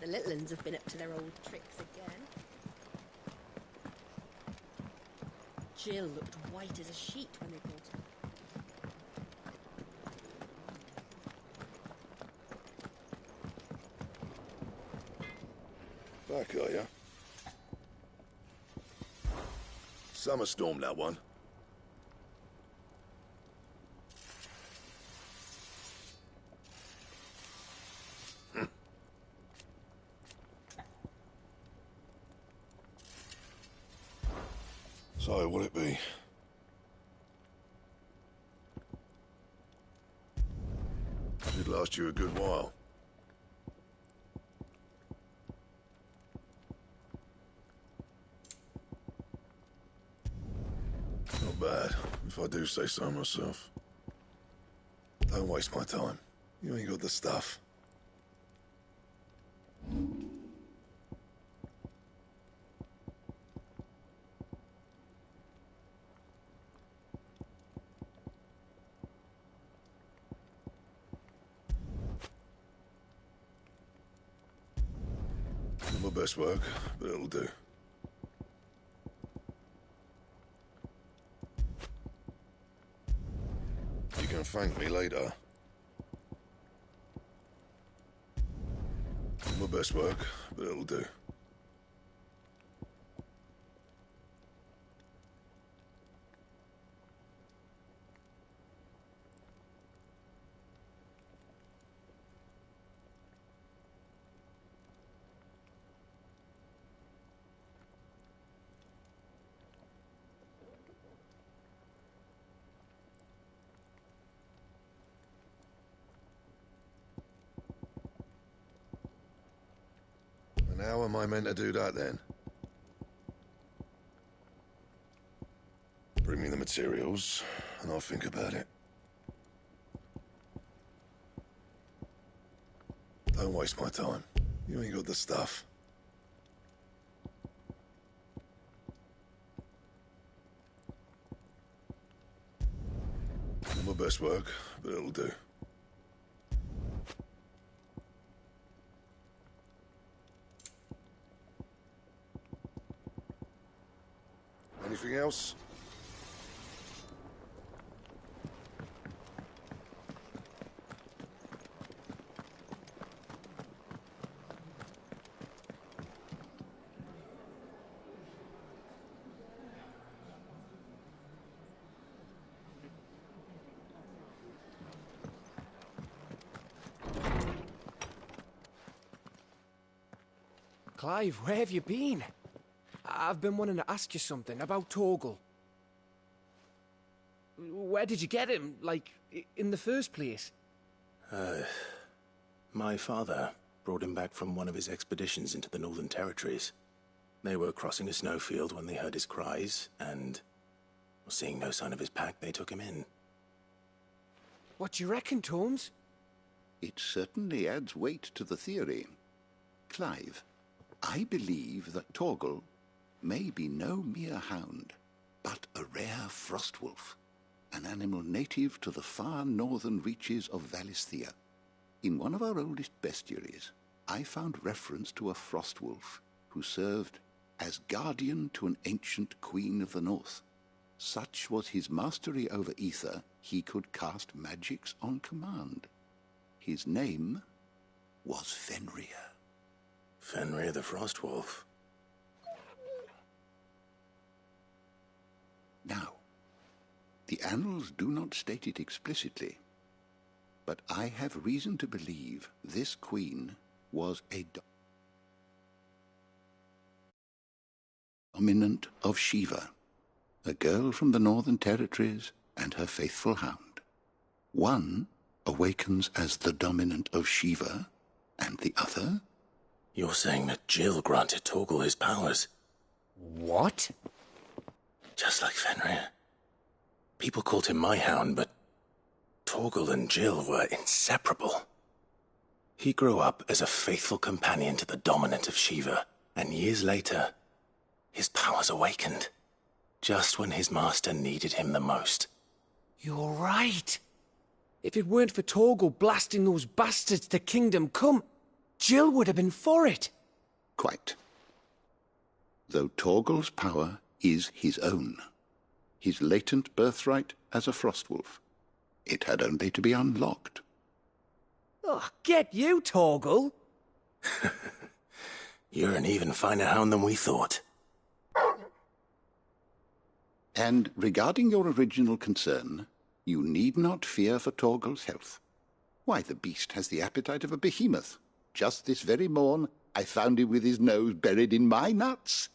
The little uns have been up to their old tricks again. Jill looked white as a sheet when they brought her. Back, are ya? Summer storm, that one. So, what'll it be? It'd last you a good while. Not bad, if I do say so myself. Don't waste my time. You ain't got the stuff. Not my best work, but it'll do. You can thank me later. Not my best work, but it'll do. And how am I meant to do that then? Bring me the materials, and I'll think about it. Don't waste my time. You ain't got the stuff. Not my best work, but it'll do. Anything else? Clive, where have you been? I've been wanting to ask you something about Torgal. Where did you get him, like, in the first place? My father brought him back from one of his expeditions into the Northern Territories. They were crossing a snowfield when they heard his cries, and, seeing no sign of his pack, they took him in. What do you reckon, Tomes? It certainly adds weight to the theory. Clive, I believe that Torgal may be no mere hound, but a rare frostwolf, an animal native to the far northern reaches of Valisthea. In one of our oldest bestiaries, I found reference to a frostwolf who served as guardian to an ancient queen of the north. Such was his mastery over ether, he could cast magics on command. His name was Fenrir. Fenrir the Frostwolf. Now, the annals do not state it explicitly, but I have reason to believe this queen was a dominant of Shiva, a girl from the Northern Territories and her faithful hound. One awakens as the dominant of Shiva, and the other... You're saying that Jill granted Torgal his powers? What? Just like Fenrir. People called him my hound, but Torgal and Jill were inseparable. He grew up as a faithful companion to the dominant of Shiva, and years later, his powers awakened, just when his master needed him the most. You're right. If it weren't for Torgal blasting those bastards to Kingdom Come, Jill would have been for it. Quite. Though Torgal's power is his own, his latent birthright as a Frostwolf. It had only to be unlocked. Oh, get you, Torgal. You're an even finer hound than we thought. And regarding your original concern, you need not fear for Torgal's health. Why, the beast has the appetite of a behemoth. Just this very morn, I found him with his nose buried in my nuts.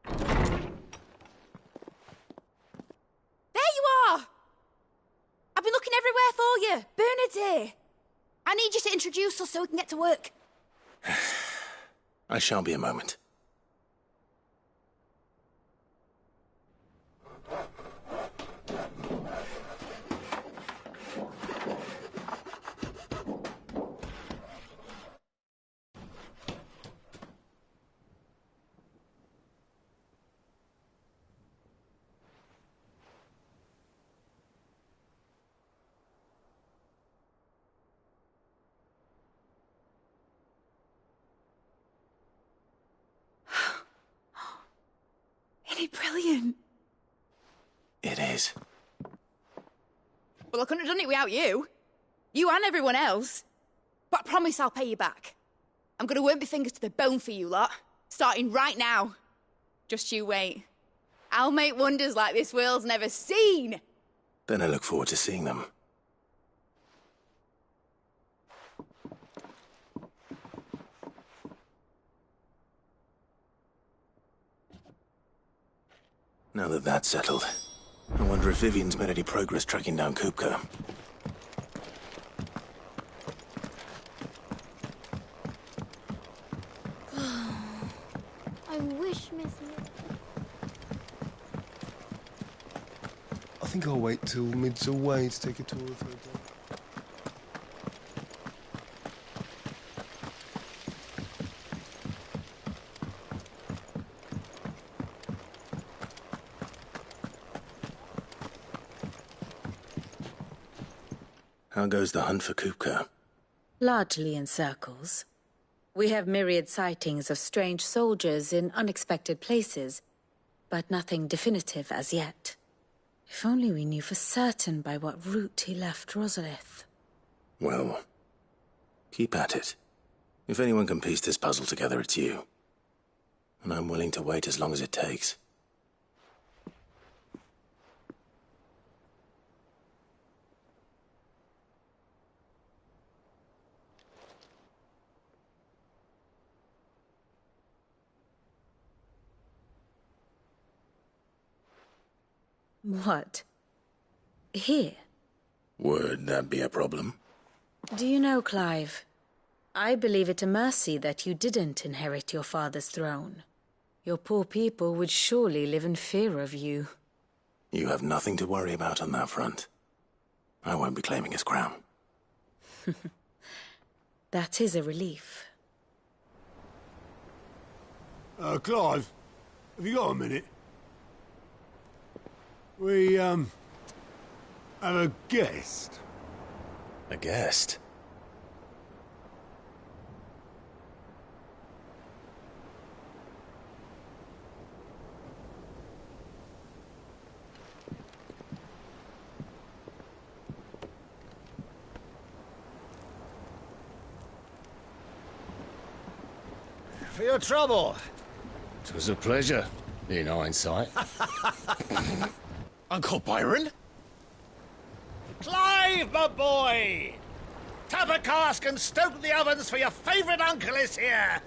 There you are! I've been looking everywhere for you. Bernard's here. I need you to introduce us so we can get to work. I shall be a moment. Isn't it brilliant? It is. Well, I couldn't have done it without you. You and everyone else. But I promise I'll pay you back. I'm gonna work my fingers to the bone for you lot. Starting right now. Just you wait. I'll make wonders like this world's never seen. Then I look forward to seeing them. Now that that's settled, I wonder if Vivian's made any progress tracking down Kupka. I wish Miss... I think I'll wait till Mid's away to take a tour of her dog. How goes the hunt for Kupka? Largely in circles. We have myriad sightings of strange soldiers in unexpected places, but nothing definitive as yet. If only we knew for certain by what route he left Rosalith. Well, keep at it. If anyone can piece this puzzle together, it's you. And I'm willing to wait as long as it takes. What? Here? Would that be a problem? Do you know, Clive, I believe it a mercy that you didn't inherit your father's throne. Your poor people would surely live in fear of you. You have nothing to worry about on that front. I won't be claiming his crown. That is a relief. Clive, have you got a minute? We, have a guest. A guest? For your trouble. 'Twas a pleasure, in hindsight. Uncle Byron? Clive, my boy! Tap a cask and stoke the ovens, for your favourite uncle is here!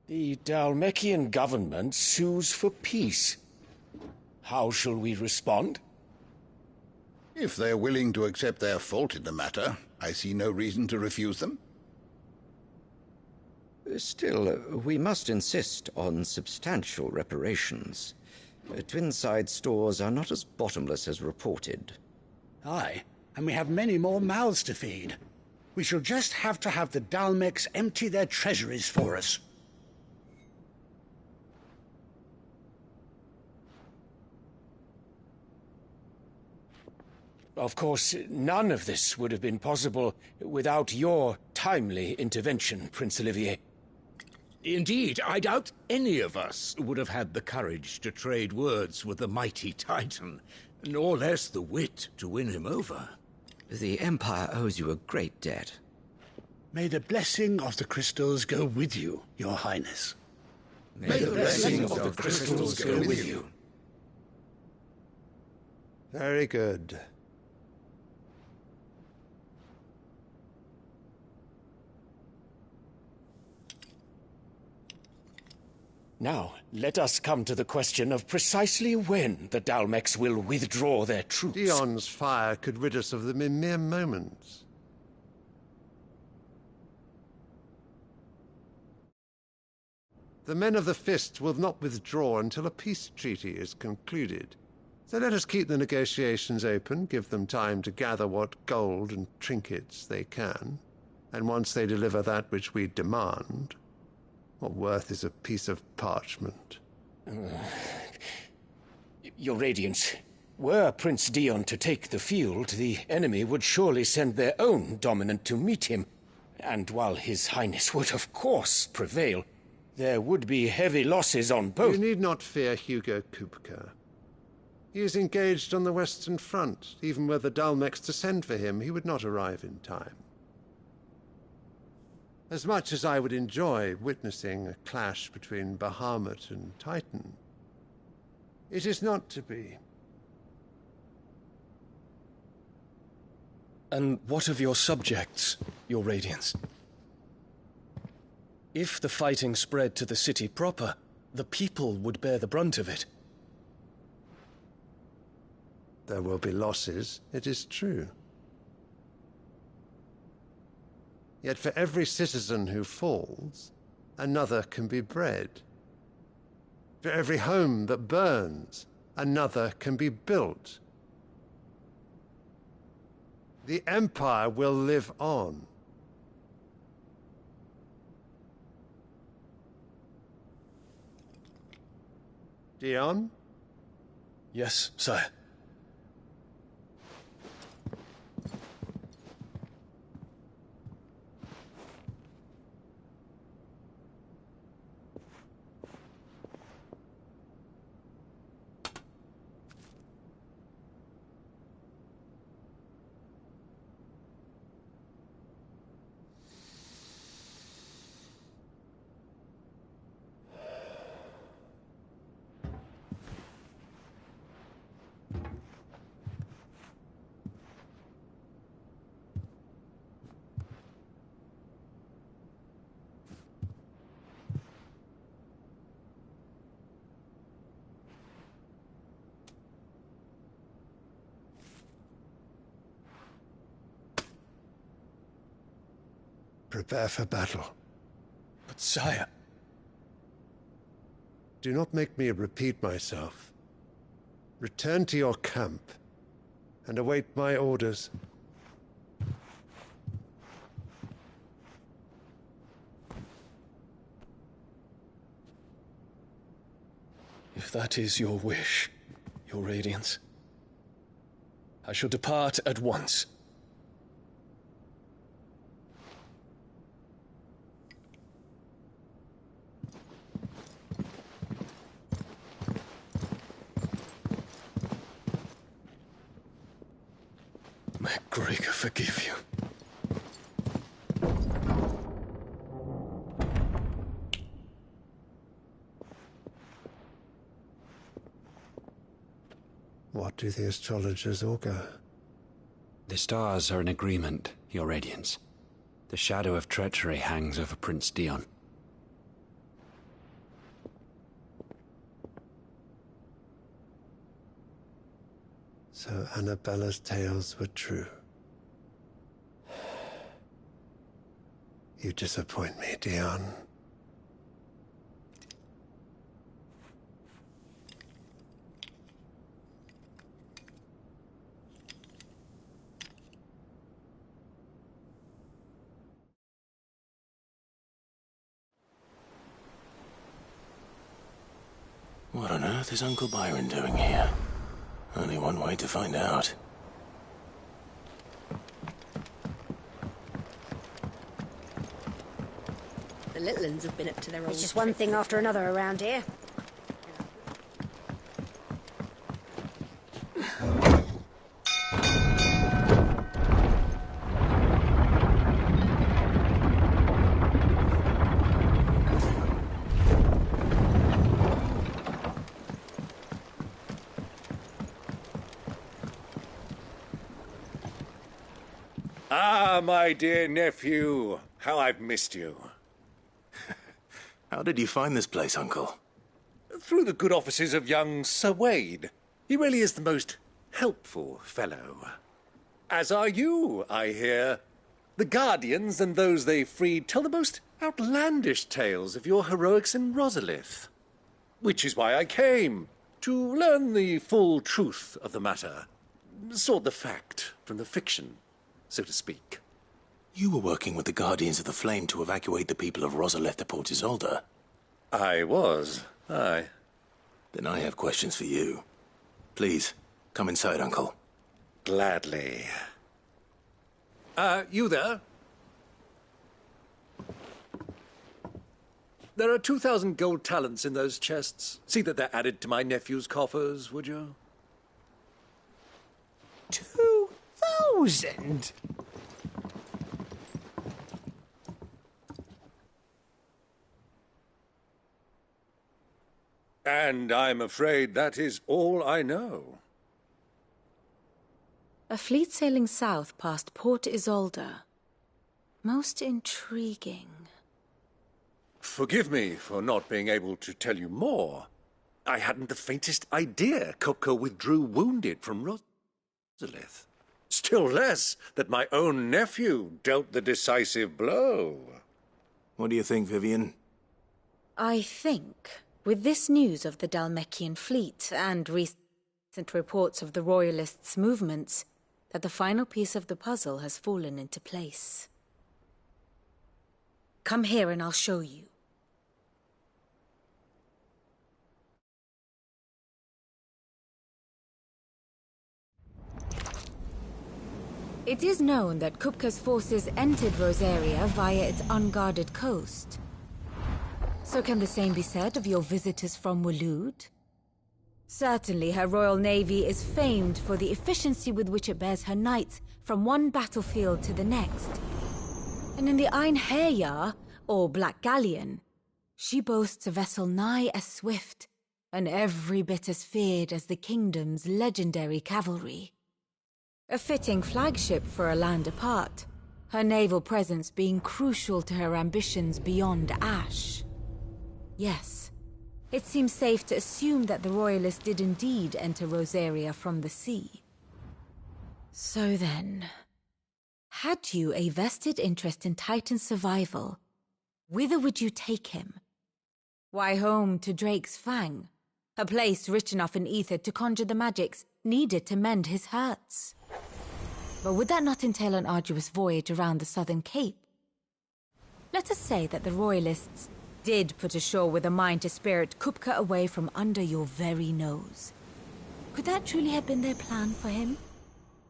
The Dalmekian government sues for peace. How shall we respond? If they're willing to accept their fault in the matter, I see no reason to refuse them. Still, we must insist on substantial reparations. Twinside stores are not as bottomless as reported. Aye, and we have many more mouths to feed. We shall just have to have the Dalmecs empty their treasuries for us. Of course, none of this would have been possible without your timely intervention, Prince Olivier. Indeed, I doubt any of us would have had the courage to trade words with the mighty Titan, nor less the wit to win him over. The Empire owes you a great debt. May the blessing of the crystals go with you, Your Highness. May the blessing of the crystals go with you. Very good. Now, let us come to the question of precisely when the Dalmecs will withdraw their troops. Dion's fire could rid us of them in mere moments. The men of the Fist will not withdraw until a peace treaty is concluded. So let us keep the negotiations open, give them time to gather what gold and trinkets they can, and once they deliver that which we demand, what worth is a piece of parchment? Your Radiance, were Prince Dion to take the field, the enemy would surely send their own dominant to meet him. And while His Highness would of course prevail, there would be heavy losses on both. You need not fear Hugo Kupka. He is engaged on the Western Front. Even were the Dalmecs to send for him, he would not arrive in time. As much as I would enjoy witnessing a clash between Bahamut and Titan, it is not to be. And what of your subjects, Your Radiance? If the fighting spread to the city proper, the people would bear the brunt of it. There will be losses, it is true. Yet for every citizen who falls, another can be bred. For every home that burns, another can be built. The Empire will live on. Dion? Yes, sire. Prepare for battle. But sire... Do not make me repeat myself. Return to your camp and await my orders. If that is your wish, Your Radiance, I shall depart at once. May Gregor forgive you. What do the astrologers augur? The stars are in agreement, Your Radiance. The shadow of treachery hangs over Prince Dion. So Annabella's tales were true. You disappoint me, Dion. What on earth is Uncle Byron doing here? Only one way to find out. The little uns have been up to their own. There's just one thing after another around here. Ah, my dear nephew, how I've missed you. How did you find this place, Uncle? Through the good offices of young Sir Wade. He really is the most helpful fellow. As are you, I hear. The Guardians and those they freed tell the most outlandish tales of your heroics in Rosalith. Which is why I came, to learn the full truth of the matter. Sort the fact from the fiction, so to speak. You were working with the Guardians of the Flame to evacuate the people of Rosalith to Port Isolde. I was, aye. Then I have questions for you. Please, come inside, Uncle. Gladly. You there? There are 2,000 gold talents in those chests. See that they're added to my nephew's coffers, would you? 2,000? And I'm afraid that is all I know. A fleet sailing south past Port Isolde. Most intriguing. Forgive me for not being able to tell you more. I hadn't the faintest idea Kupka withdrew wounded from Rosalith. Still less that my own nephew dealt the decisive blow. What do you think, Vivian? I think, with this news of the Dhalmekian fleet and recent reports of the Royalists' movements, that the final piece of the puzzle has fallen into place. Come here and I'll show you. It is known that Kupka's forces entered Rosaria via its unguarded coast. So can the same be said of your visitors from Waloed? Certainly her Royal Navy is famed for the efficiency with which it bears her knights from one battlefield to the next. And in the Einherjar, or Black Galleon, she boasts a vessel nigh as swift and every bit as feared as the kingdom's legendary cavalry. A fitting flagship for a land apart, her naval presence being crucial to her ambitions beyond Ash. Yes, it seems safe to assume that the Royalists did indeed enter Rosaria from the sea. So then, had you a vested interest in Titan's survival, whither would you take him? Why, home to Drake's Fang, a place rich enough in ether to conjure the magics needed to mend his hurts. But would that not entail an arduous voyage around the southern cape? Let us say that the Royalists did put ashore with a mind to spirit Kupka away from under your very nose. Could that truly have been their plan for him?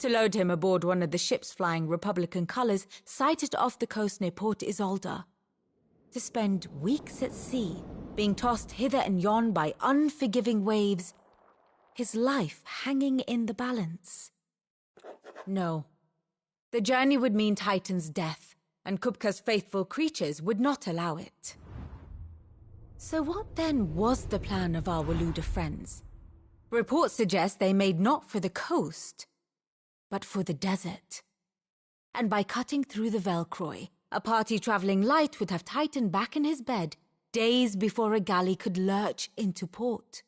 To load him aboard one of the ships flying Republican colors sighted off the coast near Port Isolde. To spend weeks at sea, being tossed hither and yon by unforgiving waves, his life hanging in the balance. No. The journey would mean Titan's death, and Kupka's faithful creatures would not allow it. So what then was the plan of our Waluda friends? Reports suggest they made not for the coast, but for the desert. And by cutting through the Velcroy, a party traveling light would have Titan back in his bed days before a galley could lurch into port.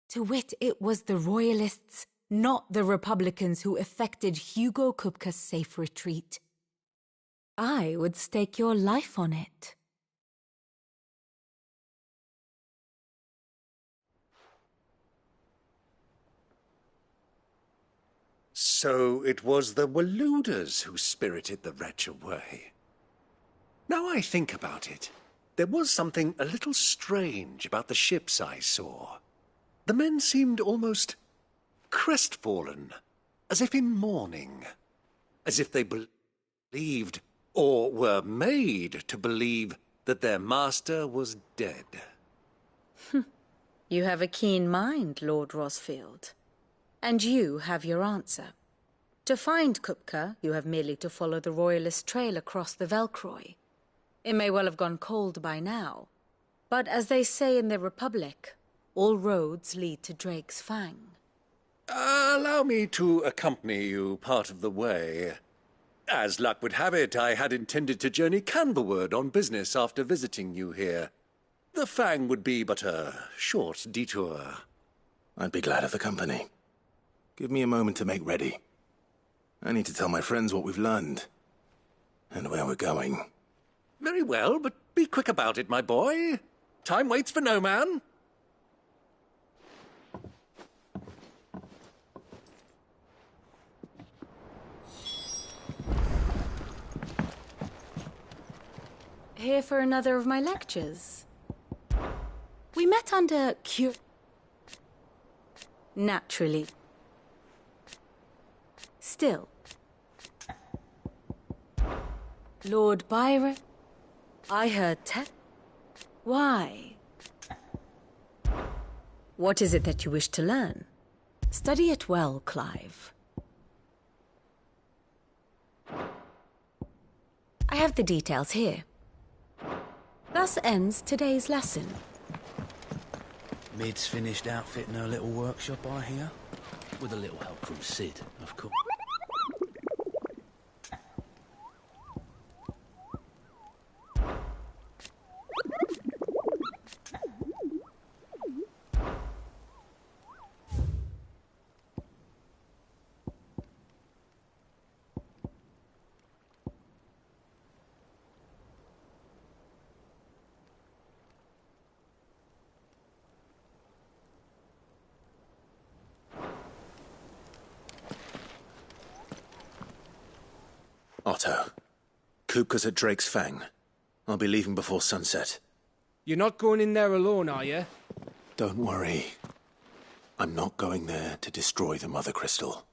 To wit, it was the Royalists, not the Republicans, who effected Hugo Kupka's safe retreat. I would stake your life on it. So it was the Waluders who spirited the wretch away. Now I think about it, there was something a little strange about the ships I saw. The men seemed almost crestfallen, as if in mourning, as if they believed, or were made to believe, that their master was dead. You have a keen mind, Lord Rosfield. And you have your answer. To find Kupka, you have merely to follow the Royalist trail across the Velcroy. It may well have gone cold by now, but as they say in the Republic, all roads lead to Drake's Fang. Allow me to accompany you part of the way. As luck would have it, I had intended to journey Canberward on business after visiting you here. The Fang would be but a short detour. I'd be glad of the company. Give me a moment to make ready. I need to tell my friends what we've learned, and where we're going. Very well, but be quick about it, my boy. Time waits for no man. Here for another of my lectures. We met under Naturally. Still. Lord Byron, I heard Why? What is it that you wish to learn? Study it well, Clive. I have the details here. Thus ends today's lesson. Mid's finished outfitting her little workshop, I hear. With a little help from Sid, of course. Otto, Kupka's at Drake's Fang. I'll be leaving before sunset. You're not going in there alone, are you? Don't worry. I'm not going there to destroy the Mother Crystal.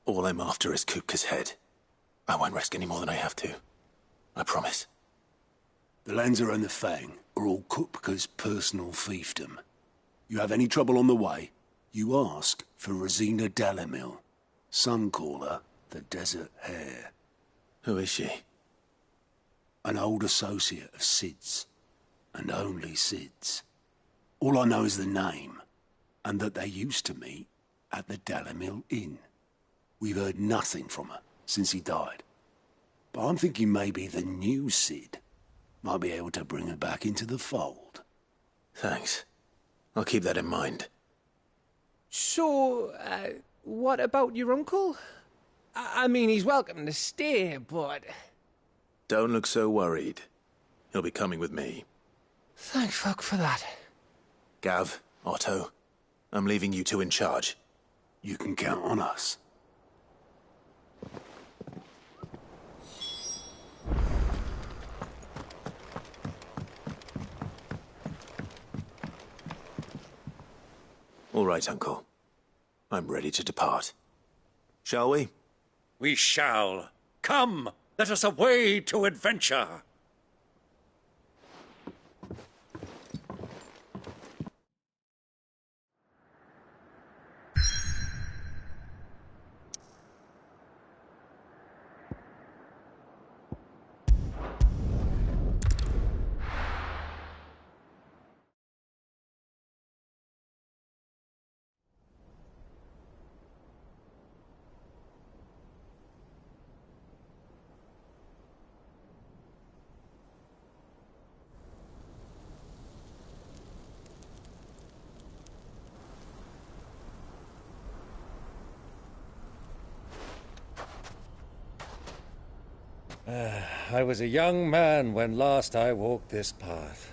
All I'm after is Kupka's head. I won't risk any more than I have to. I promise. The Lanza and the Fang are all Kupka's personal fiefdom. You have any trouble on the way, you ask for Rosina Dalamil, Suncaller, the Desert Hare. Who is she? An old associate of Sid's, and only Sid's. All I know is the name, and that they used to meet at the Dalamil Inn. We've heard nothing from her since he died. But I'm thinking maybe the new Sid might be able to bring her back into the fold. Thanks. I'll keep that in mind. So, what about your uncle? I mean, he's welcome to stay, but... Don't look so worried. He'll be coming with me. Thank fuck for that. Gav, Otto, I'm leaving you two in charge. You can count on us. All right, Uncle. I'm ready to depart. Shall we? We shall. Come, let us away to adventure. I was a young man when last I walked this path.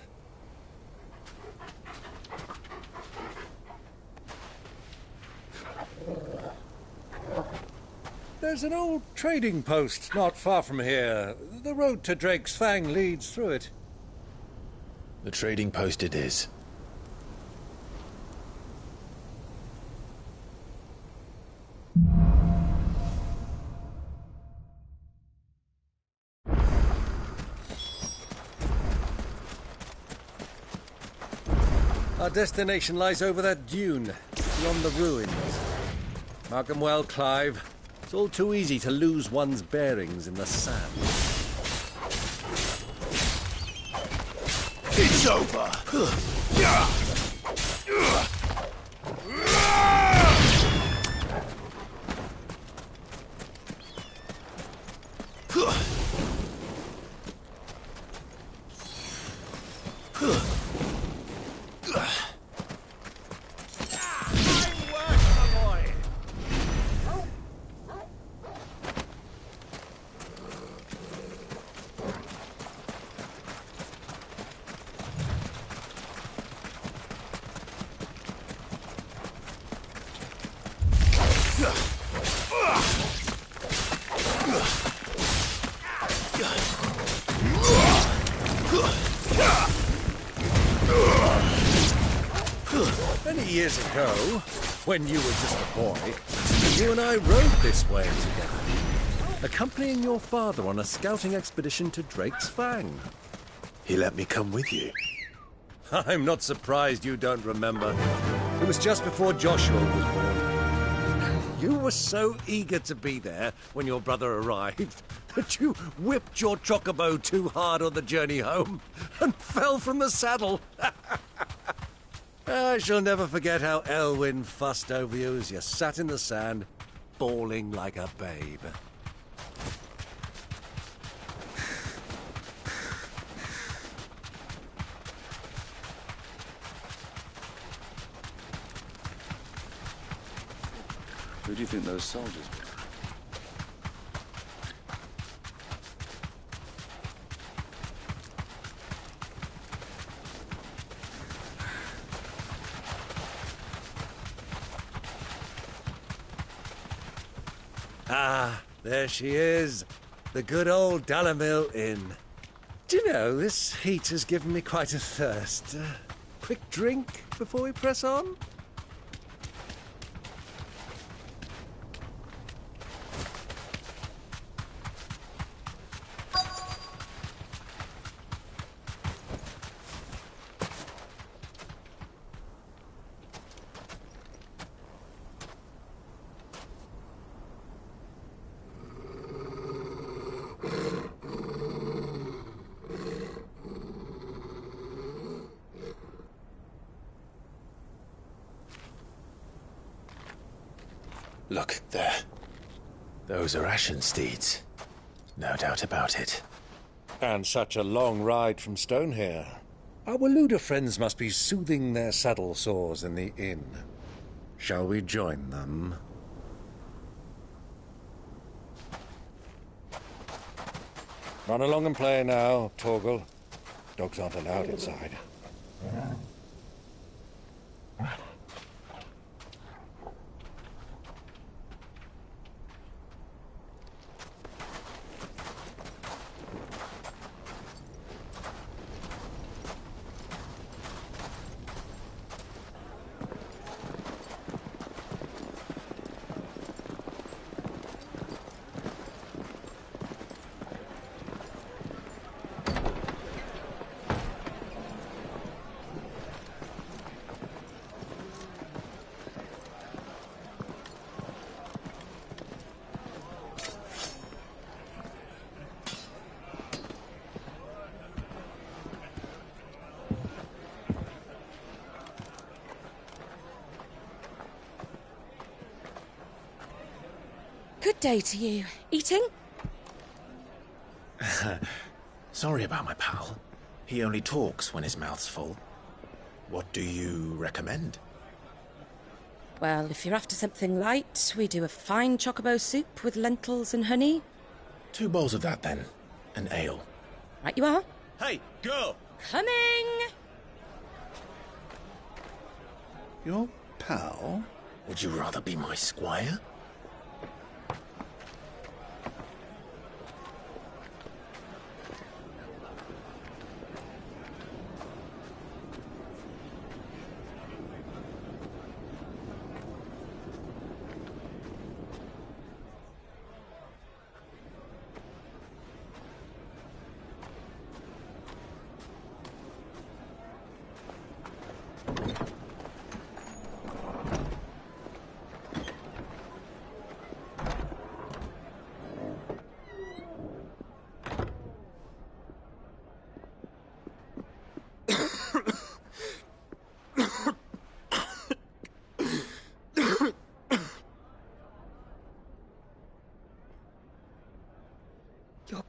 There's an old trading post not far from here. The road to Drake's Fang leads through it. The trading post it is. Our destination lies over that dune, beyond the ruins. Mark 'em well, Clive. It's all too easy to lose one's bearings in the sand. It's over! Many years ago, when you were just a boy, you and I rode this way together, accompanying your father on a scouting expedition to Drake's Fang. He let me come with you. I'm not surprised you don't remember. It was just before Joshua was born. You were so eager to be there when your brother arrived that you whipped your chocobo too hard on the journey home and fell from the saddle. I shall never forget how Elwyn fussed over you as you sat in the sand, bawling like a babe. Who do you think those soldiers were? Ah, there she is. The good old Dalamil Inn. Do you know, this heat has given me quite a thirst. Quick drink before we press on? Look, there. Those are Ashen steeds. No doubt about it. And such a long ride from Stonehere. Our Waluda friends must be soothing their saddle sores in the inn. Shall we join them? Run along and play now, Torgal. Dogs aren't allowed inside. Good day to you. Eating? Sorry about my pal. He only talks when his mouth's full. What do you recommend? Well, if you're after something light, we do a fine chocobo soup with lentils and honey. 2 bowls of that, then. An ale. Right you are. Hey, girl! Coming! Your pal? Would you rather be my squire?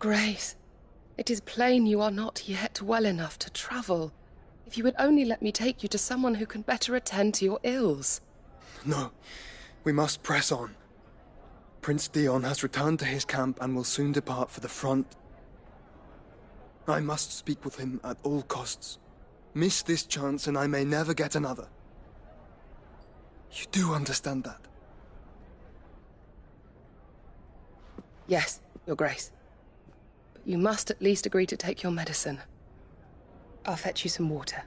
Grace, it is plain you are not yet well enough to travel. If you would only let me take you to someone who can better attend to your ills. No, we must press on. Prince Dion has returned to his camp and will soon depart for the front. I must speak with him at all costs. Miss this chance and I may never get another. You do understand that? Yes, Your Grace. But you must at least agree to take your medicine. I'll fetch you some water.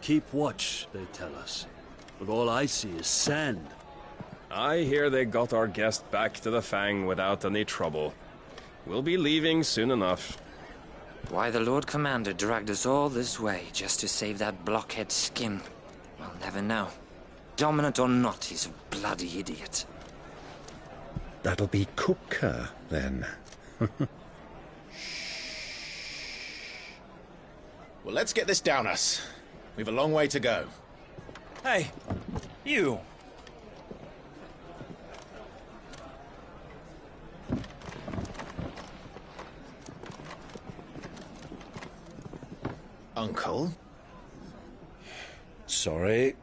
Keep watch, they tell us. But all I see is sand. I hear they got our guest back to the Fang without any trouble. We'll be leaving soon enough. Why the Lord Commander dragged us all this way just to save that blockhead skin, we'll never know. Dominant or not, he's a bloody idiot. That'll be Cooker, then. Well, let's get this down us. We've a long way to go. Hey, you! Uncle? Sorry.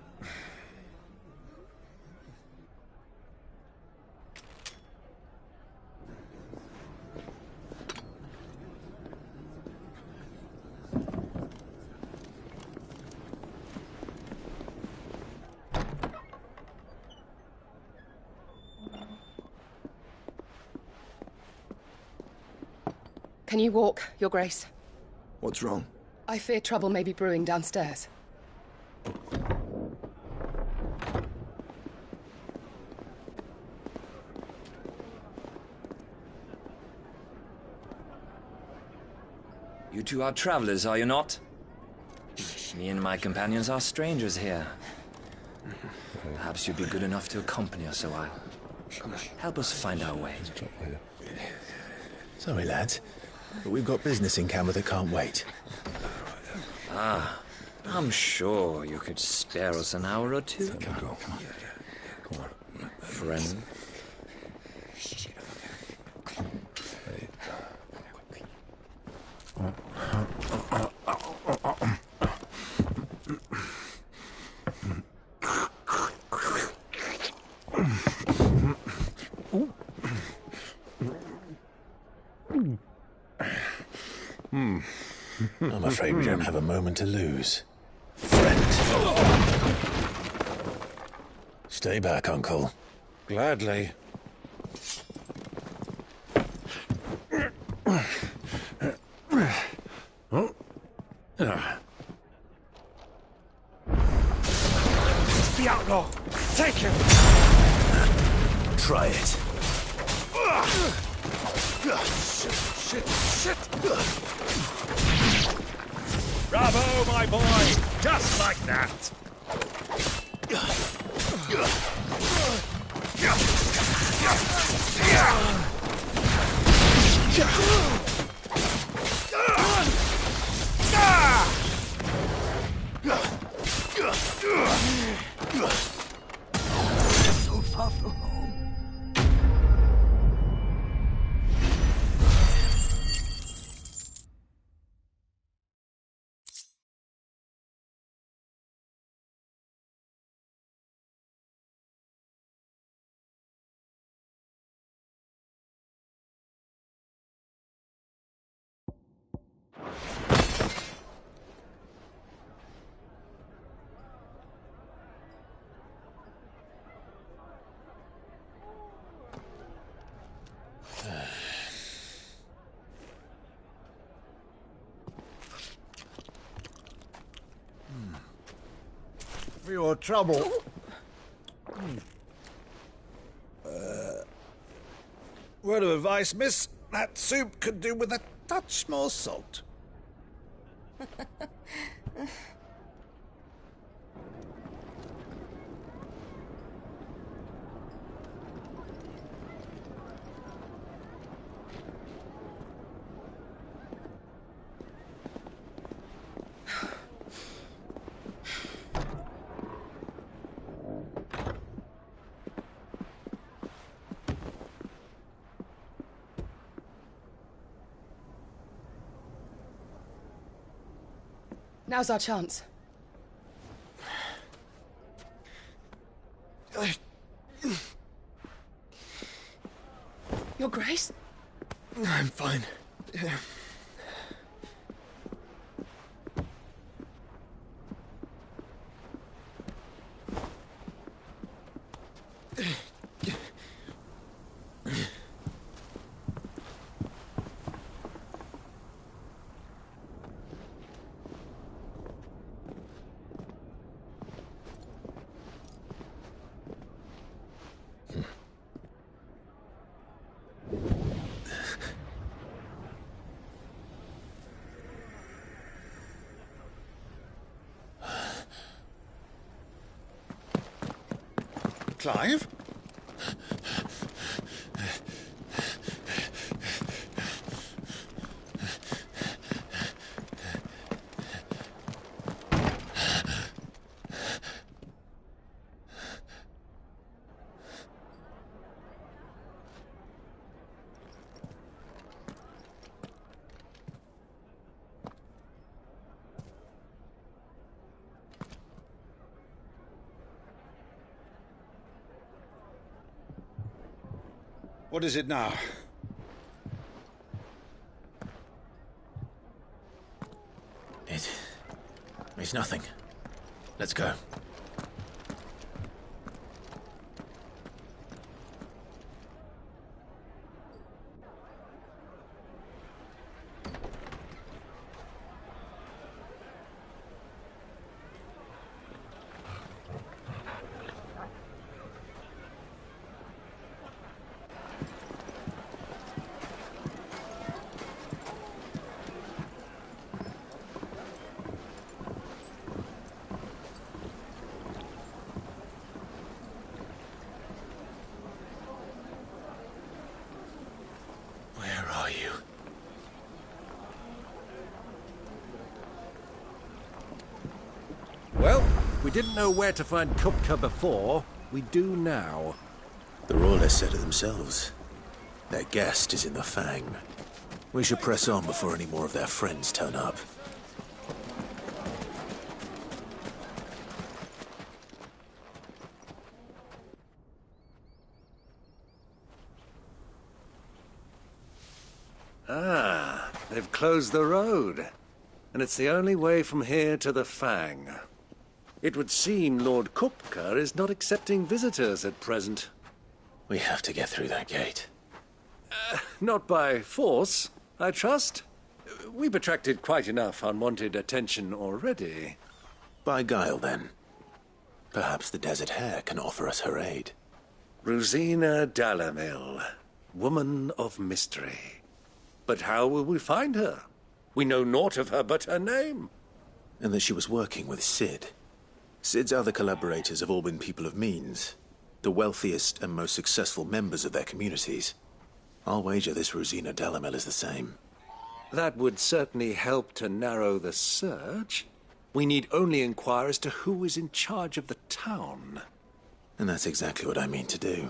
Can you walk, Your Grace? What's wrong? I fear trouble may be brewing downstairs. You two are travelers, are you not? Me and my companions are strangers here. Perhaps you'd be good enough to accompany us a while. Help us find our way. Sorry, lads, but we've got business in camera that can't wait. Ah, I'm sure you could spare us an hour or two. Come on. Friend. I'm afraid we don't have a moment to lose. Friend. Stay back, Uncle. Gladly. The outlaw! Take him! Try it. Shit! Bravo, my boy! Just like that! So far from home. for your trouble. Word of advice, miss. That soup could do with a touch more salt. Now's our chance. Your Grace? I'm fine. Clive? What is it now? It's nothing. Let's go. Where are you? Well, we didn't know where to find Kupka before. We do now. The Royalists said it themselves. Their guest is in the Fang. We should press on before any more of their friends turn up. Ah, they've closed the road. And it's the only way from here to the Fang. It would seem Lord Kupka is not accepting visitors at present. We have to get through that gate. Not by force, I trust. We've attracted quite enough unwanted attention already. By guile, then. Perhaps the Desert Hare can offer us her aid. Rosina Dalamil, woman of mystery. But how will we find her? We know naught of her but her name. And that she was working with Sid. Sid's other collaborators have all been people of means. The wealthiest and most successful members of their communities. I'll wager this Rosina Dalamil is the same. That would certainly help to narrow the search. We need only inquire as to who is in charge of the town. And that's exactly what I mean to do.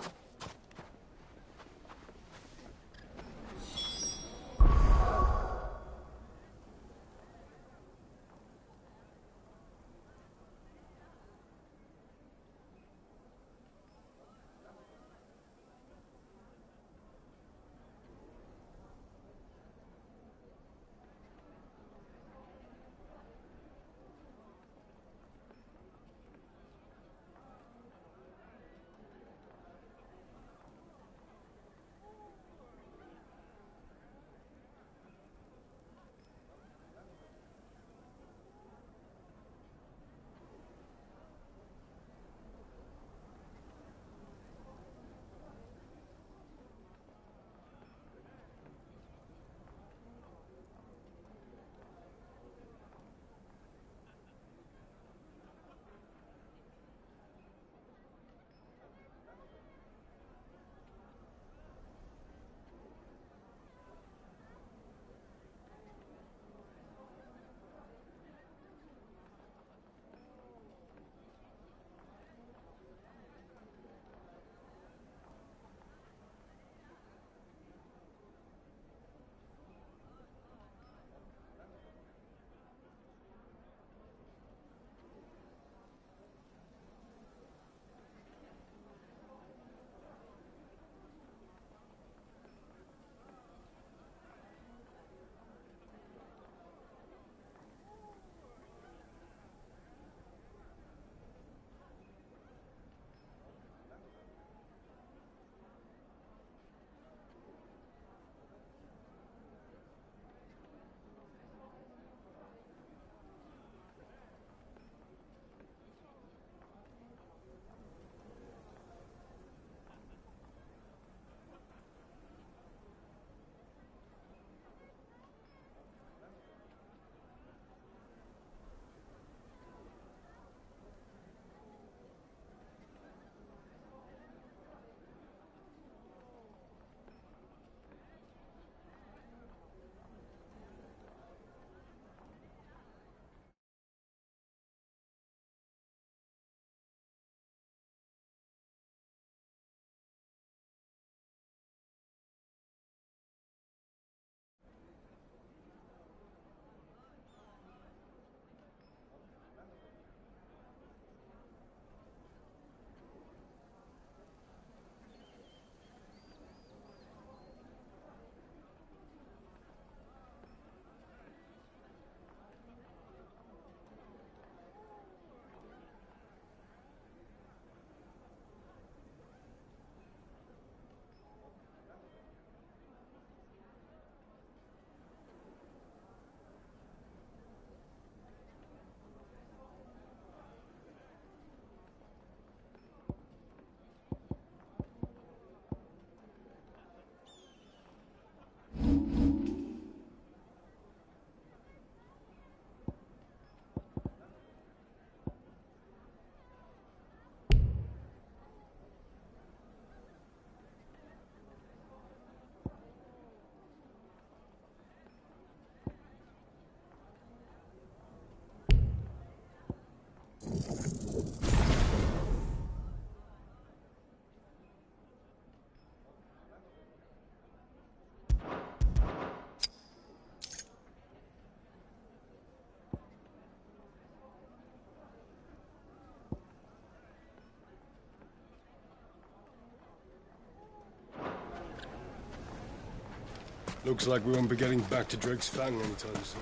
Looks like we won't be getting back to Drake's Fang anytime soon.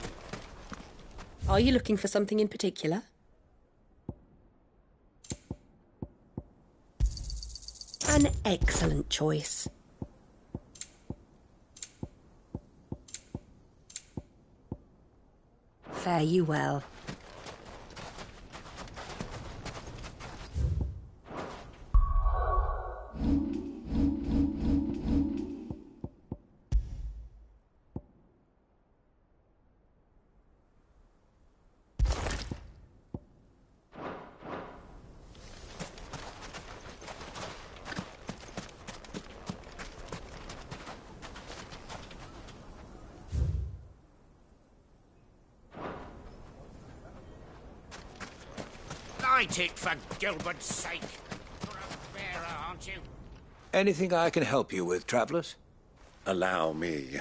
Are you looking for something in particular? An excellent choice. Fare you well. Light it, for Gilbert's sake. You're a bearer, aren't you? Anything I can help you with, travellers? Allow me.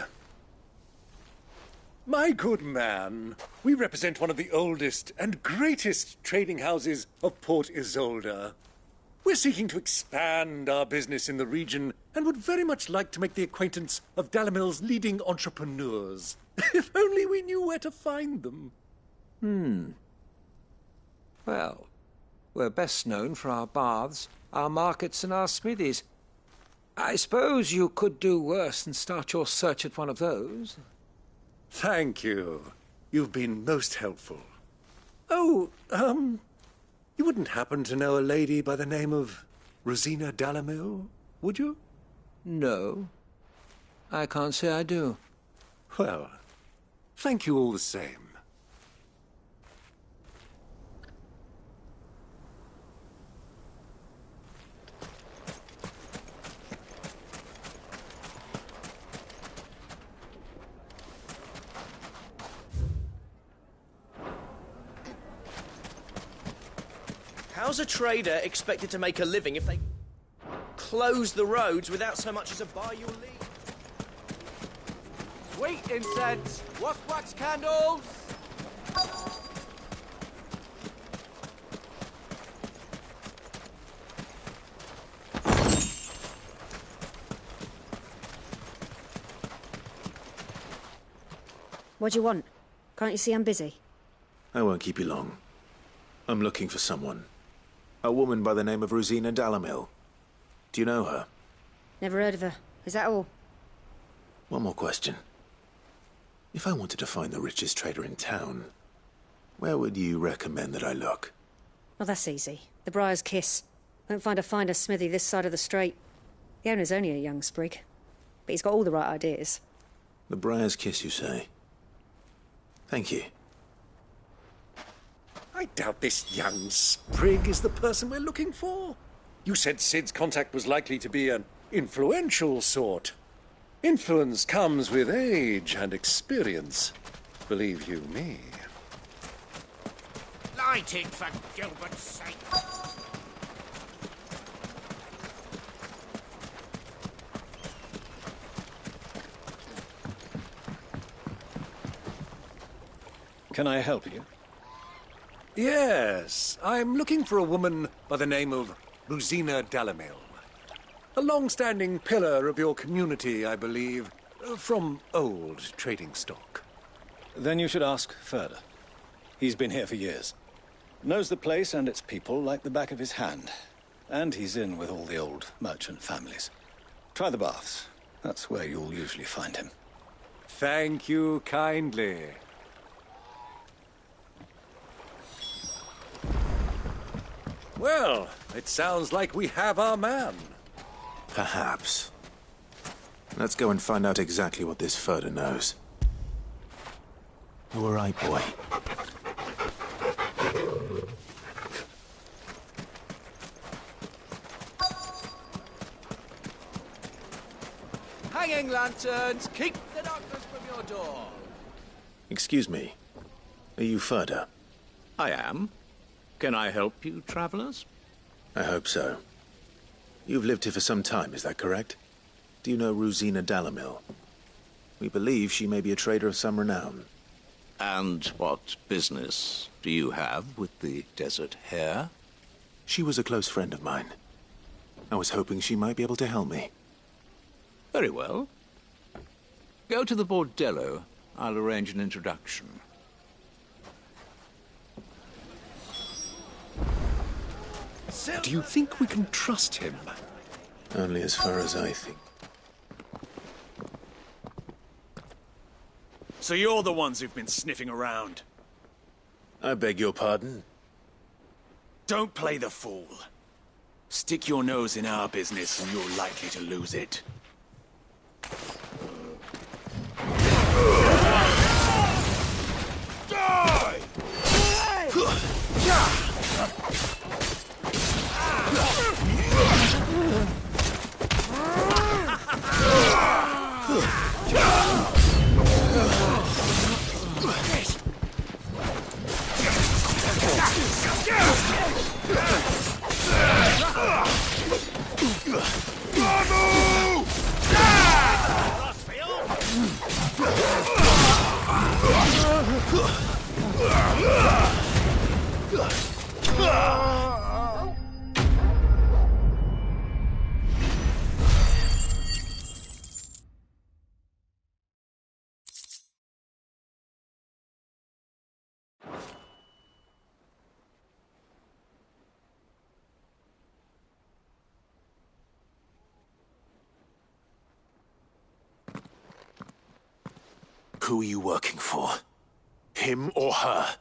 My good man, we represent one of the oldest and greatest trading houses of Port Isolde. We're seeking to expand our business in the region and would very much like to make the acquaintance of Dalamil's leading entrepreneurs. If only we knew where to find them. Well, we're best known for our baths, our markets, and our smithies. I suppose you could do worse than start your search at one of those. Thank you. You've been most helpful. Oh, you wouldn't happen to know a lady by the name of Rosina Dalamil, would you? No. I can't say I do. Well, thank you all the same. How's a trader expected to make a living if they close the roads without so much as a bar you'll leave? Sweet incense, wax candles. What do you want? Can't you see I'm busy? I won't keep you long. I'm looking for someone. A woman by the name of Rosina Dalamil. Do you know her? Never heard of her. Is that all? One more question. If I wanted to find the richest trader in town, where would you recommend that I look? Well, that's easy. The Briar's Kiss. Won't find a finer smithy this side of the strait. The owner's only a young sprig, but he's got all the right ideas. The Briar's Kiss, you say? Thank you. I doubt this young sprig is the person we're looking for. You said Sid's contact was likely to be an influential sort. Influence comes with age and experience, believe you me. Light it, for Gilbert's sake. Can I help you? Yes, I'm looking for a woman by the name of Rosina Dalamil. A long-standing pillar of your community, I believe, from old trading stock. Then you should ask further. He's been here for years. Knows the place and its people like the back of his hand. And he's in with all the old merchant families. Try the baths. That's where you'll usually find him. Thank you kindly. Well, it sounds like we have our man. Perhaps. Let's go and find out exactly what this Furder knows. You all right, boy? Hanging lanterns, keep the darkness from your door. Excuse me. Are you Furder? I am. Can I help you, travellers? I hope so. You've lived here for some time, is that correct? Do you know Rosina Dalamil? We believe she may be a trader of some renown. And what business do you have with the desert hare? She was a close friend of mine. I was hoping she might be able to help me. Very well. Go to the bordello. I'll arrange an introduction. Do you think we can trust him? Only as far as I think. So you're the ones who've been sniffing around? I beg your pardon? Don't play the fool. Stick your nose in our business and you're likely to lose it. Die! Who are you working for? Him or her?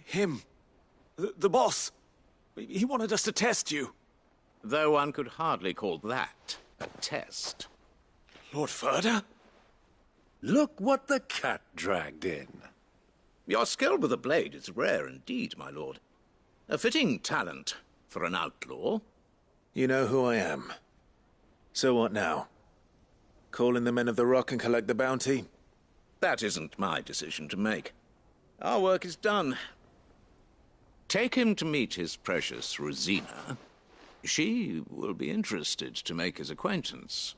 Him. The boss. He wanted us to test you. Though one could hardly call that a test. Lord Ferda? Look what the cat dragged in. Your skill with a blade is rare indeed, my lord. A fitting talent for an outlaw. You know who I am. So what now? Call in the men of the Rock and collect the bounty? That isn't my decision to make. Our work is done. Take him to meet his precious Rosina. She will be interested to make his acquaintance.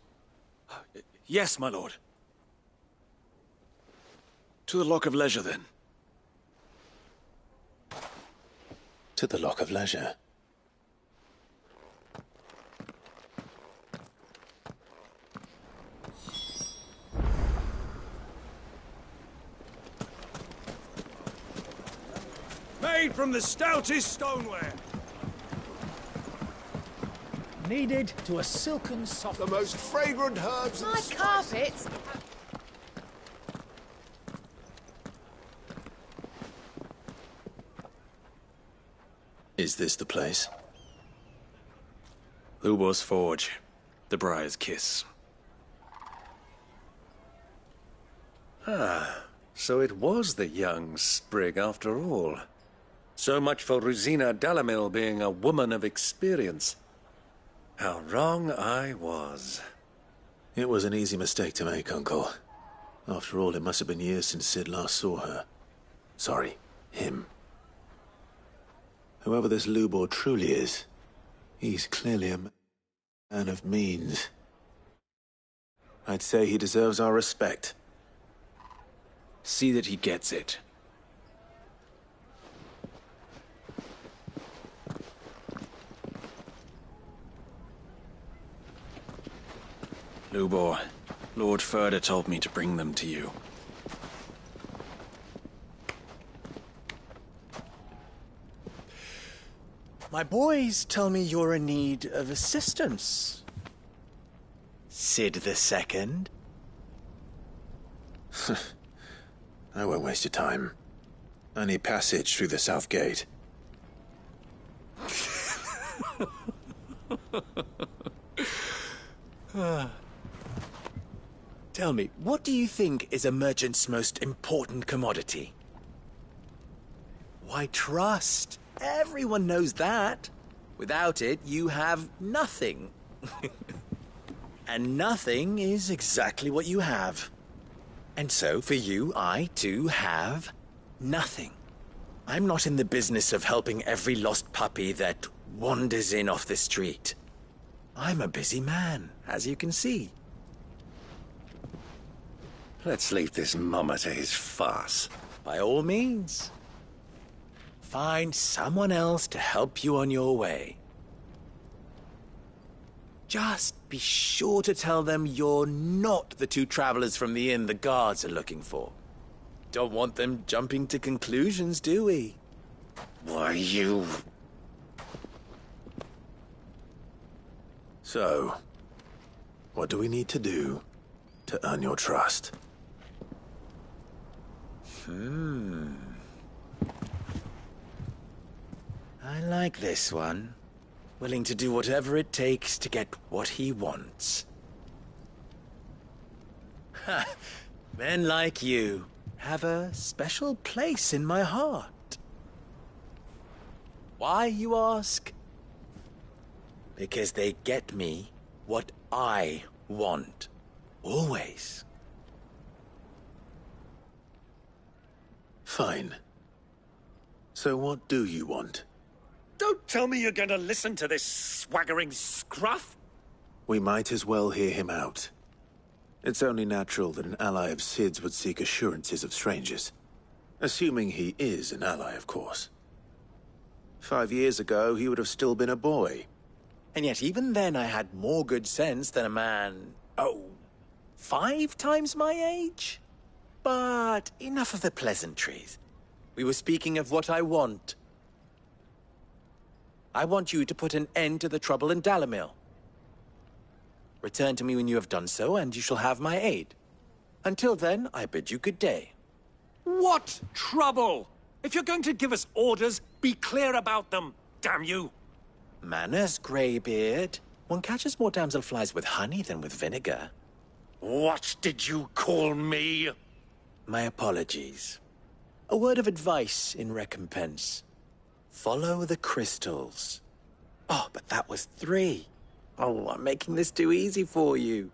Yes, my lord. To the Lock of Leisure, then. To the Lock of Leisure. Made from the stoutest stoneware. Kneaded to a silken soft. The most fragrant herbs. My carpets. Is this the place? Lubor's Forge. The Briar's Kiss. Ah, so it was the young sprig after all. So much for Rosina Dalamil being a woman of experience. How wrong I was. It was an easy mistake to make, Uncle. After all, it must have been years since Sid last saw her. Sorry, him. Whoever this Lubor truly is, he's clearly a man of means. I'd say he deserves our respect. See that he gets it. Lubor, Lord Ferda told me to bring them to you. My boys tell me you're in need of assistance. Sid II? I won't waste your time. I need passage through the south gate. Tell me, what do you think is a merchant's most important commodity? Why, trust. Everyone knows that. Without it, you have nothing. And nothing is exactly what you have. And so, for you, I, too, have nothing. I'm not in the business of helping every lost puppy that wanders in off the street. I'm a busy man, as you can see. Let's leave this mummer to his farce. By all means. Find someone else to help you on your way. Just be sure to tell them you're not the two travelers from the inn the guards are looking for. Don't want them jumping to conclusions, do we? Why, you... So, what do we need to do to earn your trust? I like this one. Willing to do whatever it takes to get what he wants. Ha! Men like you have a special place in my heart. Why, you ask? Because they get me what I want. Always. Fine. So what do you want? Don't tell me you're going to listen to this swaggering scruff! We might as well hear him out. It's only natural that an ally of Sid's would seek assurances of strangers. Assuming he is an ally, of course. 5 years ago, he would have still been a boy. And yet even then I had more good sense than a man... 5 times my age? But enough of the pleasantries. We were speaking of what I want. I want you to put an end to the trouble in Dalamil. Return to me when you have done so, and you shall have my aid. Until then, I bid you good day. What trouble? If you're going to give us orders, be clear about them, damn you! Manners, Greybeard. One catches more damselflies with honey than with vinegar. What did you call me? My apologies. A word of advice in recompense. Follow the crystals. Oh, but that was 3. Oh, I'm making this too easy for you.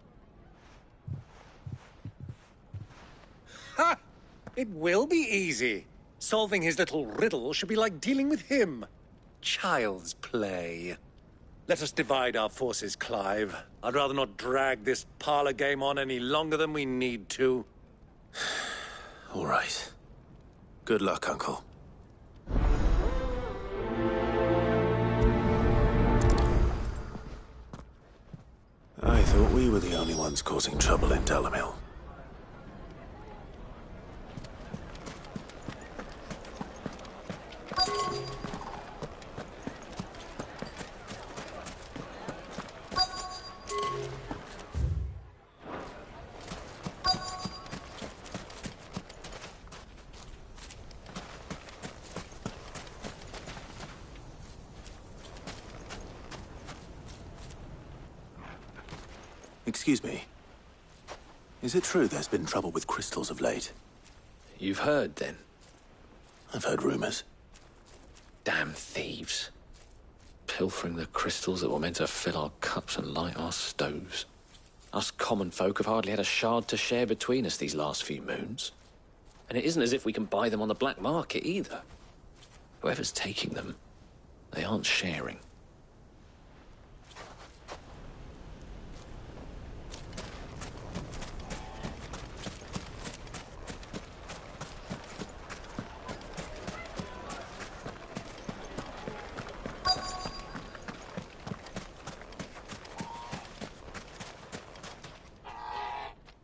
Ha! It will be easy. Solving his little riddle should be like dealing with him. Child's play. Let us divide our forces, Clive. I'd rather not drag this parlor game on any longer than we need to. All right. Good luck, Uncle. I thought we were the only ones causing trouble in Dalamil. Excuse me. Is it true there's been trouble with crystals of late? You've heard, then? I've heard rumors. Damn thieves. Pilfering the crystals that were meant to fill our cups and light our stoves. Us common folk have hardly had a shard to share between us these last few moons. And it isn't as if we can buy them on the black market, either. Whoever's taking them, they aren't sharing.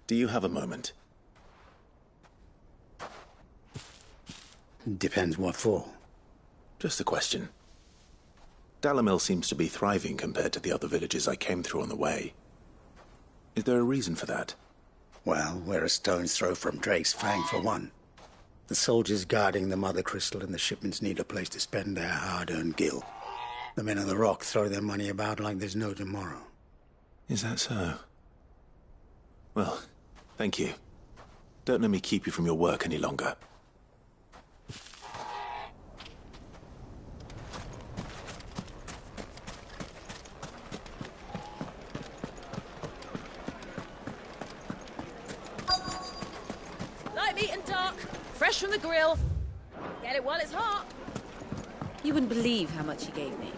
Do you have a moment? Depends what for. Just a question. Dalamil seems to be thriving compared to the other villages I came through on the way. Is there a reason for that? Well, we're a stone's throw from Drake's Fang, for one. The soldiers guarding the Mother Crystal and the shipments need a place to spend their hard-earned gil. The men of the Rock throw their money about like there's no tomorrow. Is that so? Well, thank you. Don't let me keep you from your work any longer. Light meat and dark, fresh from the grill. Get it while it's hot. You wouldn't believe how much he gave me.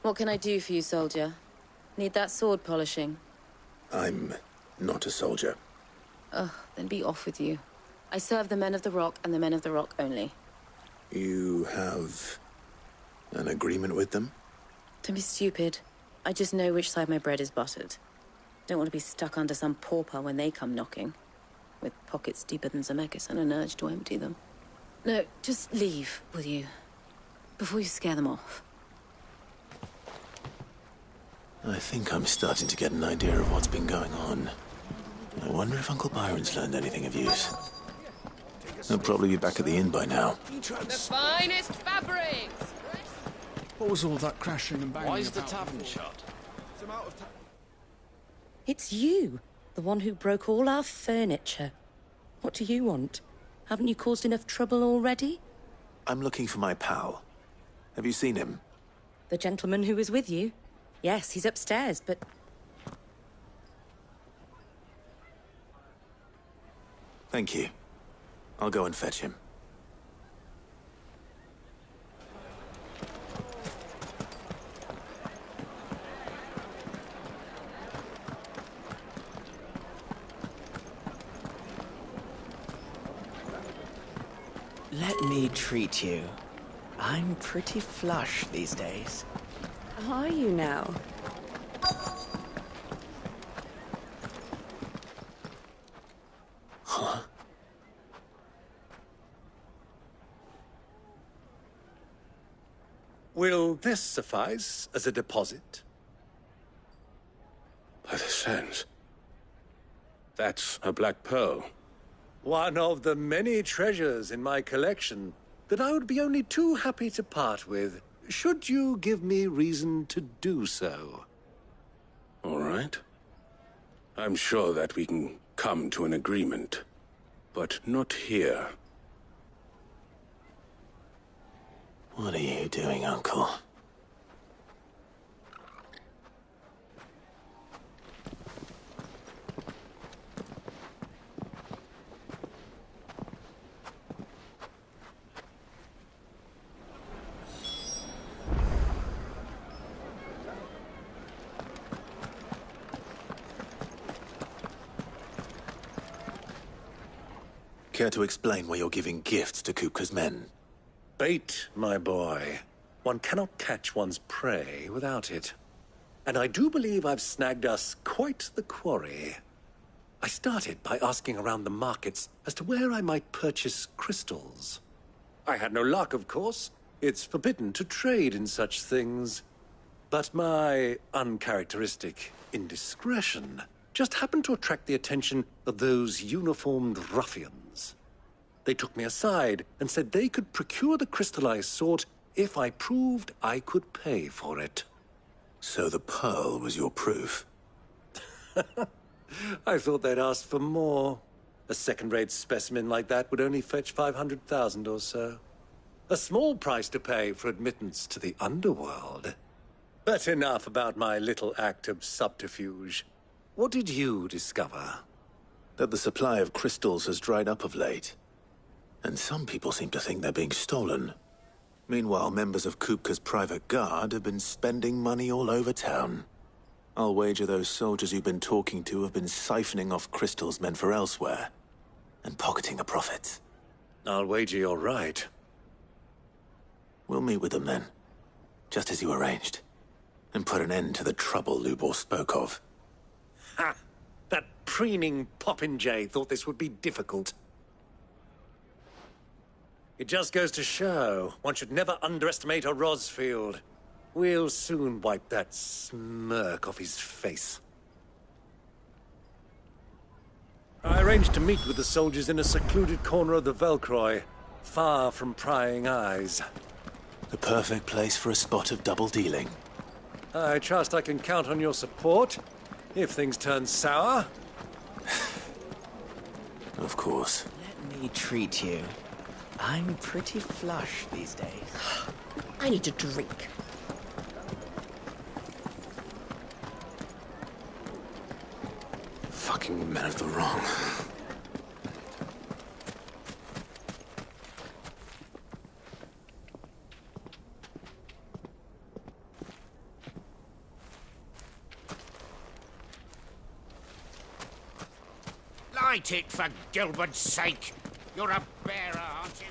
What can I do for you, soldier? Need that sword polishing? I'm not a soldier. Oh, then be off with you. I serve the men of the Rock and the men of the Rock only. You have an agreement with them? Don't be stupid. I just know which side my bread is buttered. Don't want to be stuck under some pauper when they come knocking, with pockets deeper than Zemeckis and an urge to empty them. No, just leave, will you? Before you scare them off. I think I'm starting to get an idea of what's been going on. I wonder if Uncle Byron's learned anything of use. He'll probably be back at the inn by now. The finest fabrics! What was all that crashing and banging? Why is the about tavern before? shut? It's you, the one who broke all our furniture. What do you want? Haven't you caused enough trouble already? I'm looking for my pal. Have you seen him? The gentleman who was with you? Yes, he's upstairs, but... Thank you. I'll go and fetch him. Let me treat you. I'm pretty flush these days. Are you now? Huh? Will this suffice as a deposit? By the sands. That's a black pearl. One of the many treasures in my collection that I would be only too happy to part with, should you give me reason to do so. All right. I'm sure that we can come to an agreement, but not here. What are you doing, Uncle? Care to explain why you're giving gifts to Kupka's men? Bait, my boy. One cannot catch one's prey without it. And I do believe I've snagged us quite the quarry. I started by asking around the markets as to where I might purchase crystals. I had no luck, of course. It's forbidden to trade in such things. But my uncharacteristic indiscretion just happened to attract the attention of those uniformed ruffians. They took me aside and said they could procure the crystal I sought if I proved I could pay for it. So the pearl was your proof? I thought they'd asked for more. A second-rate specimen like that would only fetch 500,000 or so. A small price to pay for admittance to the underworld. But enough about my little act of subterfuge. What did you discover? That the supply of crystals has dried up of late. And some people seem to think they're being stolen. Meanwhile, members of Kupka's private guard have been spending money all over town. I'll wager those soldiers you've been talking to have been siphoning off crystals meant for elsewhere, and pocketing the profits. I'll wager you're right. We'll meet with them then, just as you arranged, and put an end to the trouble Lubor spoke of. Ha! That preening popinjay thought this would be difficult. It just goes to show, one should never underestimate a Rosfield. We'll soon wipe that smirk off his face. I arranged to meet with the soldiers in a secluded corner of the Velcroy, far from prying eyes. The perfect place for a spot of double dealing. I trust I can count on your support, if things turn sour. Of course. Let me treat you. I'm pretty flush these days. I need a drink. Fucking men of the wrong. Light it, for Gilbert's sake! You're a bearer, aren't you?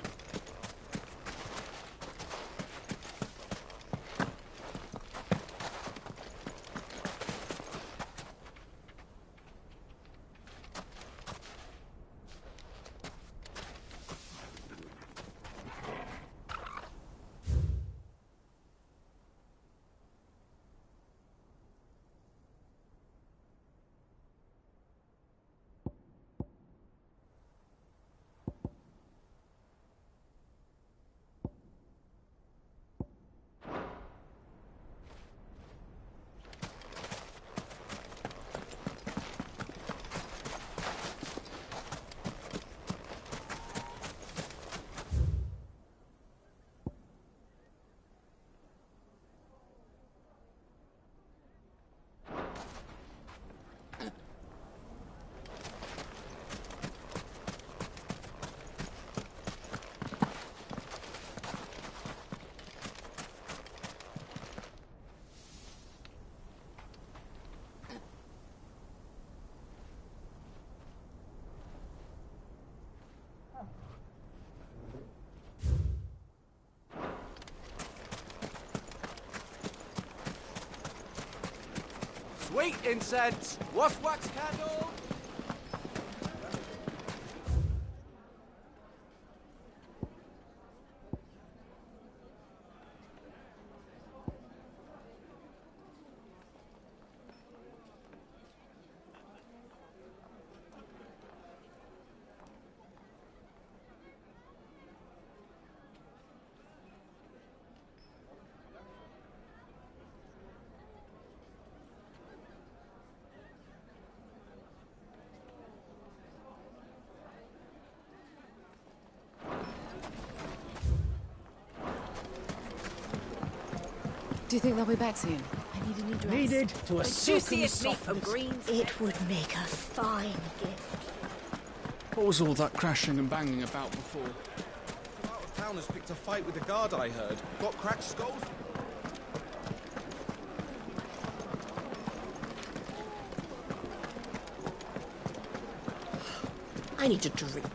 Sweet incense! What's wax candle? Do you think they'll be back soon? I need a new dress. Needed to a The silken juiciest meat from softness. greens. It would make a fine gift. What was all that crashing and banging about before? Some out of towners picked a fight with the guard, I heard. Got cracked skulls. I need a drink.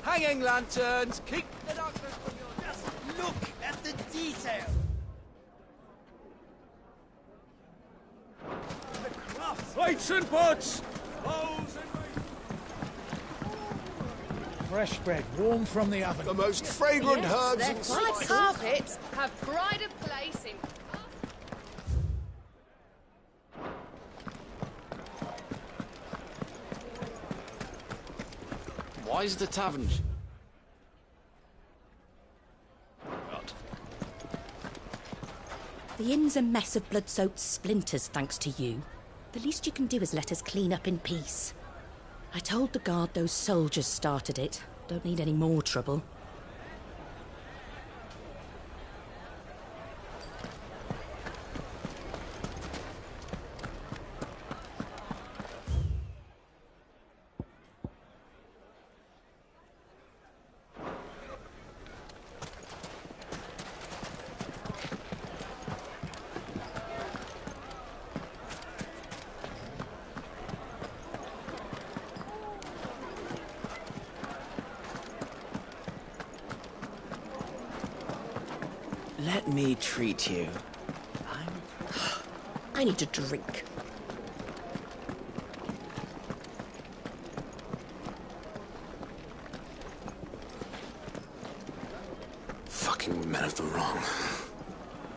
Hanging lanterns! Keep the darkness from your... Just look at the detail! The cloth! Weights and butts! Bows and... Fresh bread, warm from the oven. The most fragrant herbs Their and white spices. carpets have pride of place in... Why is the tavern... The inn's a mess of blood-soaked splinters, thanks to you. The least you can do is let us clean up in peace. I told the guard those soldiers started it. Don't need any more trouble. Let me treat you. I need a drink. Fucking men of the wrong.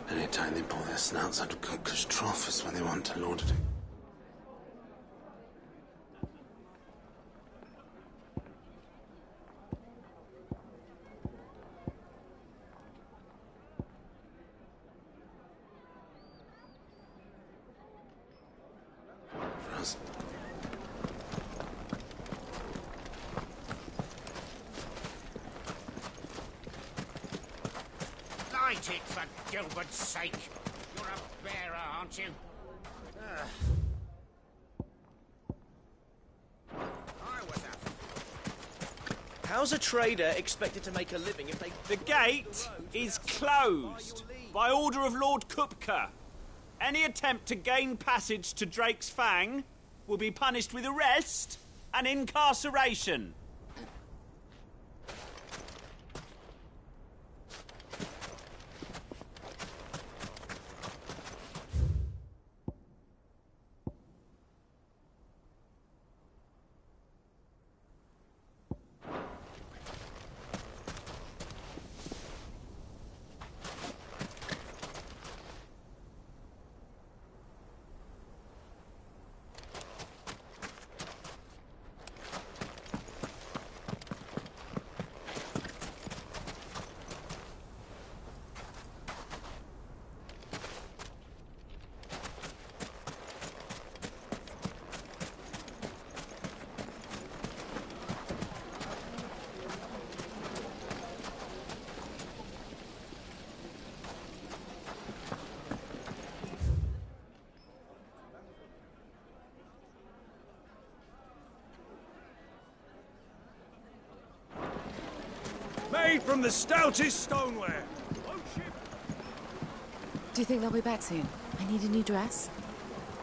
Anytime they pull their snouts out of cookers' trough is when they want to lord it. Light it, for Gilbert's sake. You're a bearer, aren't you? How's a trader expected to make a living if they... The gate is closed by order of Lord Kupka. Any attempt to gain passage to Drake's Fang will be punished with arrest and incarceration. from the stoutest stoneware. Do you think they'll be back soon? I need a new dress.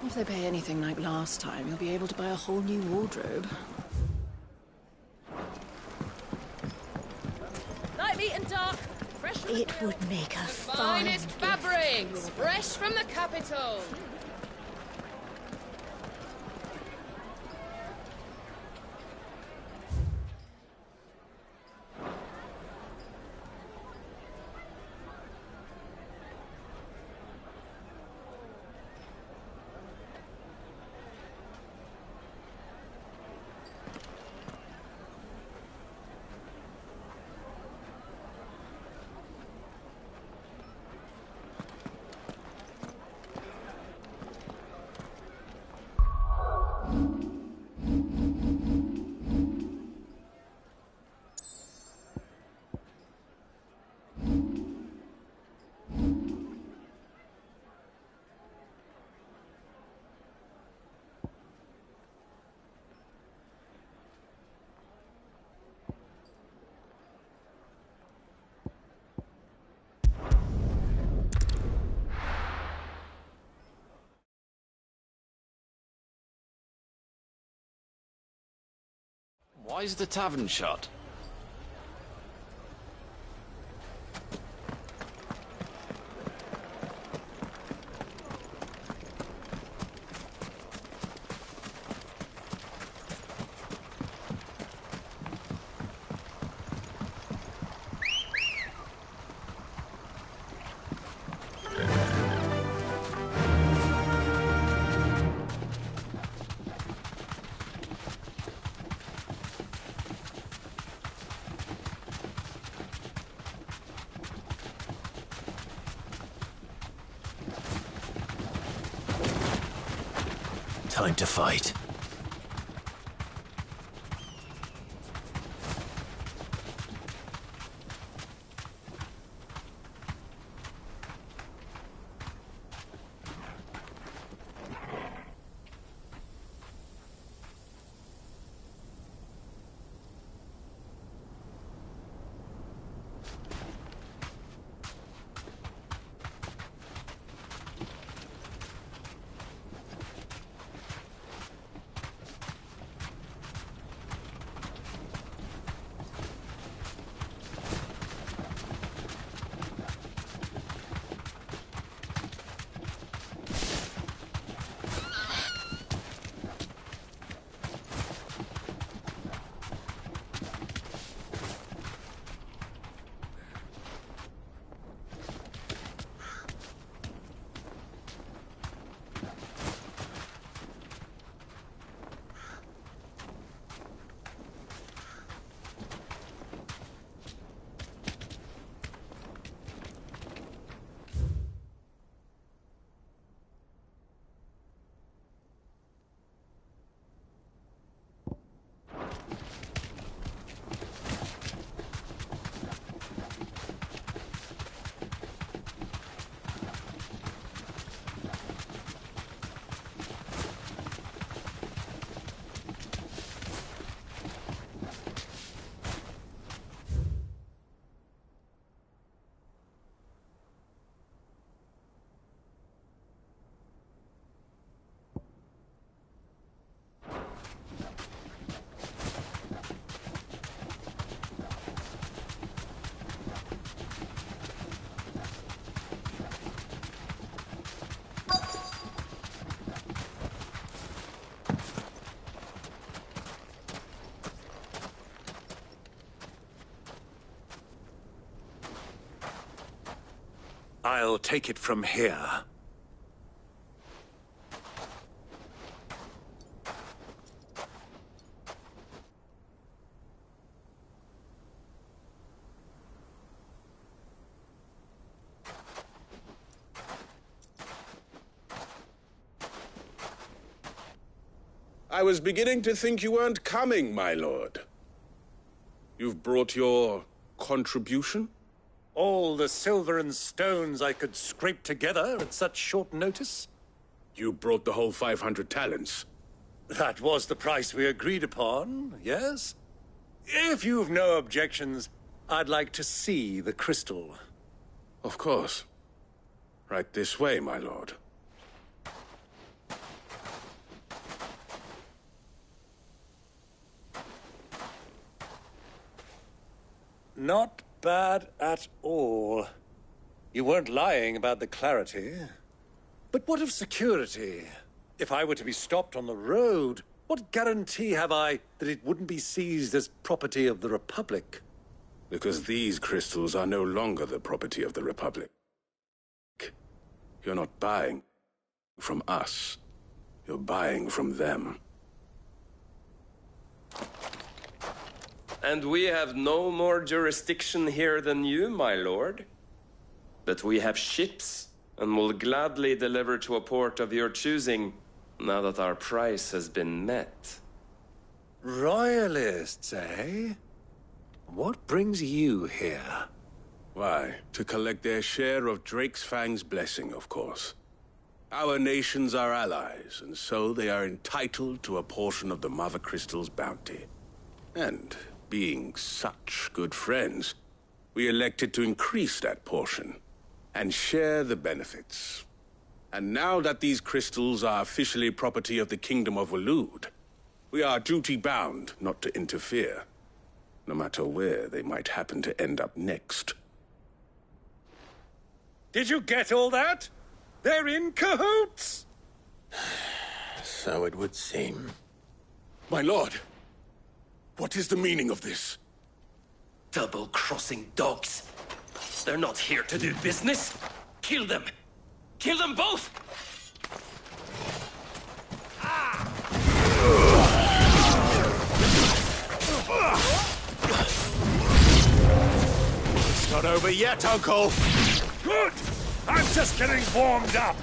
If they pay anything like last time, you'll be able to buy a whole new wardrobe. Light, meat, and dark. Fresh from It would make a fine Finest fabrics, fresh from the capital. Why is the tavern shut? Time to fight. I'll take it from here. I was beginning to think you weren't coming, my lord. You've brought your contribution? All the silver and stones I could scrape together at such short notice? You brought the whole 500 talents. That was the price we agreed upon, yes? If you've no objections, I'd like to see the crystal. Of course. Right this way, my lord. Not bad at all. You weren't lying about the clarity. But what of security? If I were to be stopped on the road, what guarantee have I that it wouldn't be seized as property of the Republic? Because these crystals are no longer the property of the Republic. You're not buying from us. You're buying from them. And we have no more jurisdiction here than you, my lord. But we have ships, and will gladly deliver to a port of your choosing, now that our price has been met. Royalists, eh? What brings you here? Why, to collect their share of Drake's Fang's blessing, of course. Our nations are allies, and so they are entitled to a portion of the Mother Crystal's bounty. And, being such good friends, we elected to increase that portion and share the benefits. And now that these crystals are officially property of the Kingdom of Waloed, we are duty-bound not to interfere, no matter where they might happen to end up next. Did you get all that? They're in cahoots! So it would seem. My lord, what is the meaning of this? Double-crossing dogs. They're not here to do business. Kill them. Kill them both! It's not over yet, Uncle! Good! I'm just getting warmed up!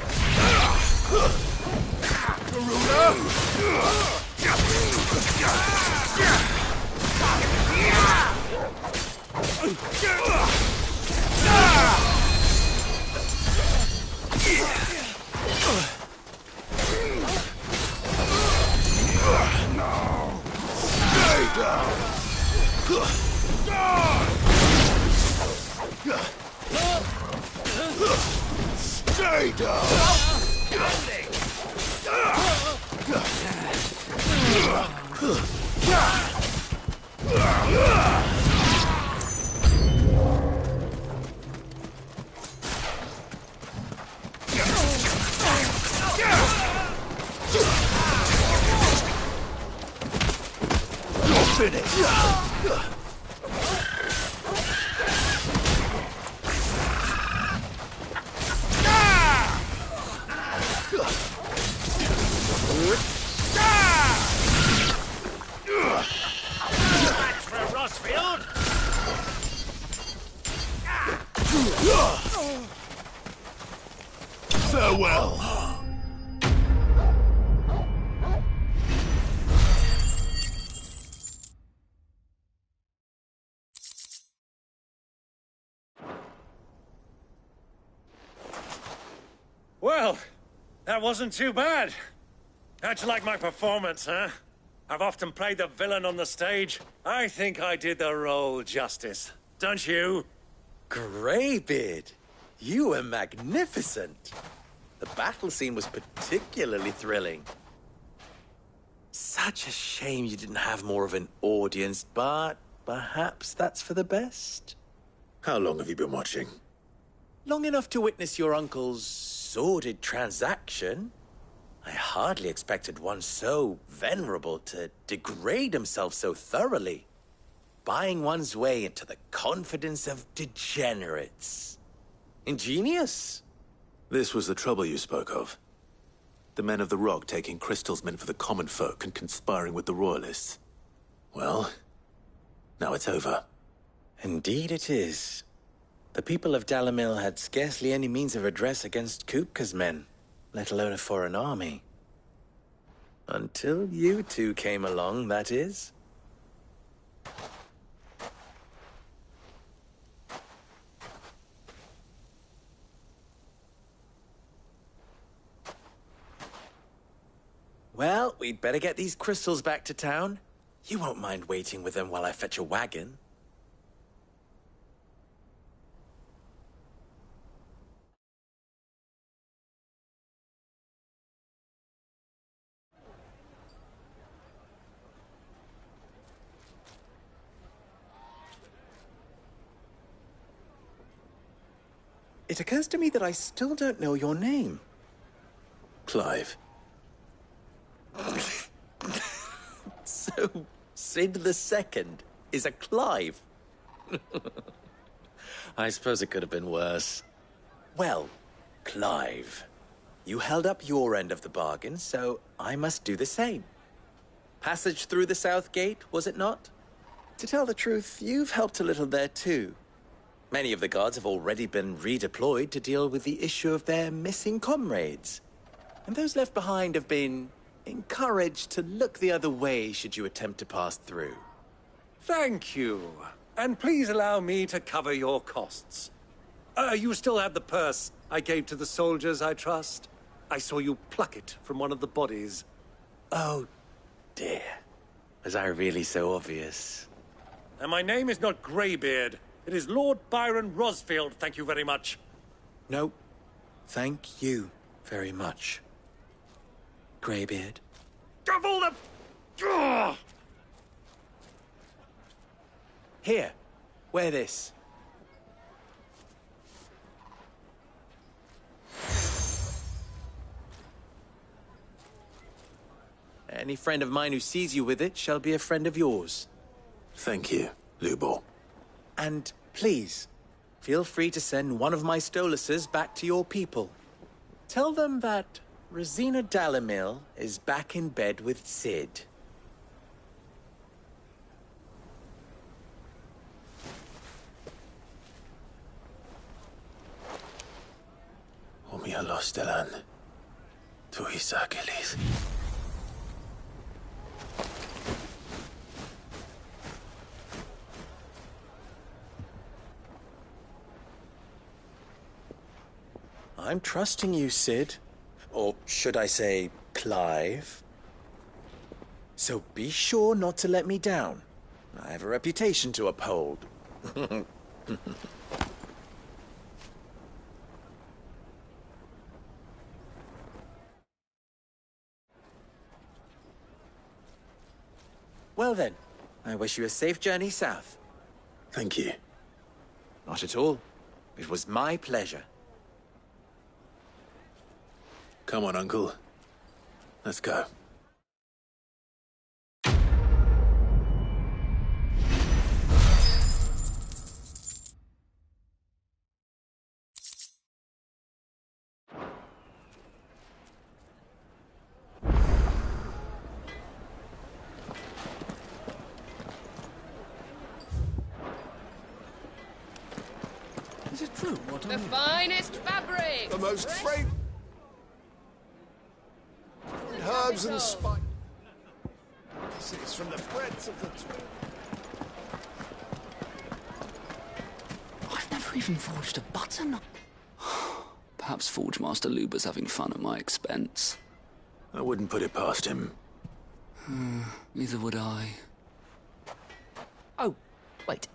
Stay down! You're finished! Farewell. Well, that wasn't too bad. How'd you like my performance, huh? I've often played the villain on the stage. I think I did the role justice. Don't you? Greybeard, you were magnificent. The battle scene was particularly thrilling. Such a shame you didn't have more of an audience, but perhaps that's for the best. How long have you been watching? Long enough to witness your uncle's sordid transaction. I hardly expected one so venerable to degrade himself so thoroughly. Buying one's way into the confidence of degenerates. Ingenious. This was the trouble you spoke of. The men of the Rock taking crystals meant for the common folk and conspiring with the Royalists. Well, now it's over. Indeed it is. The people of Dalamil had scarcely any means of redress against Kupka's men, let alone a foreign army. Until you two came along, that is. Well, we'd better get these crystals back to town. You won't mind waiting with them while I fetch a wagon. It occurs to me that I still don't know your name. Clive. So, Sid the Second is a Clive? I suppose it could have been worse. Well, Clive, you held up your end of the bargain, so I must do the same. Passage through the South Gate, was it not? To tell the truth, you've helped a little there too. Many of the guards have already been redeployed to deal with the issue of their missing comrades. And those left behind have been encouraged to look the other way should you attempt to pass through. Thank you. And please allow me to cover your costs. You still have the purse I gave to the soldiers, I trust? I saw you pluck it from one of the bodies. Oh, dear. Was I really so obvious? And my name is not Greybeard. It is Lord Byron Rosfield, thank you very much. No, thank you very much, Greybeard. Of all the... Ugh! Here, wear this. Any friend of mine who sees you with it shall be a friend of yours. Thank you, Lubor. And please, feel free to send one of my Stoluses back to your people. Tell them that Rosina Dalamil is back in bed with Sid. Umialos delan. Tuisa Achilles. I'm trusting you, Sid. Or should I say, Clive? So be sure not to let me down. I have a reputation to uphold. Well then, I wish you a safe journey south. Thank you. Not at all. It was my pleasure. Come on, Uncle. Let's go. Is it true what The finest fabric! The most fragrant herbs and spices. This is from the breadth of the... I've never even forged a button. Perhaps Forge Master Luber's having fun at my expense. I wouldn't put it past him. Neither would I. Oh, wait.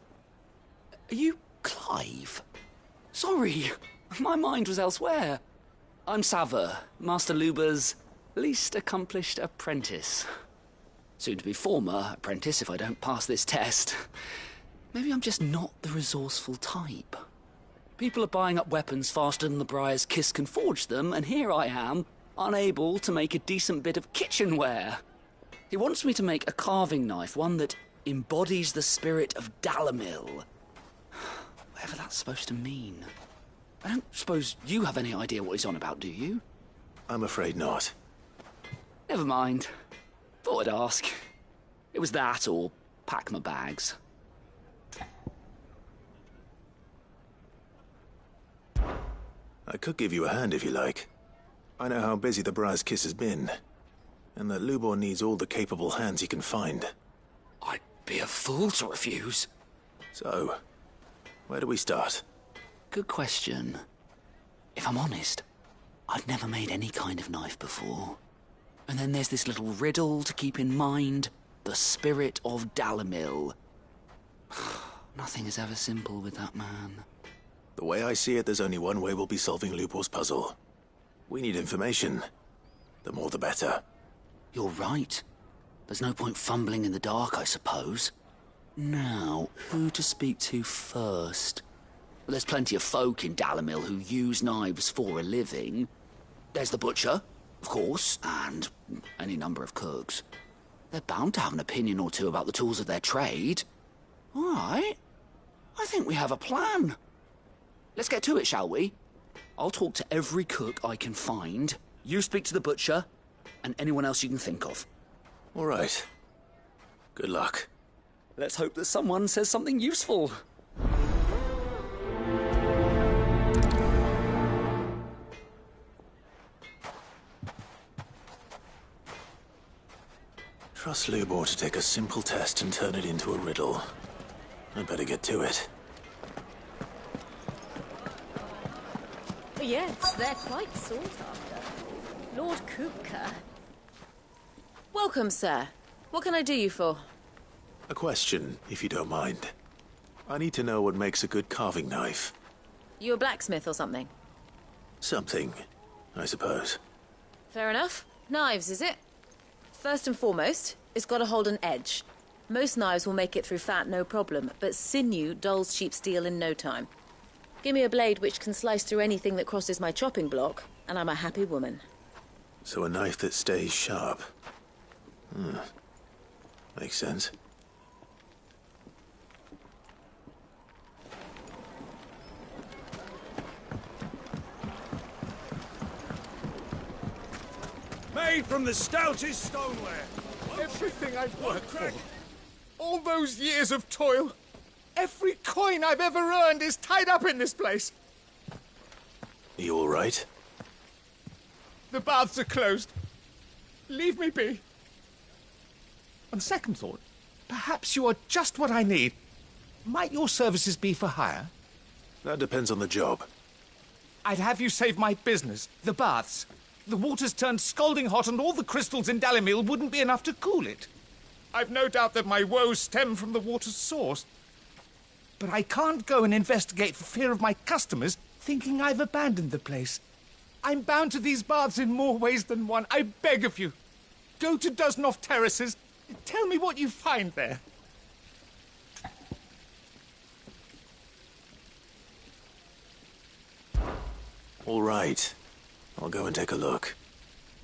Are you Clive? Sorry, my mind was elsewhere. I'm Sava, Master Luber's least accomplished apprentice. Soon to be former apprentice if I don't pass this test. Maybe I'm just not the resourceful type. People are buying up weapons faster than the Briar's Kiss can forge them, and here I am, unable to make a decent bit of kitchenware. He wants me to make a carving knife, one that embodies the spirit of Dalamil. Whatever that's supposed to mean. I don't suppose you have any idea what he's on about, do you? I'm afraid not. Never mind. Thought I'd ask. It was that or pack my bags. I could give you a hand if you like. I know how busy the Briar's Kiss has been, and that Lubor needs all the capable hands he can find. I'd be a fool to refuse. So, where do we start? Good question. If I'm honest, I've never made any kind of knife before. And then there's this little riddle to keep in mind. The spirit of Dalamil. Nothing is ever simple with that man. The way I see it, there's only one way we'll be solving Lubor's puzzle. We need information. The more the better. You're right. There's no point fumbling in the dark, I suppose. Now, who to speak to first? There's plenty of folk in Dalamil who use knives for a living. There's the butcher, of course, and any number of cooks. They're bound to have an opinion or two about the tools of their trade. All right. I think we have a plan. Let's get to it, shall we? I'll talk to every cook I can find. You speak to the butcher, and anyone else you can think of. All right. Good luck. Let's hope that someone says something useful. Trust Lubor to take a simple test and turn it into a riddle. I'd better get to it. Yes, they're quite sought after. Lord Kupka. Welcome, sir. What can I do you for? A question, if you don't mind. I need to know what makes a good carving knife. You a blacksmith or something? Something, I suppose. Fair enough. Knives, is it? First and foremost, it's got to hold an edge. Most knives will make it through fat, no problem, but sinew dulls cheap steel in no time. Give me a blade which can slice through anything that crosses my chopping block, and I'm a happy woman. So a knife that stays sharp. Makes sense. Made from the stoutest stoneware. Everything I've worked for. All those years of toil. Every coin I've ever earned is tied up in this place. Are you all right? The baths are closed. Leave me be. On second thought, perhaps you are just what I need. Might your services be for hire? That depends on the job. I'd have you save my business, the baths. The water's turned scalding hot and all the crystals in Dalamil wouldn't be enough to cool it. I've no doubt that my woes stem from the water's source. But I can't go and investigate for fear of my customers thinking I've abandoned the place. I'm bound to these baths in more ways than one. I beg of you. Go to Dusnoff Terraces. Tell me what you find there. All right. I'll go and take a look.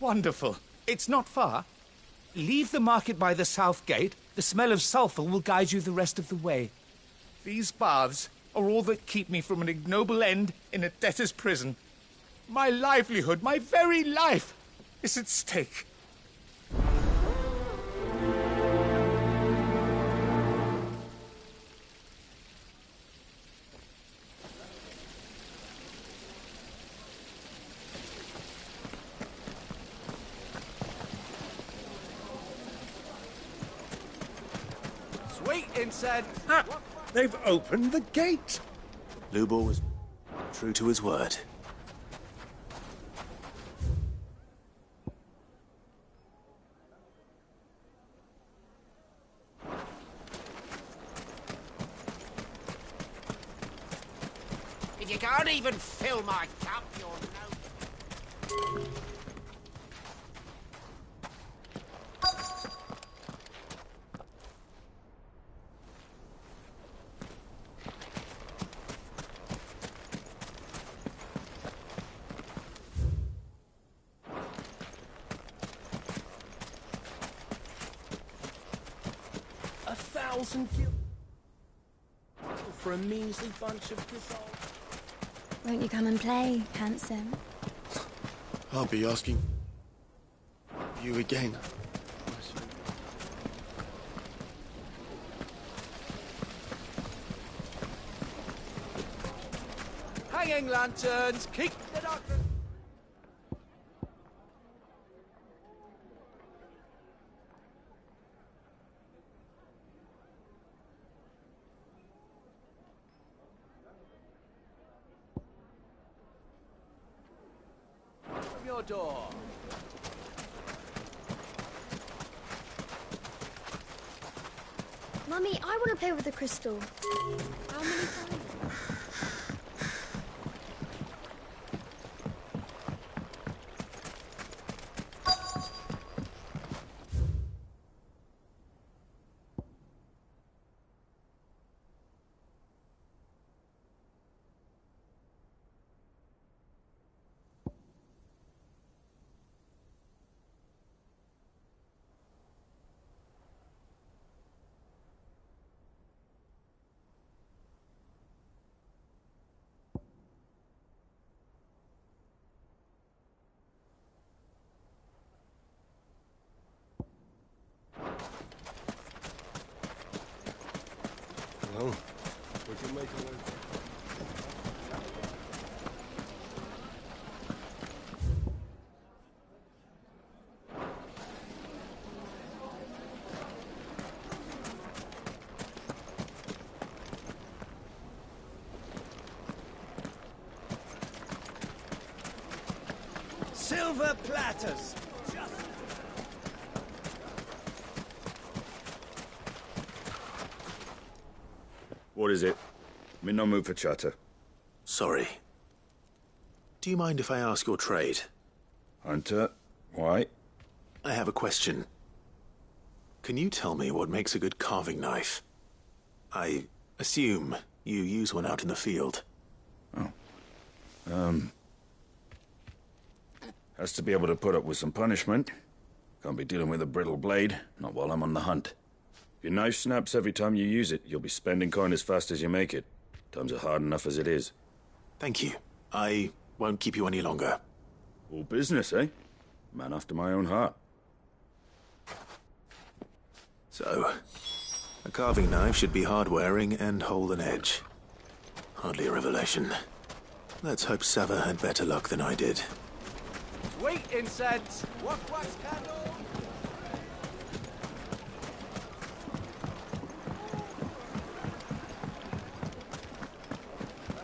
Wonderful. It's not far. Leave the market by the south gate. The smell of sulphur will guide you the rest of the way. These baths are all that keep me from an ignoble end in a debtor's prison. My livelihood, my very life, is at stake. Sweet incense. They've opened the gate. Lubor was true to his word. If you can't even fill my cup, you're no... for a measly bunch of dissolved... Won't you come and play, handsome? I'll be asking you again. Hanging lanterns, keep the doctor... Your door. Mummy, I want to play with the crystal. How many times? Well, we can make our way. Silver platters! What is it? I'm in no mood for chatter. Sorry. Do you mind if I ask your trade? Hunter, why? I have a question. Can you tell me what makes a good carving knife? I assume you use one out in the field. Has to be able to put up with some punishment. Can't be dealing with a brittle blade, not while I'm on the hunt. If your knife snaps every time you use it, you'll be spending coin as fast as you make it. Times are hard enough as it is. Thank you. I won't keep you any longer. All business, eh? Man after my own heart. So, a carving knife should be hard-wearing and hold an edge. Hardly a revelation. Let's hope Sava had better luck than I did. Sweet incense! Wax candle!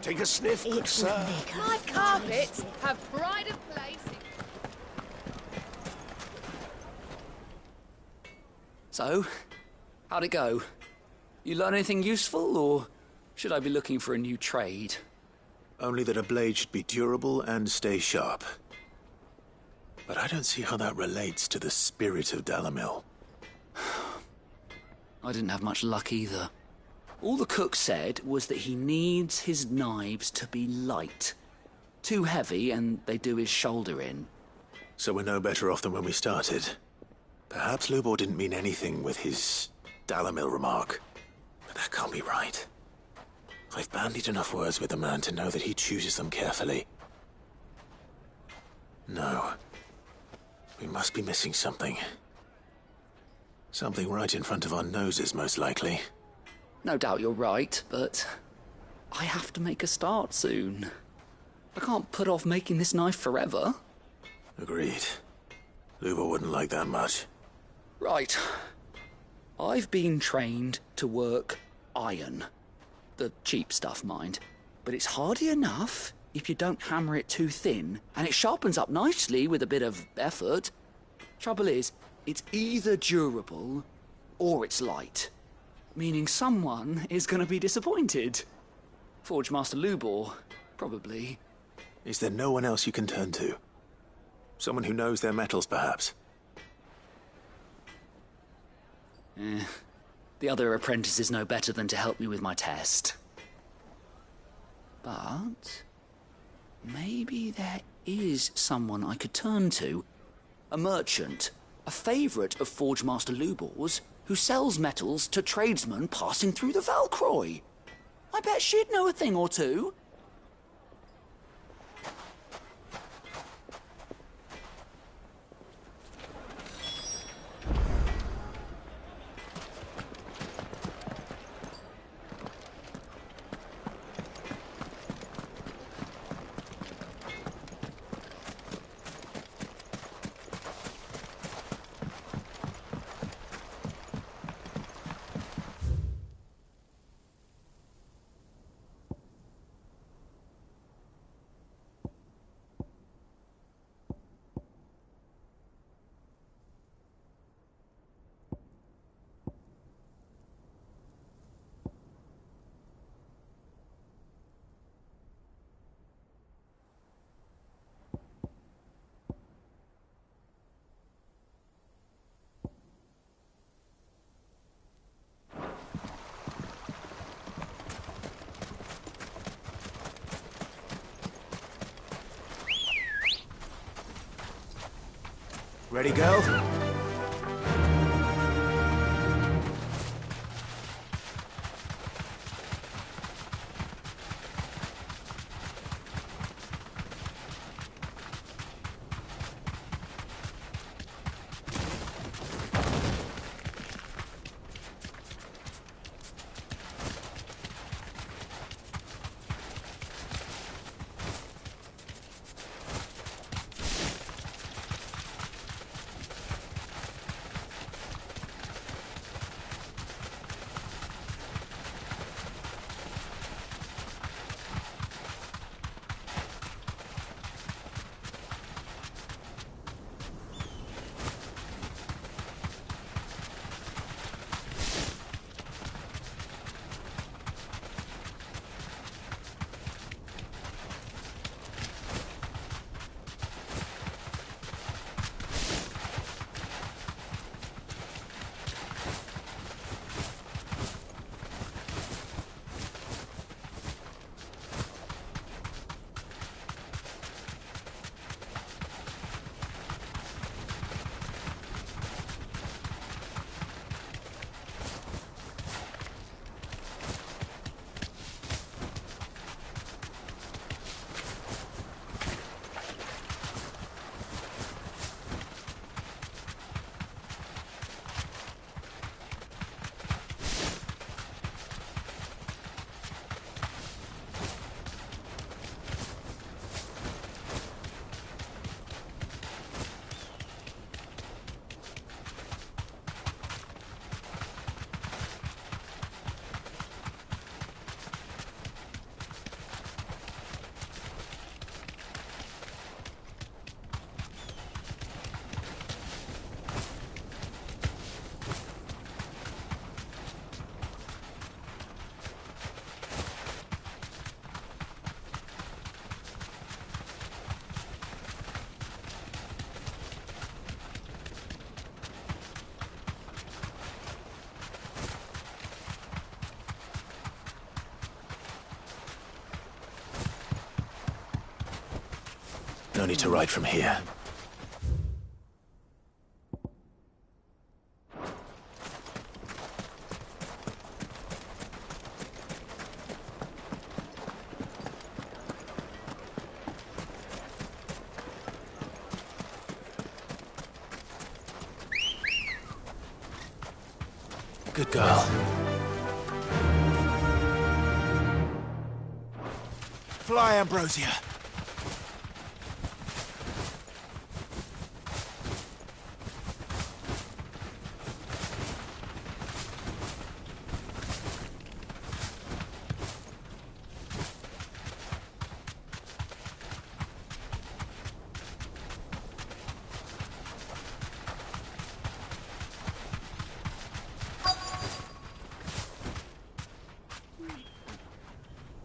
Take a sniff, good sir. My carpets have pride of place. So, how'd it go? You learn anything useful, or should I be looking for a new trade? Only that a blade should be durable and stay sharp. But I don't see how that relates to the spirit of Dalamil. I didn't have much luck either. All the cook said was that he needs his knives to be light. Too heavy and they do his shoulder in. So we're no better off than when we started. Perhaps Lubor didn't mean anything with his Dalamil remark. But that can't be right. I've bandied enough words with the man to know that he chooses them carefully. No. We must be missing something. Something right in front of our noses, most likely. No doubt you're right, but I have to make a start soon. I can't put off making this knife forever. Agreed. Lubor wouldn't like that much. Right. I've been trained to work iron. The cheap stuff, mind. But it's hardy enough if you don't hammer it too thin, and it sharpens up nicely with a bit of effort. Trouble is, it's either durable or it's light. Meaning someone is going to be disappointed. Forge Master Lubor, probably. Is there no one else you can turn to? Someone who knows their metals, perhaps? The other apprentices know better than to help me with my test. But maybe there is someone I could turn to. A merchant, a favourite of Forge Master Lubor's, who sells metals to tradesmen passing through the Valcroy. I bet she'd know a thing or two. Ready, girl? No need to ride from here. Good girl. Fly, Ambrosia.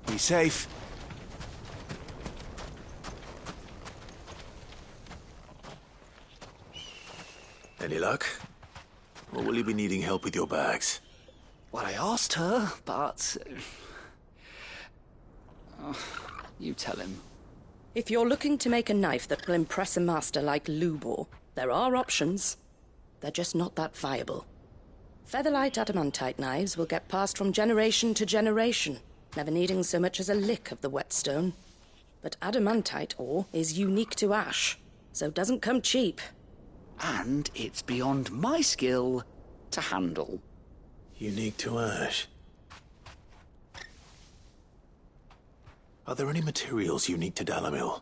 Be safe. Any luck? Or will you be needing help with your bags? Well, I asked her, but... you tell him. If you're looking to make a knife that will impress a master like Lubor, there are options. They're just not that viable. Featherlight adamantite knives will get passed from generation to generation, never needing so much as a lick of the whetstone. But adamantite ore is unique to ash, so it doesn't come cheap. And it's beyond my skill to handle. Unique to ash. Are there any materials unique to Dalamil?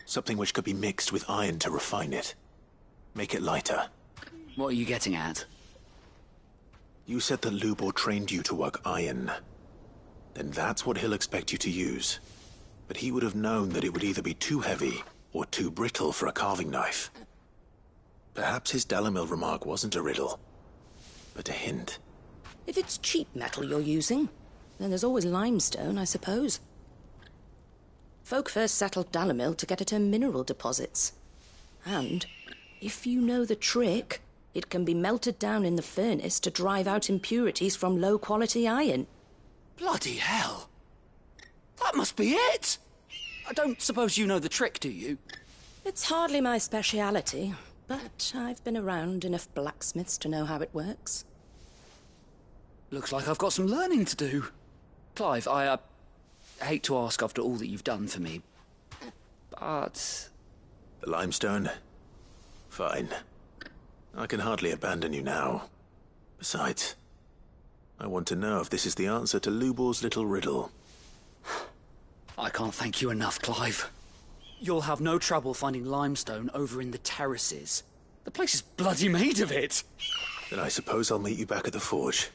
Something which could be mixed with iron to refine it. Make it lighter. What are you getting at? You said that Lubor trained you to work iron. Then that's what he'll expect you to use. But he would have known that it would either be too heavy or too brittle for a carving knife. Perhaps his Dalamil remark wasn't a riddle, but a hint. If it's cheap metal you're using, then there's always limestone, I suppose. Folk first settled Dalamil to get at her mineral deposits. And, if you know the trick, it can be melted down in the furnace to drive out impurities from low-quality iron. Bloody hell! That must be it! I don't suppose you know the trick, do you? It's hardly my speciality, but I've been around enough blacksmiths to know how it works. Looks like I've got some learning to do. Clive, I hate to ask after all that you've done for me, but... The limestone? Fine. I can hardly abandon you now. Besides, I want to know if this is the answer to Lubor's little riddle. I can't thank you enough, Clive. You'll have no trouble finding limestone over in the terraces. The place is bloody made of it. Then I suppose I'll meet you back at the forge.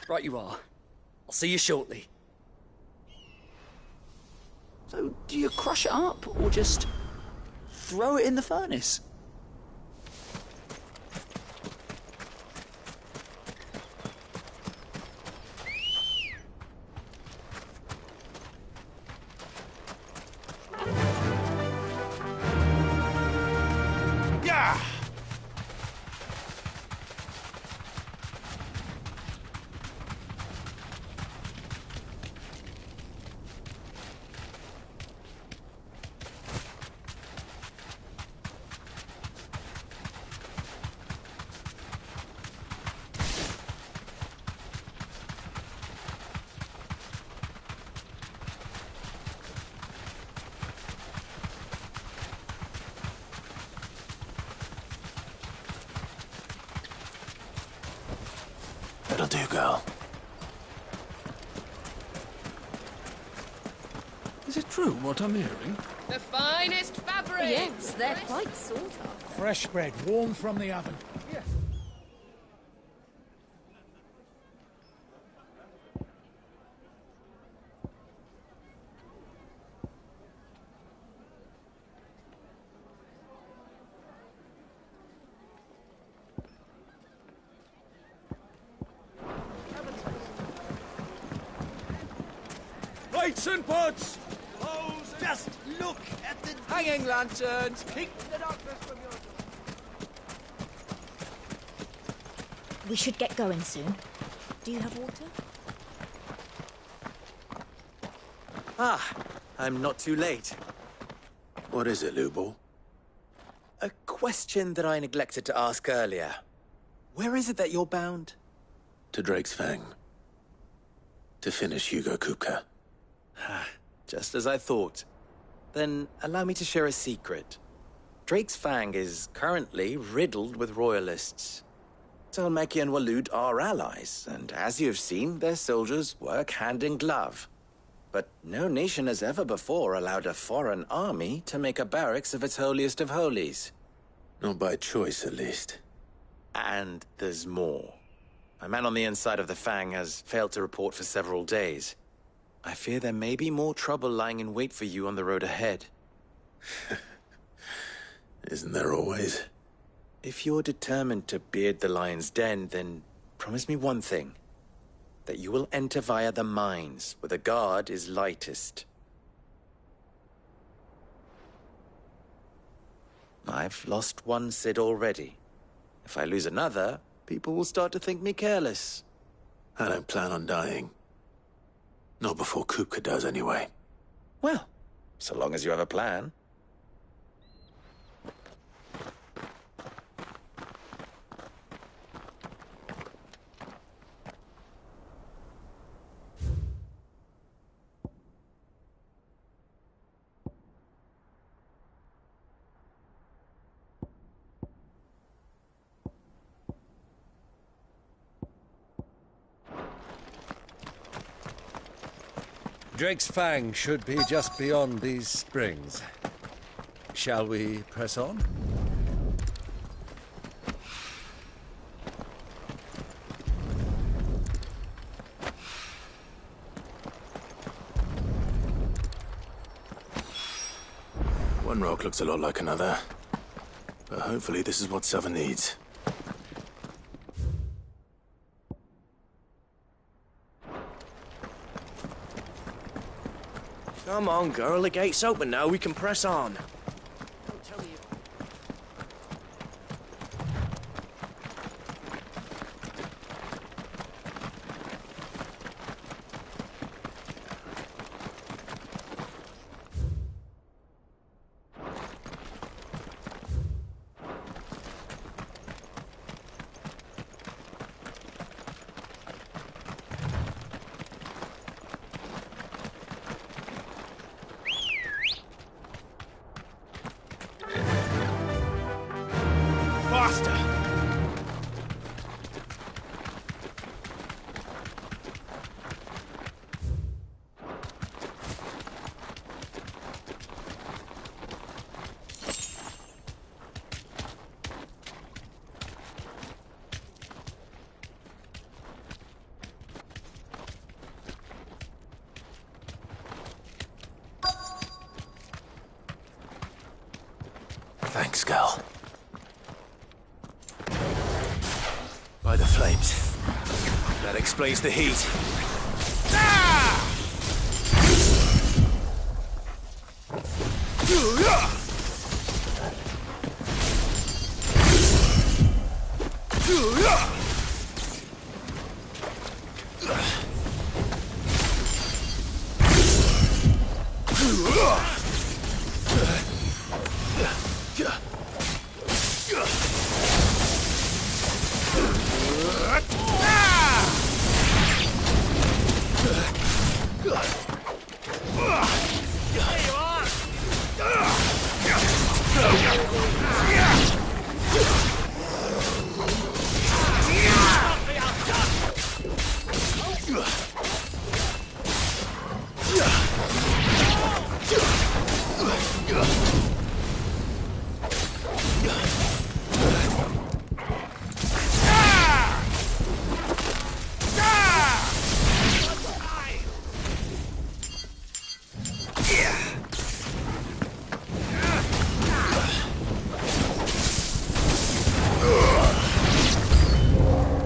Right you are. I'll see you shortly. So, do you crush it up, or just throw it in the furnace? Yeah! That'll do, girl. Is it true what I'm hearing? The finest fabrics! Yes, they're quite sought after. Fresh bread, warm from the oven. Plates and pots! Just look at the hanging lanterns! Keep the darkness from your... We should get going soon. Do you have water? Ah, I'm not too late. What is it, Lubor? A question that I neglected to ask earlier. Where is it that you're bound? To Drake's Fang. To finish Hugo Kupka. Just as I thought. Then allow me to share a secret. Drake's Fang is currently riddled with royalists. Talmeki and Walud are allies, and as you've seen, their soldiers work hand in glove. But no nation has ever before allowed a foreign army to make a barracks of its holiest of holies. Not by choice, at least. And there's more. A man on the inside of the Fang has failed to report for several days. I fear there may be more trouble lying in wait for you on the road ahead. Isn't there always? If you're determined to beard the lion's den, then promise me one thing. That you will enter via the mines, where the guard is lightest. I've lost one Cid already. If I lose another, people will start to think me careless. I don't plan on dying. Not before Kupka does, anyway. Well, so long as you have a plan. Drake's Fang should be just beyond these springs. Shall we press on? One rock looks a lot like another. But hopefully this is what Sava needs. Come on, girl. The gate's open now. We can press on. Faster! Thanks, girl. By the flames. That explains the heat.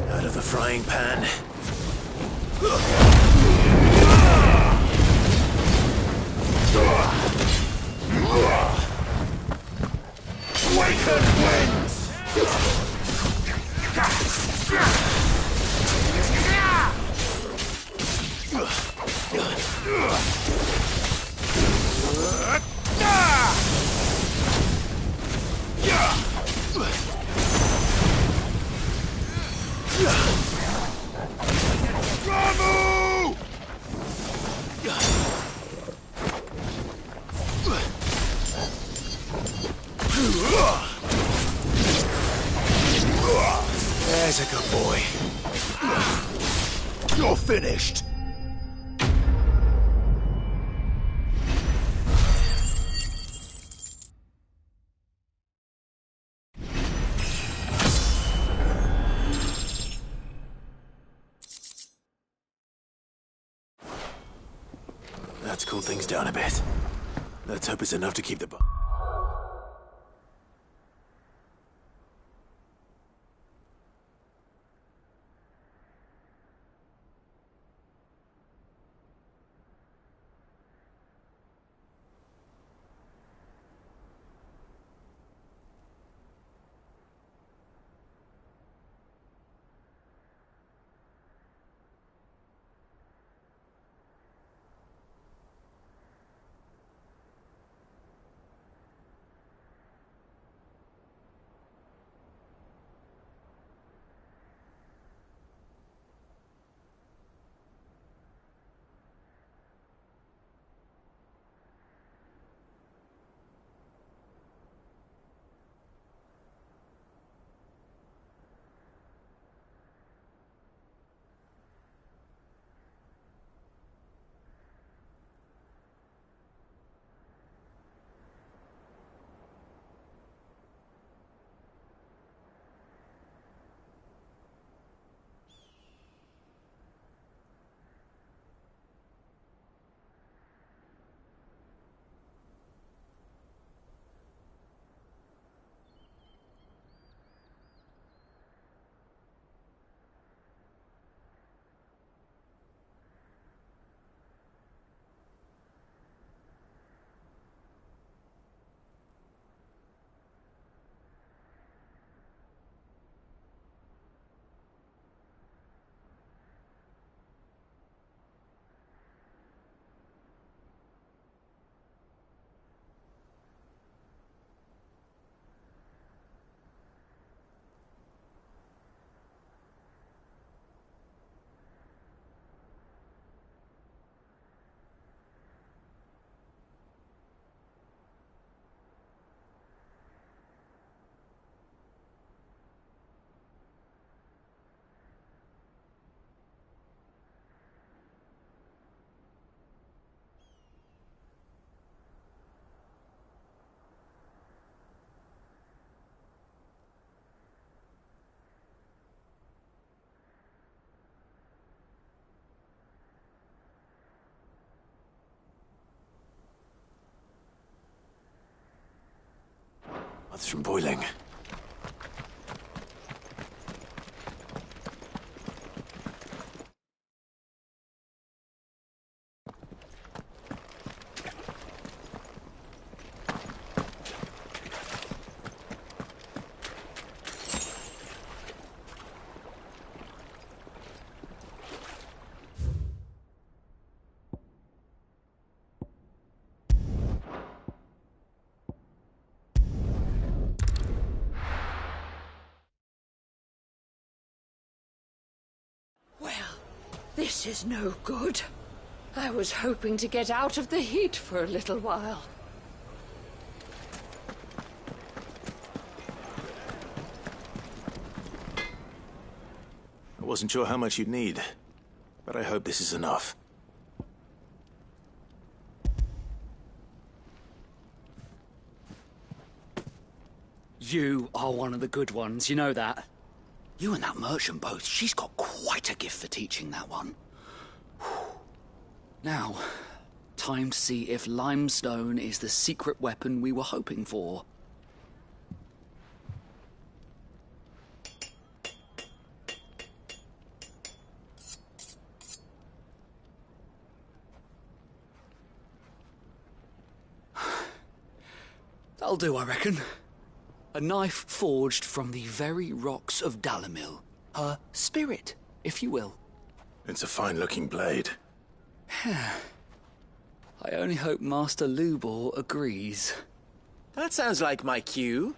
Out of the frying pan. Awaken winds! Ramu! There's a good boy. You're finished. Let's cool things down a bit. Let's hope it's enough to keep the... What's from boiling? This is no good. I was hoping to get out of the heat for a little while. I wasn't sure how much you'd need, but I hope this is enough. You are one of the good ones, you know that? You and that merchant both, she's got quite a gift for teaching, that one. Now, time to see if limestone is the secret weapon we were hoping for. That'll do, I reckon. A knife forged from the very rocks of Dalimil. Her spirit, if you will. It's a fine-looking blade. I only hope Master Lubor agrees. That sounds like my cue.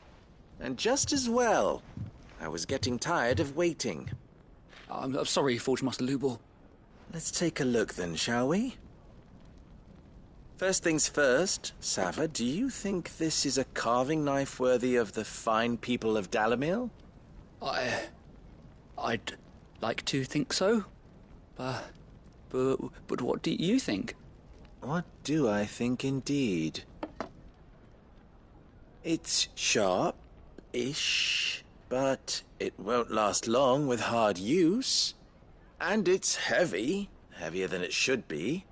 And just as well. I was getting tired of waiting. I'm sorry, Forge Master Lubor. Let's take a look then, shall we? First things first, Sava, do you think this is a carving knife worthy of the fine people of Dalamil? I'd like to think so. But what do you think? What do I think indeed? It's sharp-ish, but it won't last long with hard use. And it's heavy, heavier than it should be.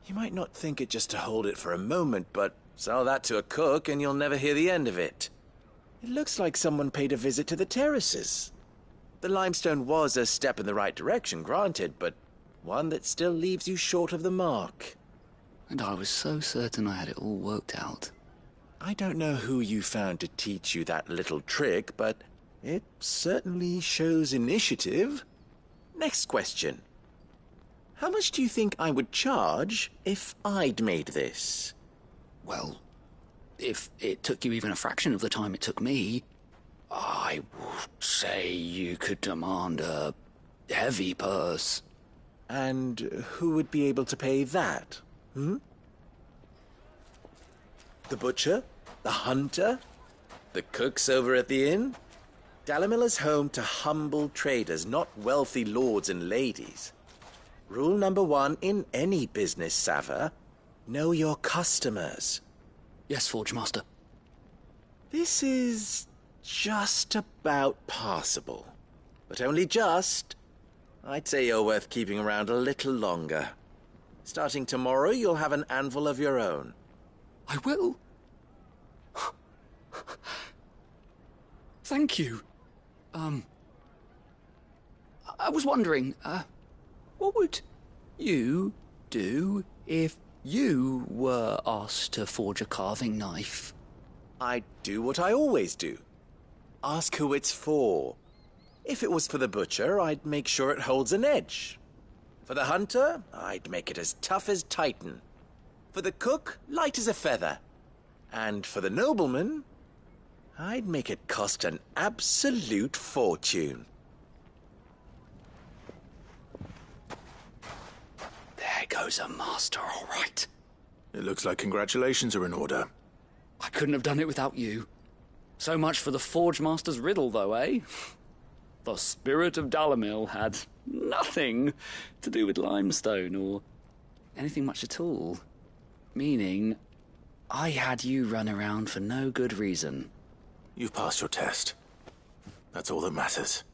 You might not think it just to hold it for a moment, but sell that to a cook and you'll never hear the end of it. It looks like someone paid a visit to the terraces. The limestone was a step in the right direction, granted, but one that still leaves you short of the mark. And I was so certain I had it all worked out. I don't know who you found to teach you that little trick, but it certainly shows initiative. Next question. How much do you think I would charge if I'd made this? Well, if it took you even a fraction of the time it took me, I would say you could demand a heavy purse. And who would be able to pay that? The butcher? The hunter? The cooks over at the inn? Dalamil is home to humble traders, not wealthy lords and ladies. Rule number 1 in any business, Sava: know your customers. Yes, Forge Master. This is just about passable. But only just. I'd say you're worth keeping around a little longer. Starting tomorrow, you'll have an anvil of your own. I will. Thank you. I was wondering, what would you do if you were asked to forge a carving knife? I'd do what I always do. Ask who it's for. If it was for the butcher, I'd make sure it holds an edge. For the hunter, I'd make it as tough as Titan. For the cook, light as a feather. And for the nobleman, I'd make it cost an absolute fortune. There goes a master, all right. It looks like congratulations are in order. I couldn't have done it without you. So much for the Forge Master's riddle, though, eh? The spirit of Dalamil had nothing to do with limestone or anything much at all. Meaning, I had you run around for no good reason. You've passed your test. That's all that matters.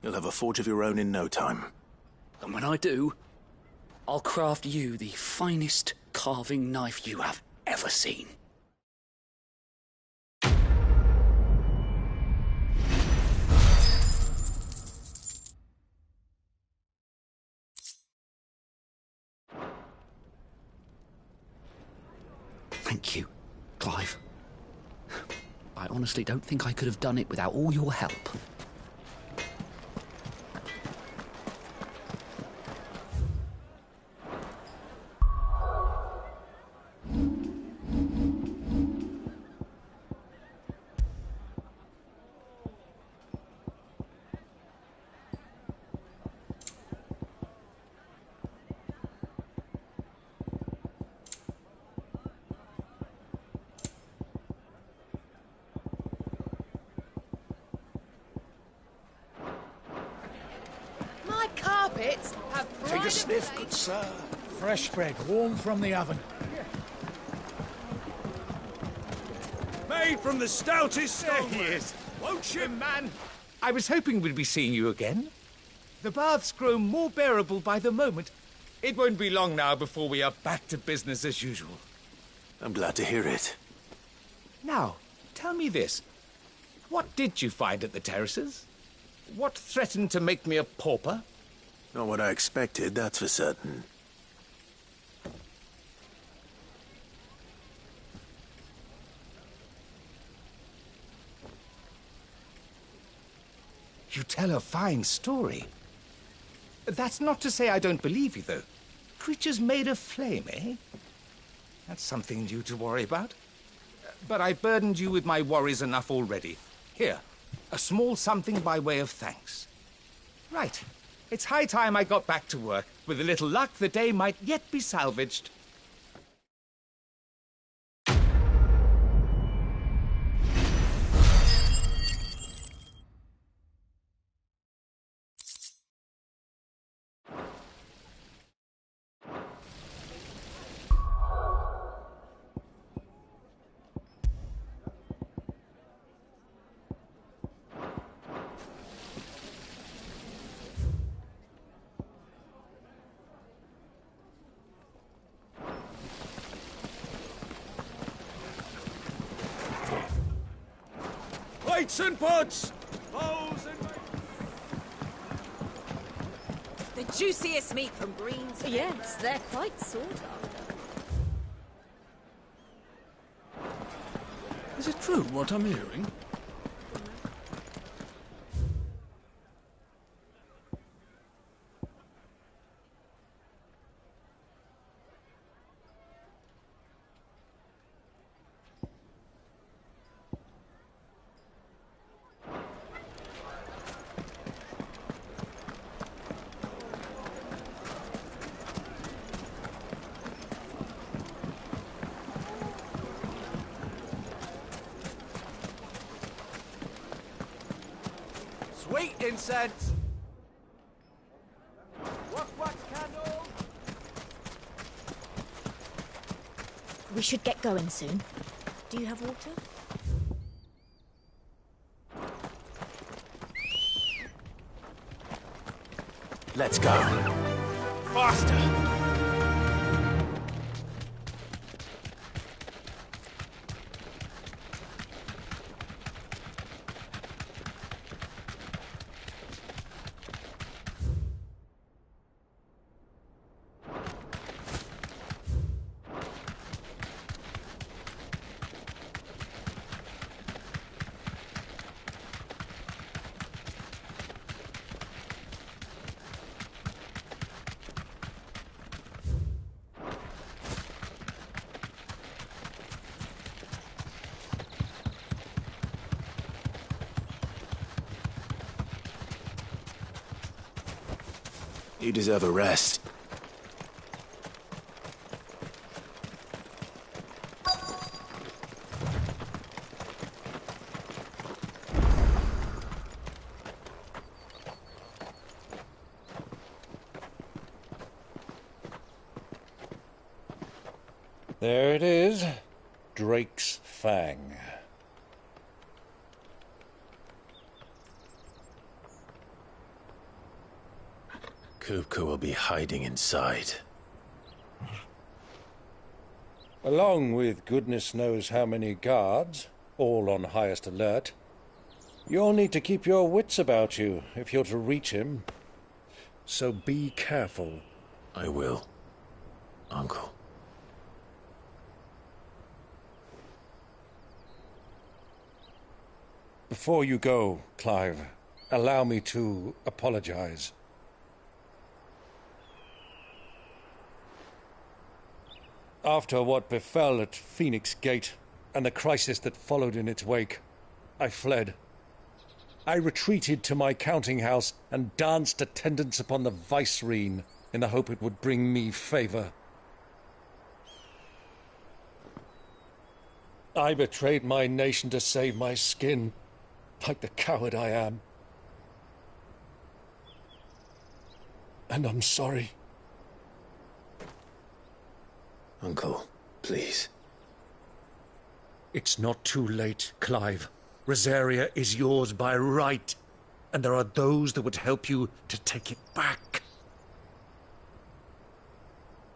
You'll have a forge of your own in no time. And when I do, I'll craft you the finest carving knife you have ever seen. Thank you, Clive. I honestly don't think I could have done it without all your help. Take a sniff, good sir. Fresh bread, warm from the oven. Made from the stoutest stone. There he is. Won't you, man? I was hoping we'd be seeing you again. The baths grow more bearable by the moment. It won't be long now before we are back to business as usual. I'm glad to hear it. Now, tell me this. What did you find at the terraces? What threatened to make me a pauper? Not what I expected, that's for certain. You tell a fine story. That's not to say I don't believe you, though. Creatures made of flame, eh? That's something new to worry about. But I burdened you with my worries enough already. Here, a small something by way of thanks. Right. It's high time I got back to work. With a little luck, the day might yet be salvaged. Plates and pots! The juiciest meat from Green's. Yes, they're quite sought after. Is it true what I'm hearing? Sweet incense! Wax candle! We should get going soon. Do you have water? Let's go. Faster! You deserve a rest. There it is. Drake's Fang. Kupka will be hiding inside. Along with goodness knows how many guards, all on highest alert. You'll need to keep your wits about you if you're to reach him. So be careful. I will, Uncle. Before you go, Clive, allow me to apologize. After what befell at Phoenix Gate and the crisis that followed in its wake, I fled. I retreated to my counting house and danced attendance upon the vicereine in the hope it would bring me favor. I betrayed my nation to save my skin, like the coward I am. And I'm sorry. Uncle, please. It's not too late, Clive. Rosaria is yours by right, and there are those that would help you to take it back.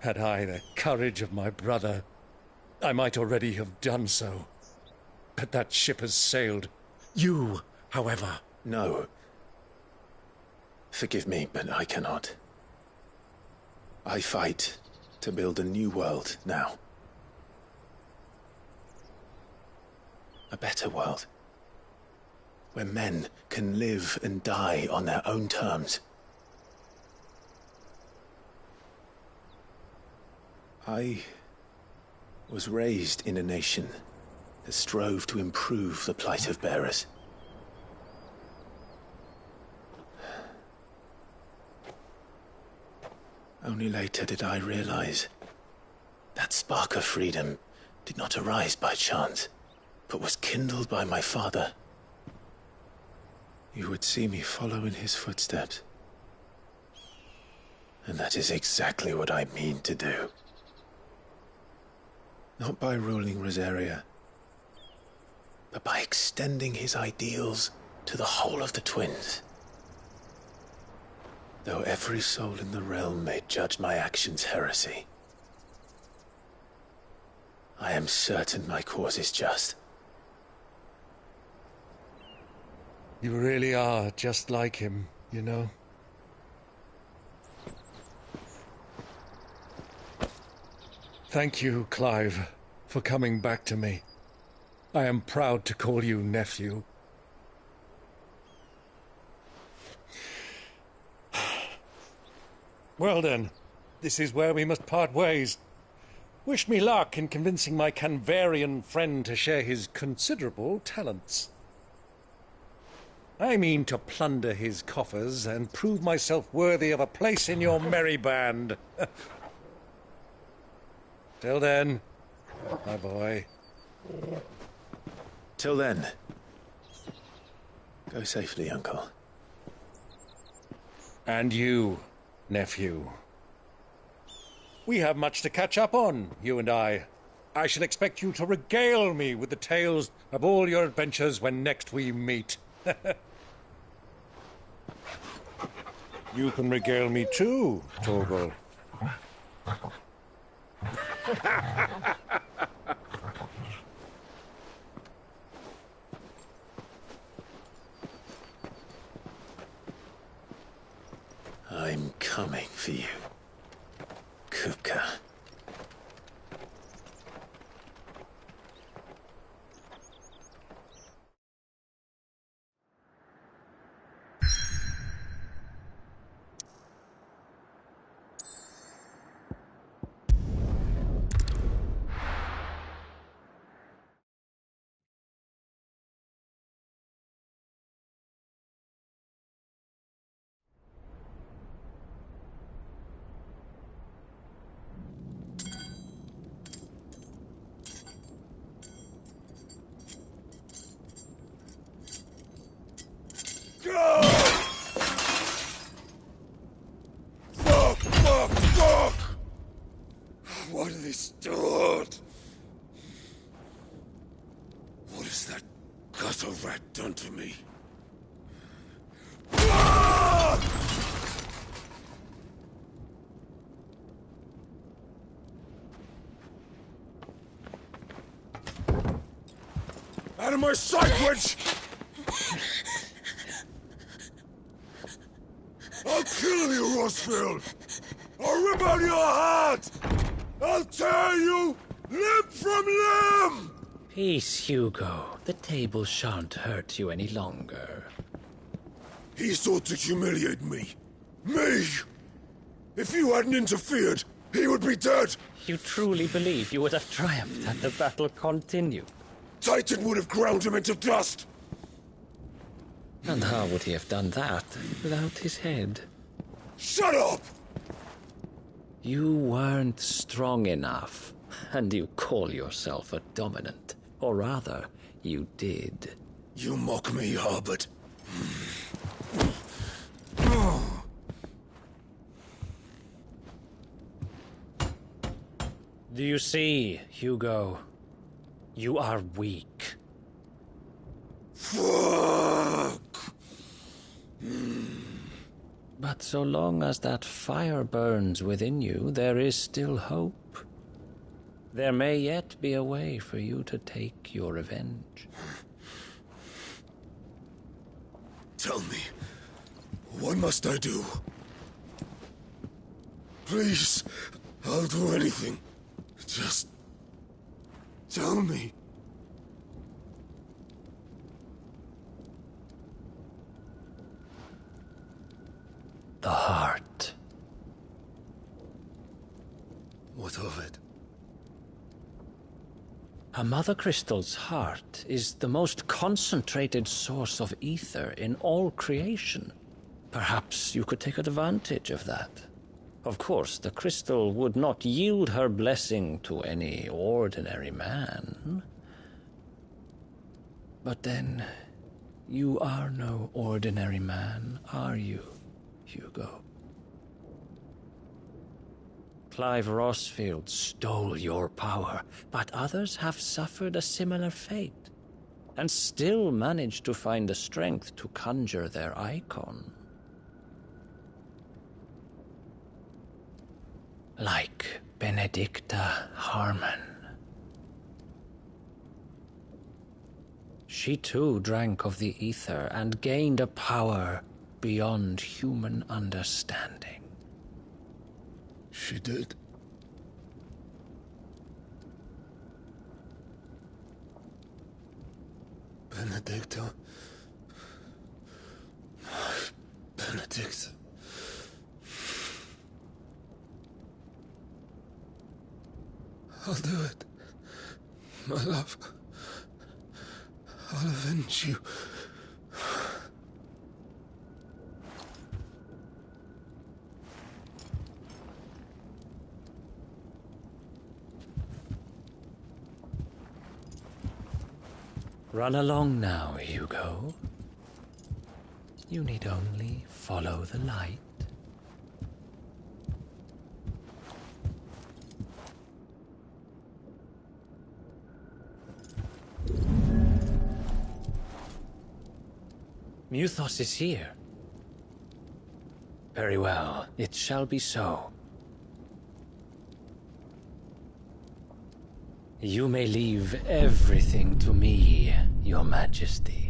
Had I the courage of my brother, I might already have done so. But that ship has sailed. You, however... No. Forgive me, but I cannot. I fight to build a new world now. A better world. Where men can live and die on their own terms. I was raised in a nation that strove to improve the plight of bearers. Only later did I realize that spark of freedom did not arise by chance, but was kindled by my father. You would see me follow in his footsteps. And that is exactly what I mean to do. Not by ruling Rosaria, but by extending his ideals to the whole of the twins. Though every soul in the realm may judge my actions heresy, I am certain my cause is just. You really are just like him, you know. Thank you, Clive, for coming back to me. I am proud to call you nephew. Well then, this is where we must part ways. Wish me luck in convincing my Canvarian friend to share his considerable talents. I mean to plunder his coffers and prove myself worthy of a place in your merry band. Till then, my boy. Till then, go safely, Uncle. And you, nephew. We have much to catch up on, you and I. I shall expect you to regale me with the tales of all your adventures when next we meet. You can regale me too, Torgal. I'm coming for you, Kupka. Fuck! What have they stored? What has that gutter rat done to me? Out of my sight, witch! I'll kill you, Rossfield! I'll rip out your heart! I'll tear you limb from limb! Peace, Hugo. The table shan't hurt you any longer. He sought to humiliate me. Me! If you hadn't interfered, he would be dead! You truly believe you would have triumphed had the battle continued? Titan would have ground him into dust! And how would he have done that without his head? Shut up! You weren't strong enough, and you call yourself a dominant. Or rather, you did. You mock me, Harbert. Do you see, Hugo? You are weak. Fuck! But so long as that fire burns within you, there is still hope. There may yet be a way for you to take your revenge. Tell me, what must I do? Please, I'll do anything. Just tell me. The heart. What of it? A mother crystal's heart is the most concentrated source of ether in all creation. Perhaps you could take advantage of that. Of course, the crystal would not yield her blessing to any ordinary man. But then, you are no ordinary man, are you, Hugo? Clive Rossfield stole your power, but others have suffered a similar fate, and still managed to find the strength to conjure their icon. Like Benedicta Harmon. She too drank of the ether and gained a power beyond human understanding. She did. Benedicta. Benedicta. I'll do it. My love. I'll avenge you. Run along now, Hugo. You need only follow the light. Muthos is here. Very well, it shall be so. You may leave everything to me, Your Majesty.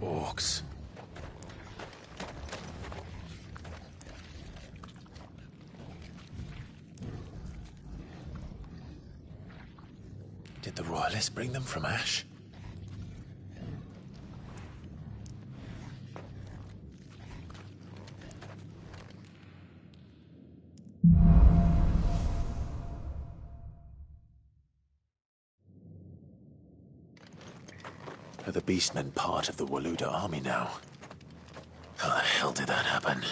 Orcs. Did the Royalists bring them from Ash? Are the Beastmen part of the Waluda army now? How the hell did that happen?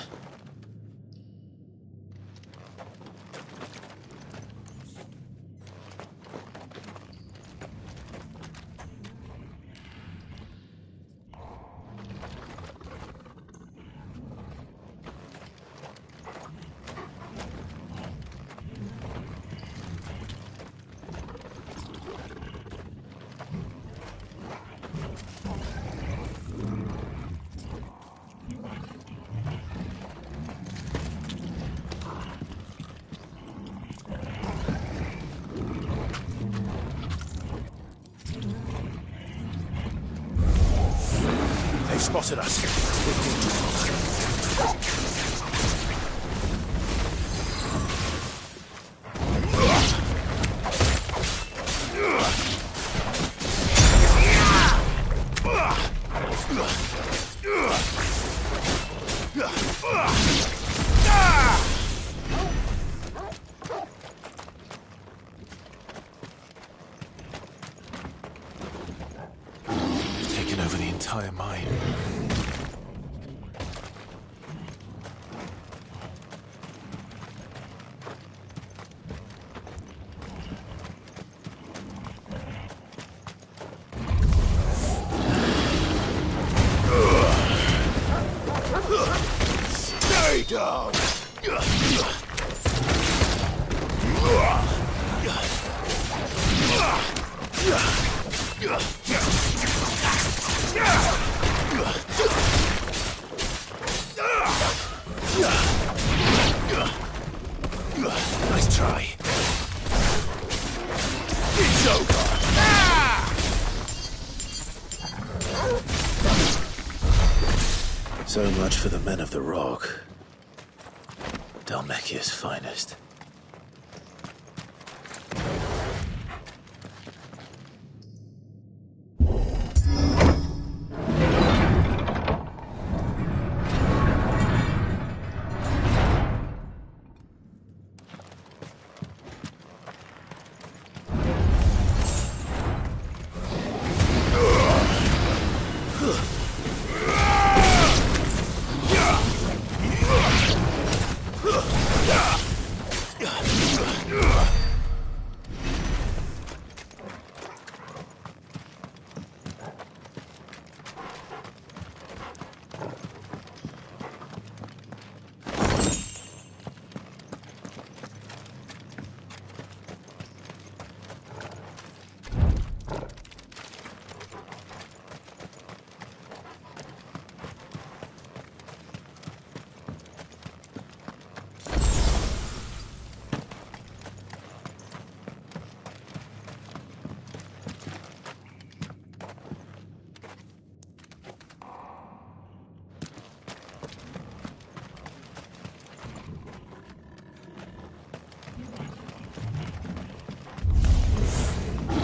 They've spotted us. Taken over the entire mine. down. Nice try. It's over. So much for the men of the Rock. Dalmekia's finest.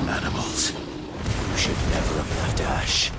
Animals who should never have left Ash.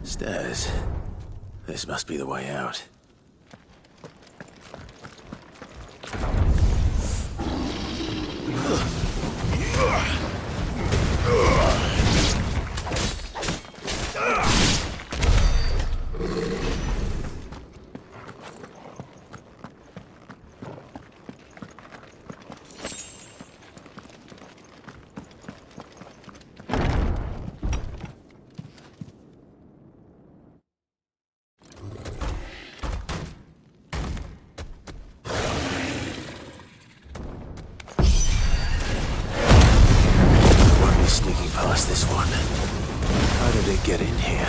Stairs. This must be the way out. past this one. How did it get in here?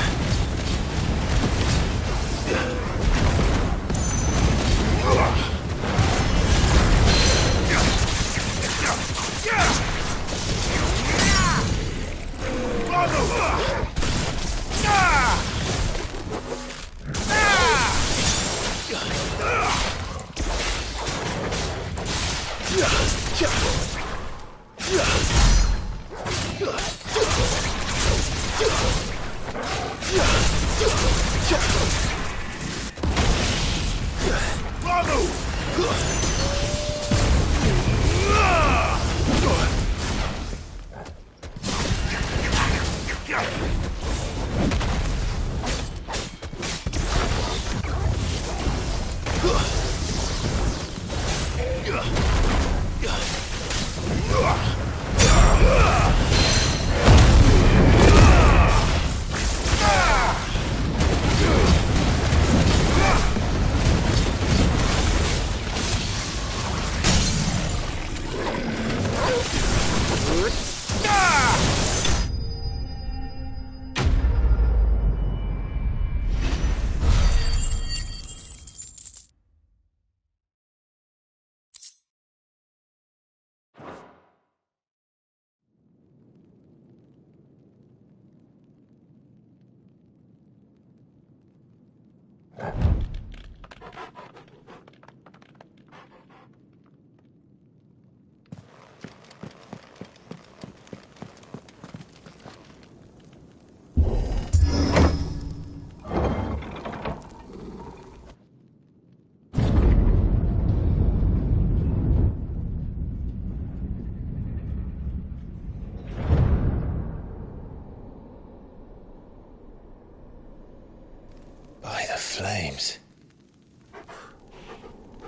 By the flames.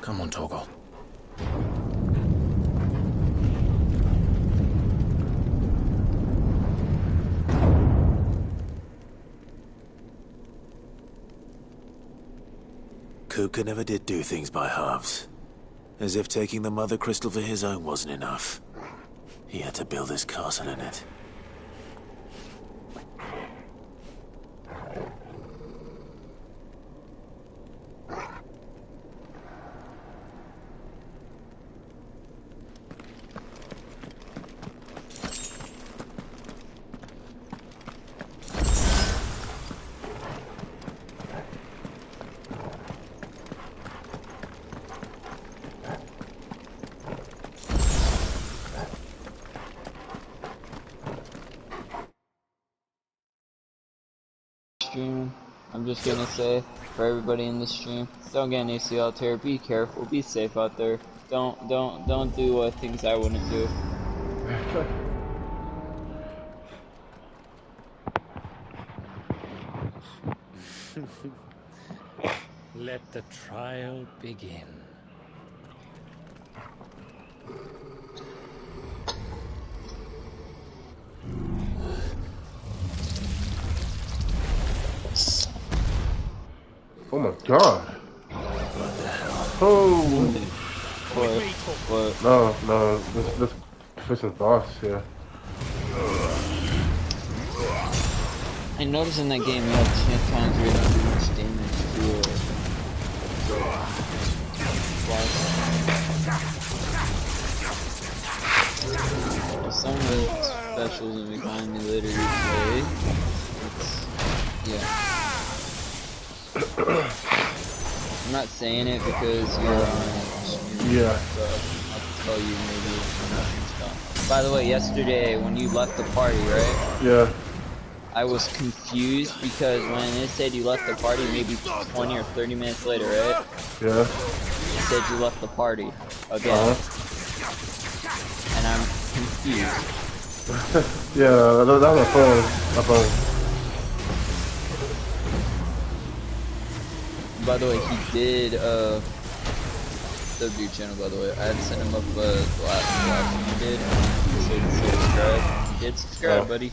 Come on, Torgal. Kuka never did do things by halves. As if taking the Mother Crystal for his own wasn't enough. He had to build his castle in it. Stream, I'm just gonna say for everybody in the stream, don't get an AC out here. Be careful, be safe out there. Don't do things I wouldn't do. Let the trial begin. Oh my god. Oh. What? No, this person's boss, yeah. I noticed in that game you have 10 times where you don't do much damage to it. Some of the specials will be behind me later today. Yeah. I'm not saying it because you're on stream. Yeah. So I'll tell you maybe when stuff. By the way, yesterday when you left the party, right? Yeah. I was confused because when it said you left the party maybe 20 or 30 minutes later, right? Yeah. It said you left the party again. And I'm confused. Yeah, that was my phone. By the way, he did sub your channel, by the way. I had sent him up the last one he did. He said subscribe. He did subscribe, buddy.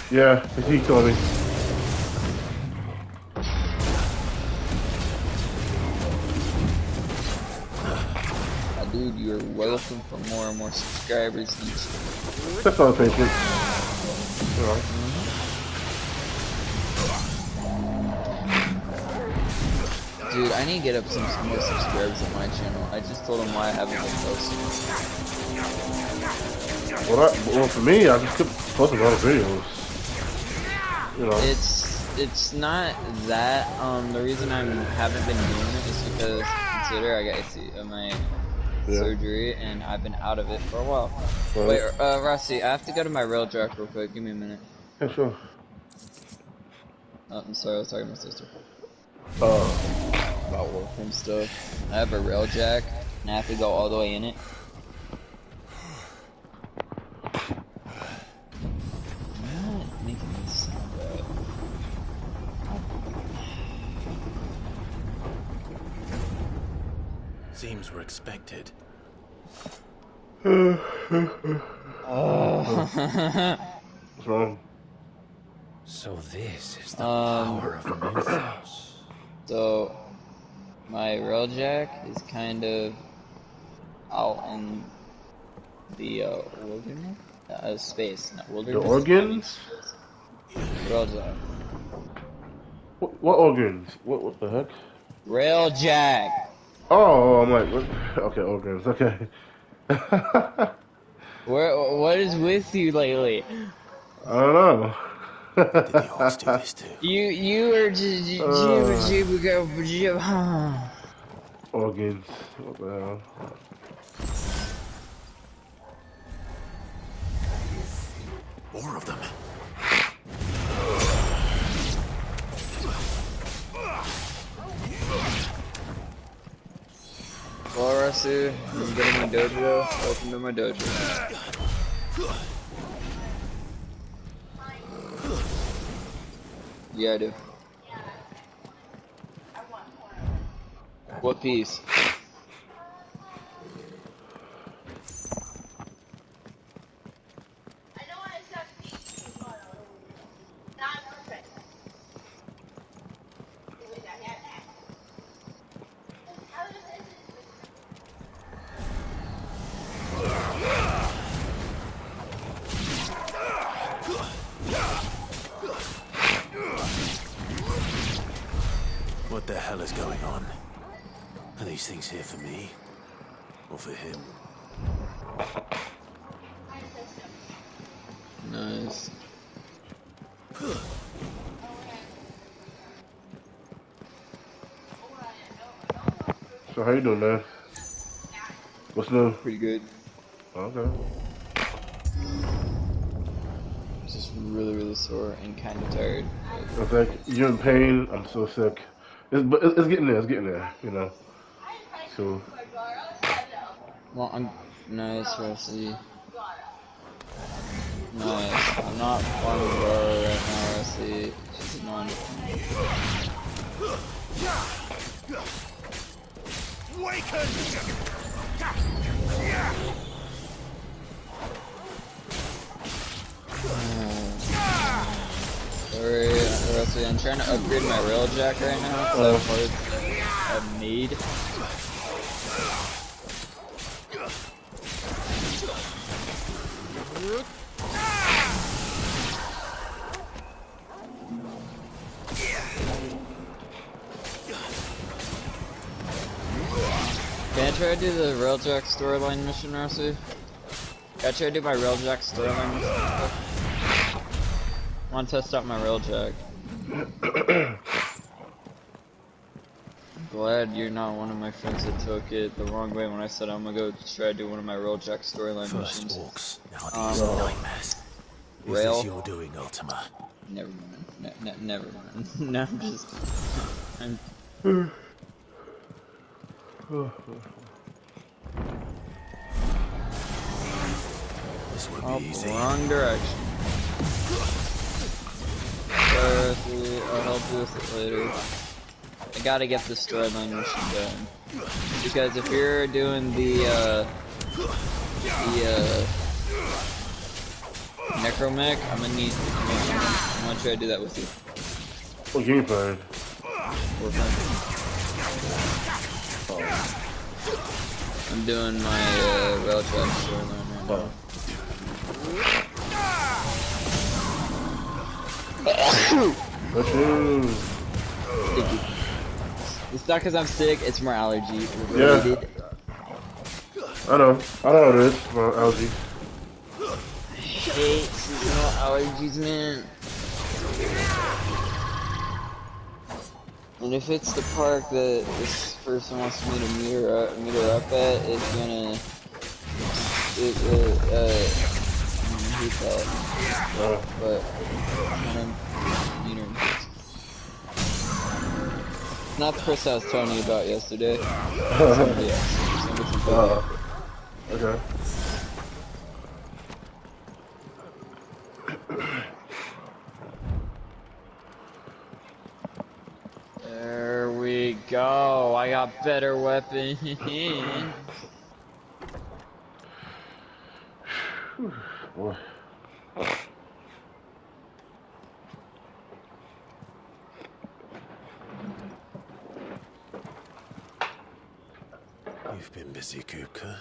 Yeah, he told me. Dude, you're welcome for more and more subscribers each. That's all, thank you. Dude, I need to get up some more subscribers on my channel. I just told them why I haven't been posting. Well, for me, I just keep posting a lot of videos. You know. It's not that. The reason I haven't been doing it is because consider I got my surgery and I've been out of it for a while. Right. Wait, Rossi, I have to go to my rail jack real quick. Give me a minute. Yeah, sure. Oh, I'm sorry, I was talking to my sister. About work and stuff. I have a rail jack and I have to go all the way in it. I'm not making this sound right. Seems we're expected. What's wrong? So this is the power of mythos. So, my railjack is kind of out in the space, not wilderness. The organs? Railjack. What organs? What the heck? Railjack. Oh, I'm like, what? Okay, organs. Okay. What is with you lately? I don't know. Did the orcs do this too? You are just organs. What the hell? More of them. Well, Rasu, you go to my dojo. Welcome to my dojo. Yeah, I do. What piece? What the hell is going on? Are these things here for me? Or for him? Nice. So how you doing, man? What's new? Pretty good. Okay. Just really sore and kind of tired. It's like you're in pain. I'm so sick. But it's getting there. It's getting there. You know. So. Well, I'm nice, Rusty. Nice. I'm not farming bar right now, Rusty. It's just annoying. Sorry, Rusty. I'm trying to upgrade my railjack right now. So parts I've made. Can I try to do the railjack storyline mission, Rasu? Can I try to do my railjack storyline mission? I want to test out my railjack. I'm glad you're not one of my friends that took it the wrong way when I said I'm gonna go try to do one of my railjack storyline missions. Orcs, now these nightmares. Is this your doing, Ultima? Never mind. Never mind. No, I'm just... This would be easy. Wrong direction. Sorry, I'll help you with it later. I gotta get the storyline mission done. Because if you're doing the Necromech, I'm gonna need information. I'm gonna try to do that with you. What game you playing? I'm doing my railjack storyline right now. It's not because I'm sick, it's more allergy related. Yeah. I know how it is about algae. I hate seasonal allergies, man. And if it's the park that this person wants me to meet her up at, it's gonna hate that. But meet her in person. Not the person I was telling you about yesterday. Somebody else. Okay. There we go. I got better weapons. Boy. You've been busy, Kupka.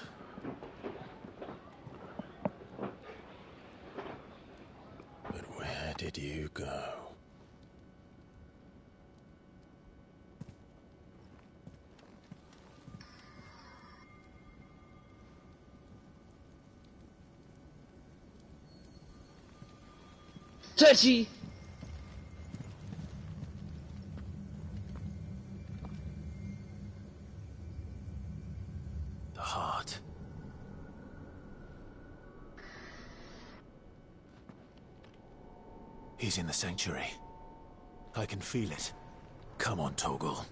But where did you go? Touchy! The heart. He's in the sanctuary. I can feel it. Come on, Torgal.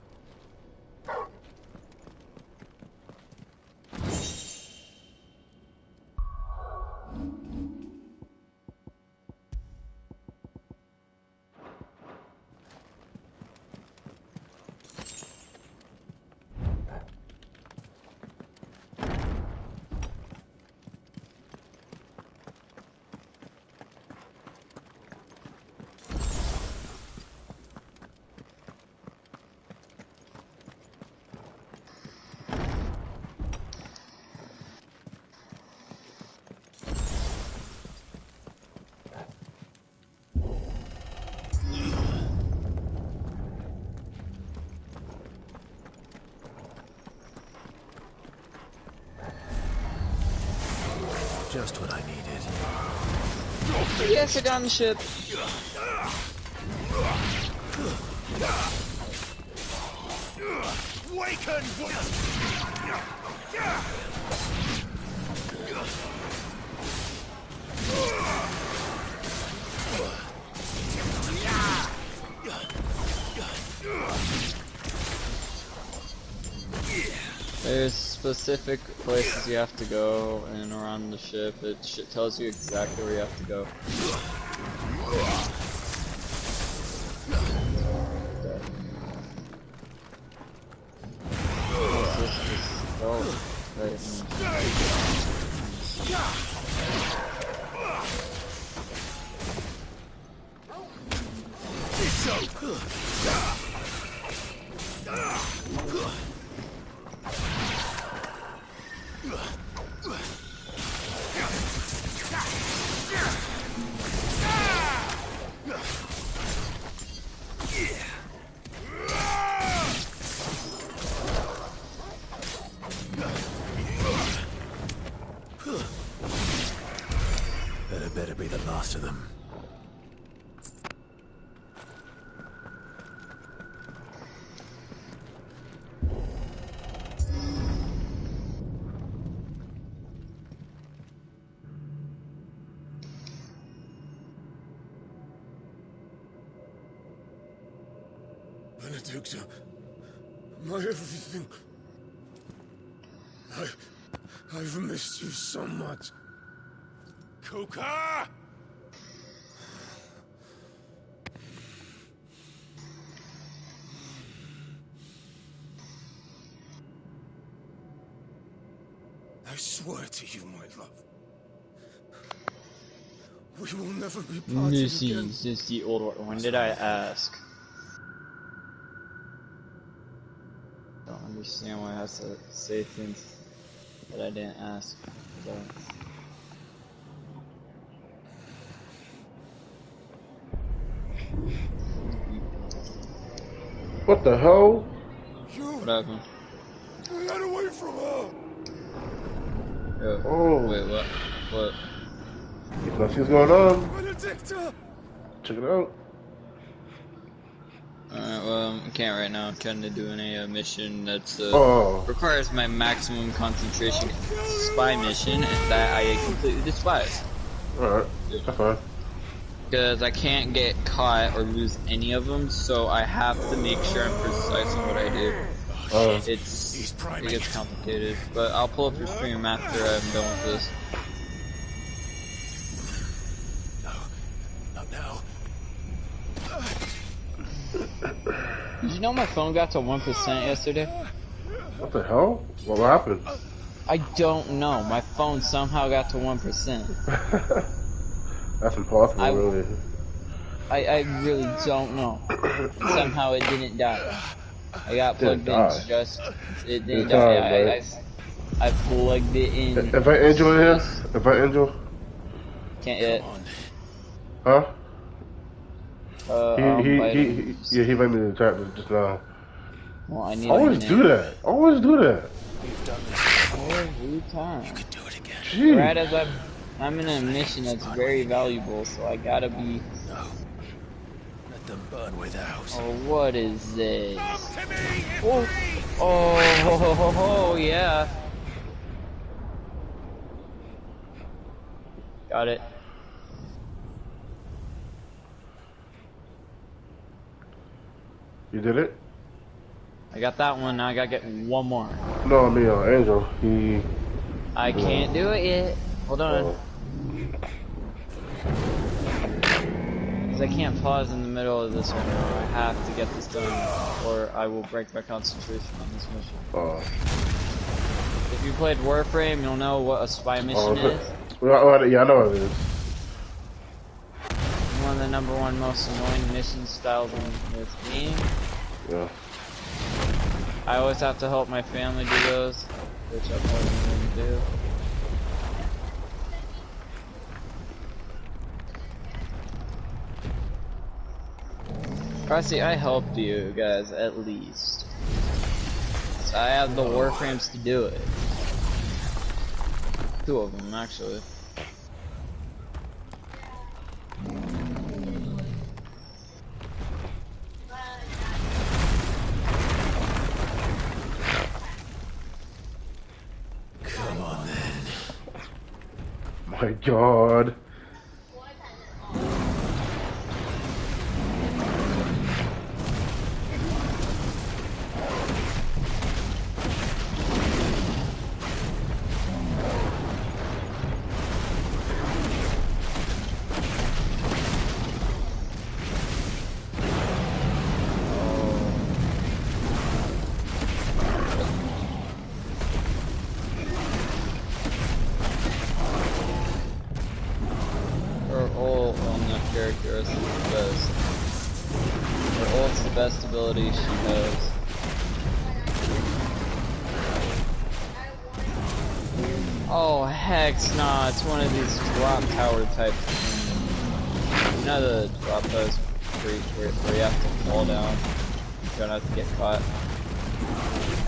Just what I needed. Yes, I got on the ship. Waken! There's specific places you have to go and around the ship. It tells you exactly where you have to go. That better be the last of them. Benedicta, my everything. I've missed you so much. Kuka! I swear to you, my love. We will never be parted again. Since the old one. When did I ask? I don't understand why I have to say things that I didn't ask. What the hell? What happened? Get away from her! Yeah. Oh. Wait, what? What? Let's see what's going on. Benedicta! Check it out. Alright, well, I can't right now. I'm trying to do a mission that's requires my maximum concentration. It's a spy mission that I completely despise. Alright, that's fine. Because I can't get caught or lose any of them, so I have to make sure I'm precise in what I do. It gets complicated, but I'll pull up your stream after I'm done with this. Did you know my phone got to 1% yesterday? What the hell? What happened? I don't know. My phone somehow got to 1%. That's impossible, really. I really don't know. Somehow it didn't die. I got plugged in just... It didn't die. I plugged it in. Invite Angel in here? Invite Angel? Can't yet. Huh? He invited me to the chat just now. Well, I need always do that. Always do that. We've done this every time. You can do it again. Jeez. Right as I'm in a mission that's very valuable, so I gotta be. No. Let them burn without. Oh, what is this? Oh, yeah. Got it. You did it? I got that one, now I gotta get one more. No, I mean, Angel, I can't do it yet. Hold on. Because I can't pause in the middle of this one. I have to get this done, or I will break my concentration on this mission. If you played Warframe, you'll know what a spy mission is. Yeah, I know what it is. One of the #1 most annoying mission styles in this game. Yeah. I always have to help my family do those, which I probably wouldn't do. Crossy, I helped you guys at least. So I have the Warframes to do it. 2 of them, actually. Come on then. My God. Ability she has. Oh heck nah, it's one of these drop tower type things. You know the drop towers where you have to fall down, try not to get caught.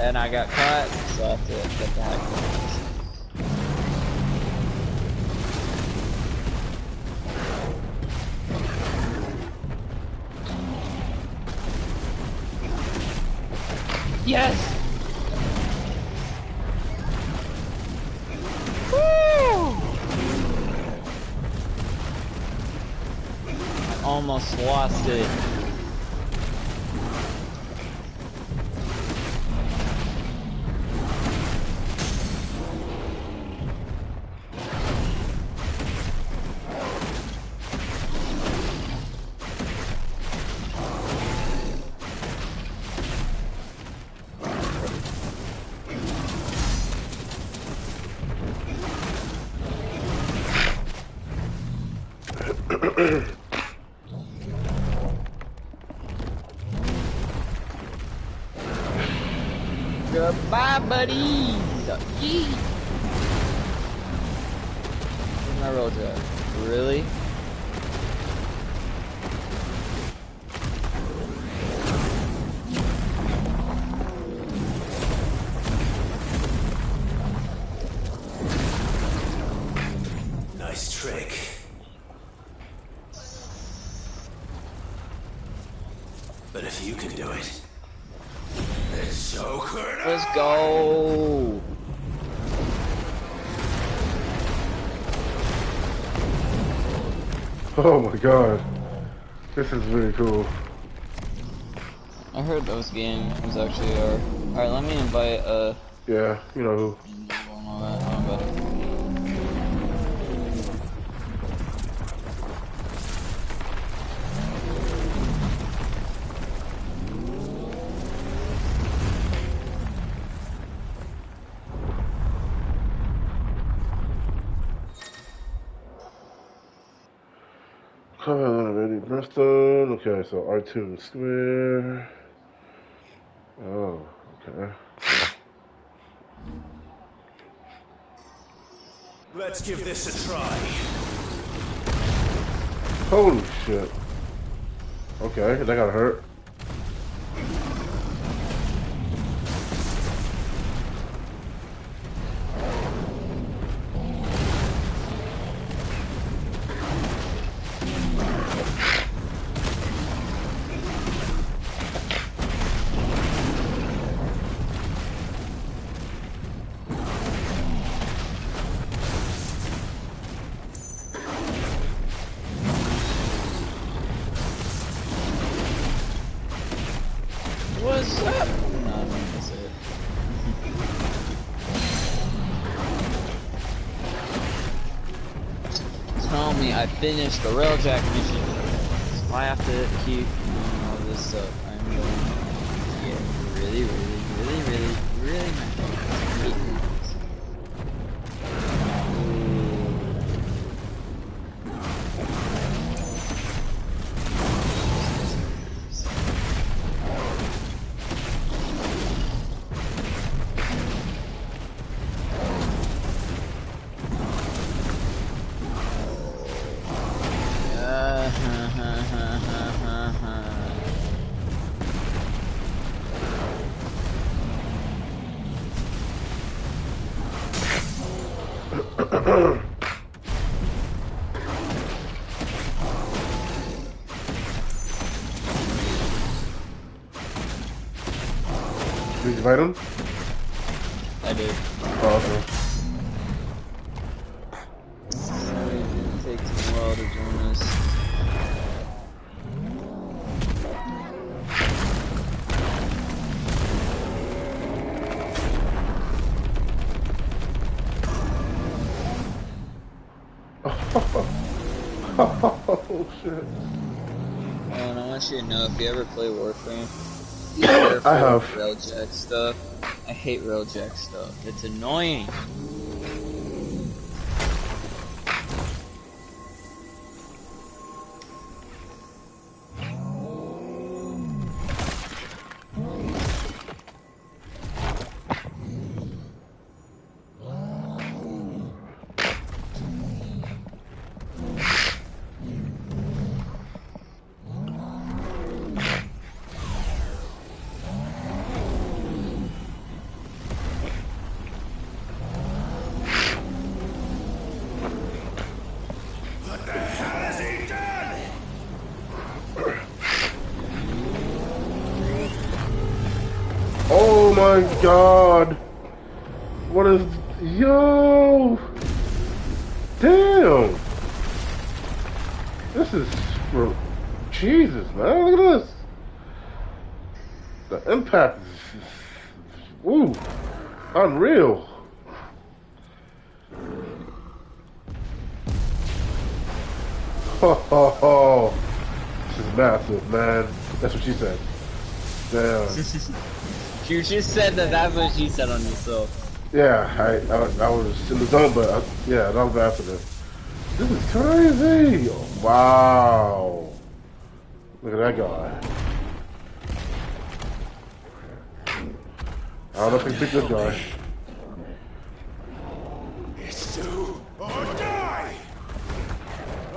And I got caught, so I have to get the heck out of this. Yes! Woo! I almost lost it. Goodbye, buddies. Yee. Where's my road drive? Really? But if you can do it, then so could I. Let's go. Oh my god. This is really cool. I heard those games actually are. Alright, let me invite Yeah, you know who. Ready, Brimstone. Okay, so R2 square. Oh, okay. Let's give this a try. Holy shit. Okay, that gotta hurt. What's up? No, that's it. Tell me I finished the railjack mission. So I have to keep doing all this stuff. I'm going to get really mad. Did you invite him? I did. Oh, okay. Sorry, it didn't take too long to join us. Oh shit. And I want you to know, if you ever play Warframe, be careful I have. with railjack stuff. I hate railjack stuff. It's annoying. Oh my god. What is... Yo! Damn! This is... Jesus, man. Look at this. The impact is... Woo! Unreal. Ho ho ho. This is massive, man. That's what she said. Damn. You just said that that's what she said on yourself. Yeah, I was in the zone, but yeah, that was after this. This is crazy. Wow. Look at that guy. I don't know if he picked this guy. It's do or die!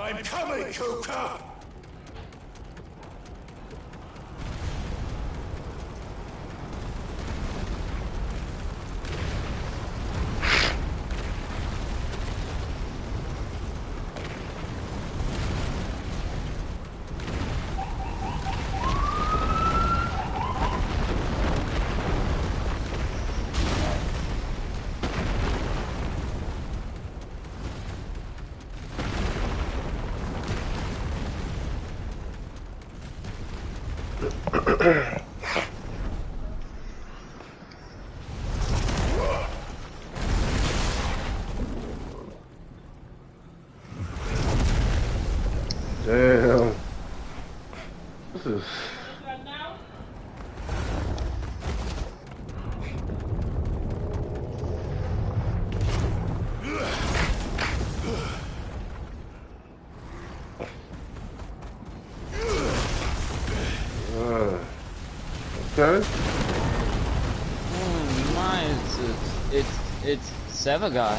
I'm coming, Kuka! Damn. This is... Okay. Mine, it's Sevaga.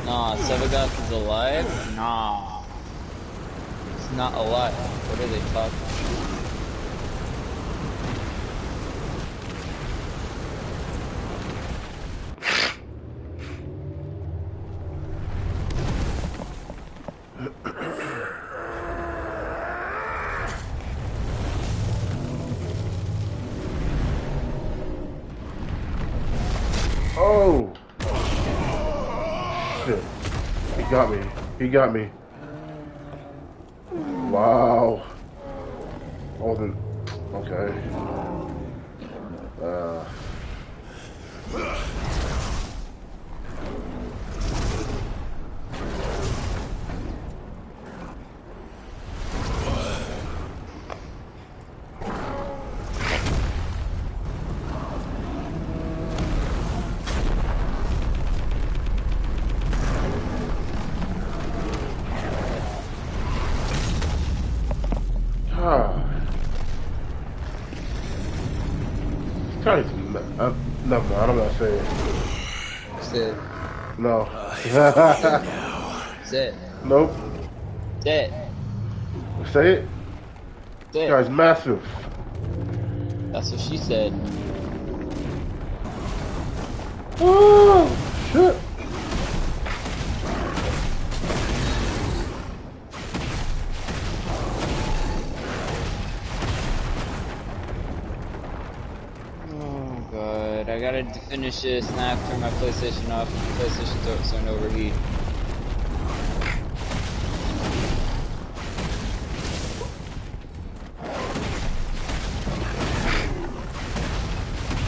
Nah, Sevagoth is alive? Nah. It's not alive. What are they talking about? Oh! Shit. He got me. He got me. Wow. I wasn't... Okay. No, man, I'm not saying. Say it. No. Say it. Nope. Say it. Say it? Say it. This guy's massive. That's what she said. Oh, shit. I gotta finish this and I have to turn my PlayStation off. My PlayStation starting to overheat.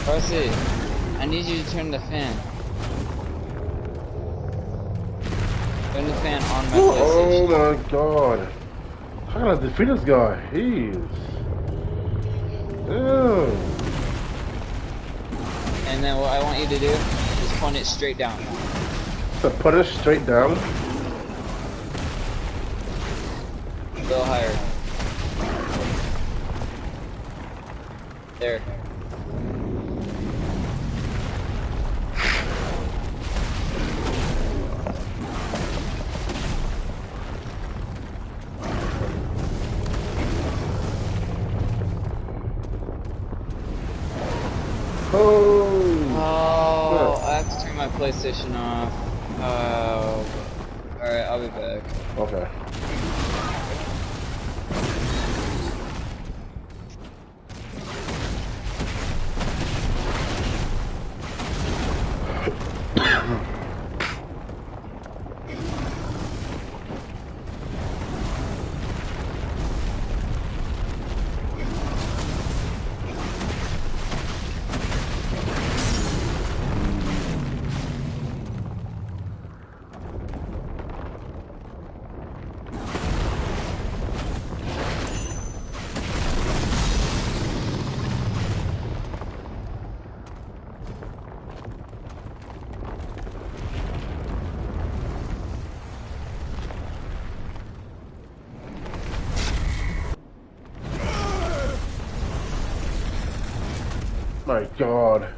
Percy, I need you to turn the fan. Turn the fan on my PlayStation. Oh my god. How can I defeat this guy? Jeez. Damn. And then what I want you to do is point it straight down. So put it straight down? A little higher. There. Oh, I have to turn my PlayStation off. Oh, alright, I'll be back. Okay. My god.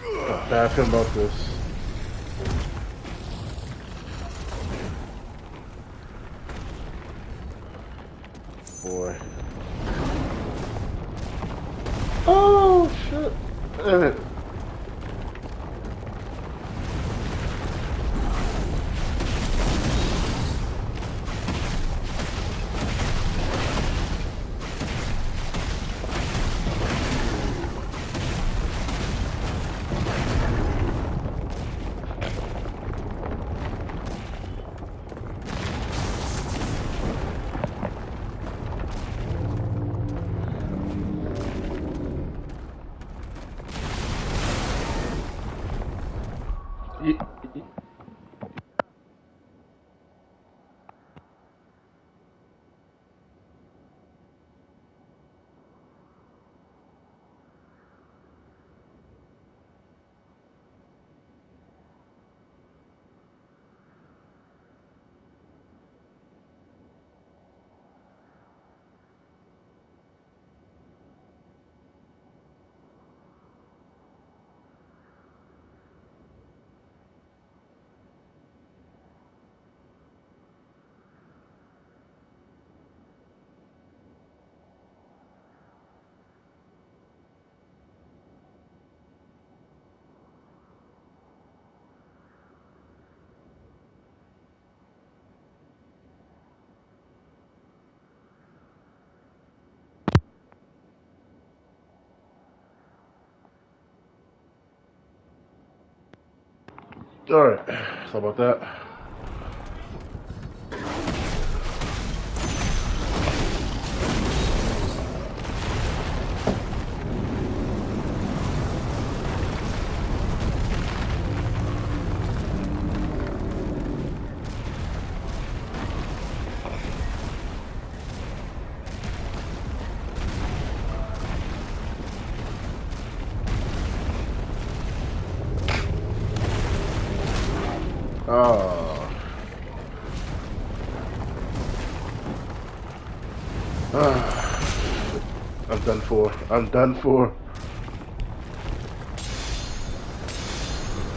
I'm asking about this. Boy. Oh shit. Damn it. Alright, sorry about that. I'm done for. I'm done for.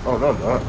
Oh, no, I'm not.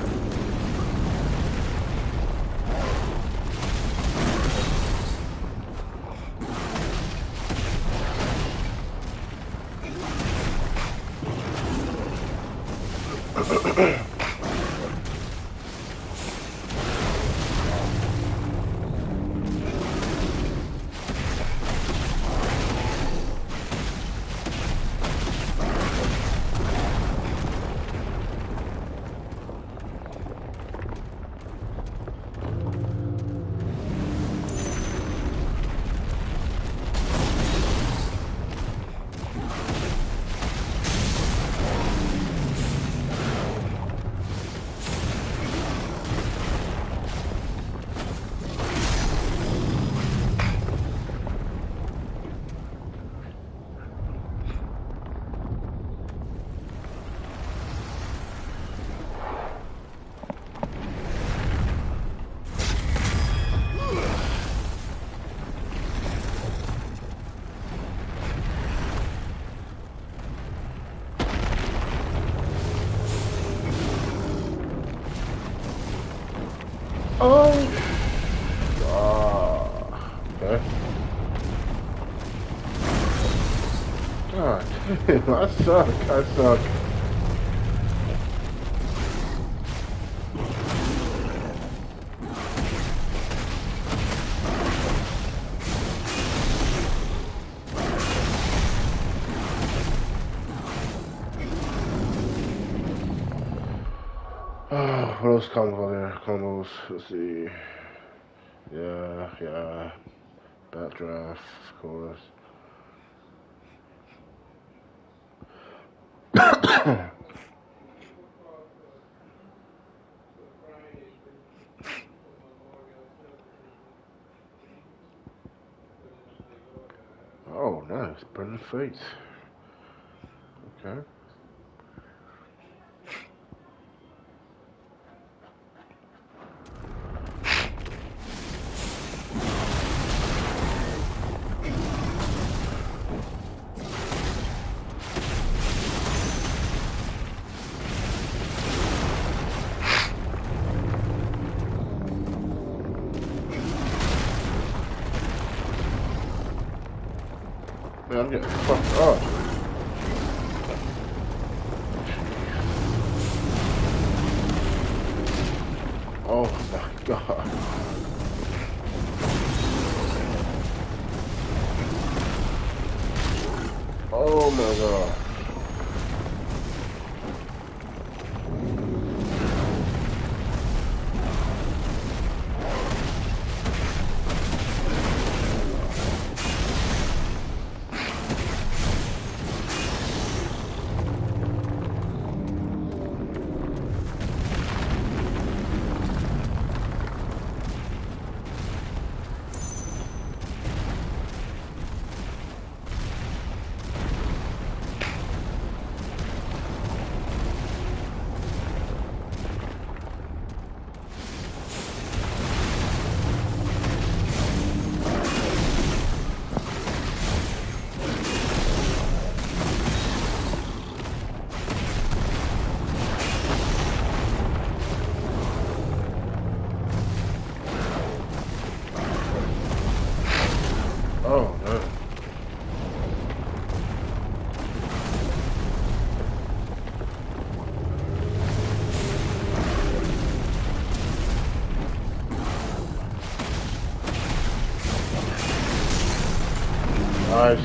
Okay. God damn, I suck. I suck. What else comes on there? Combos. Let's see. Yeah. Backdraft, of course. Oh, nice. Burning Fates. Okay. Man, I'm getting fucked up. Oh my god. Oh my god. Oh no. Nice.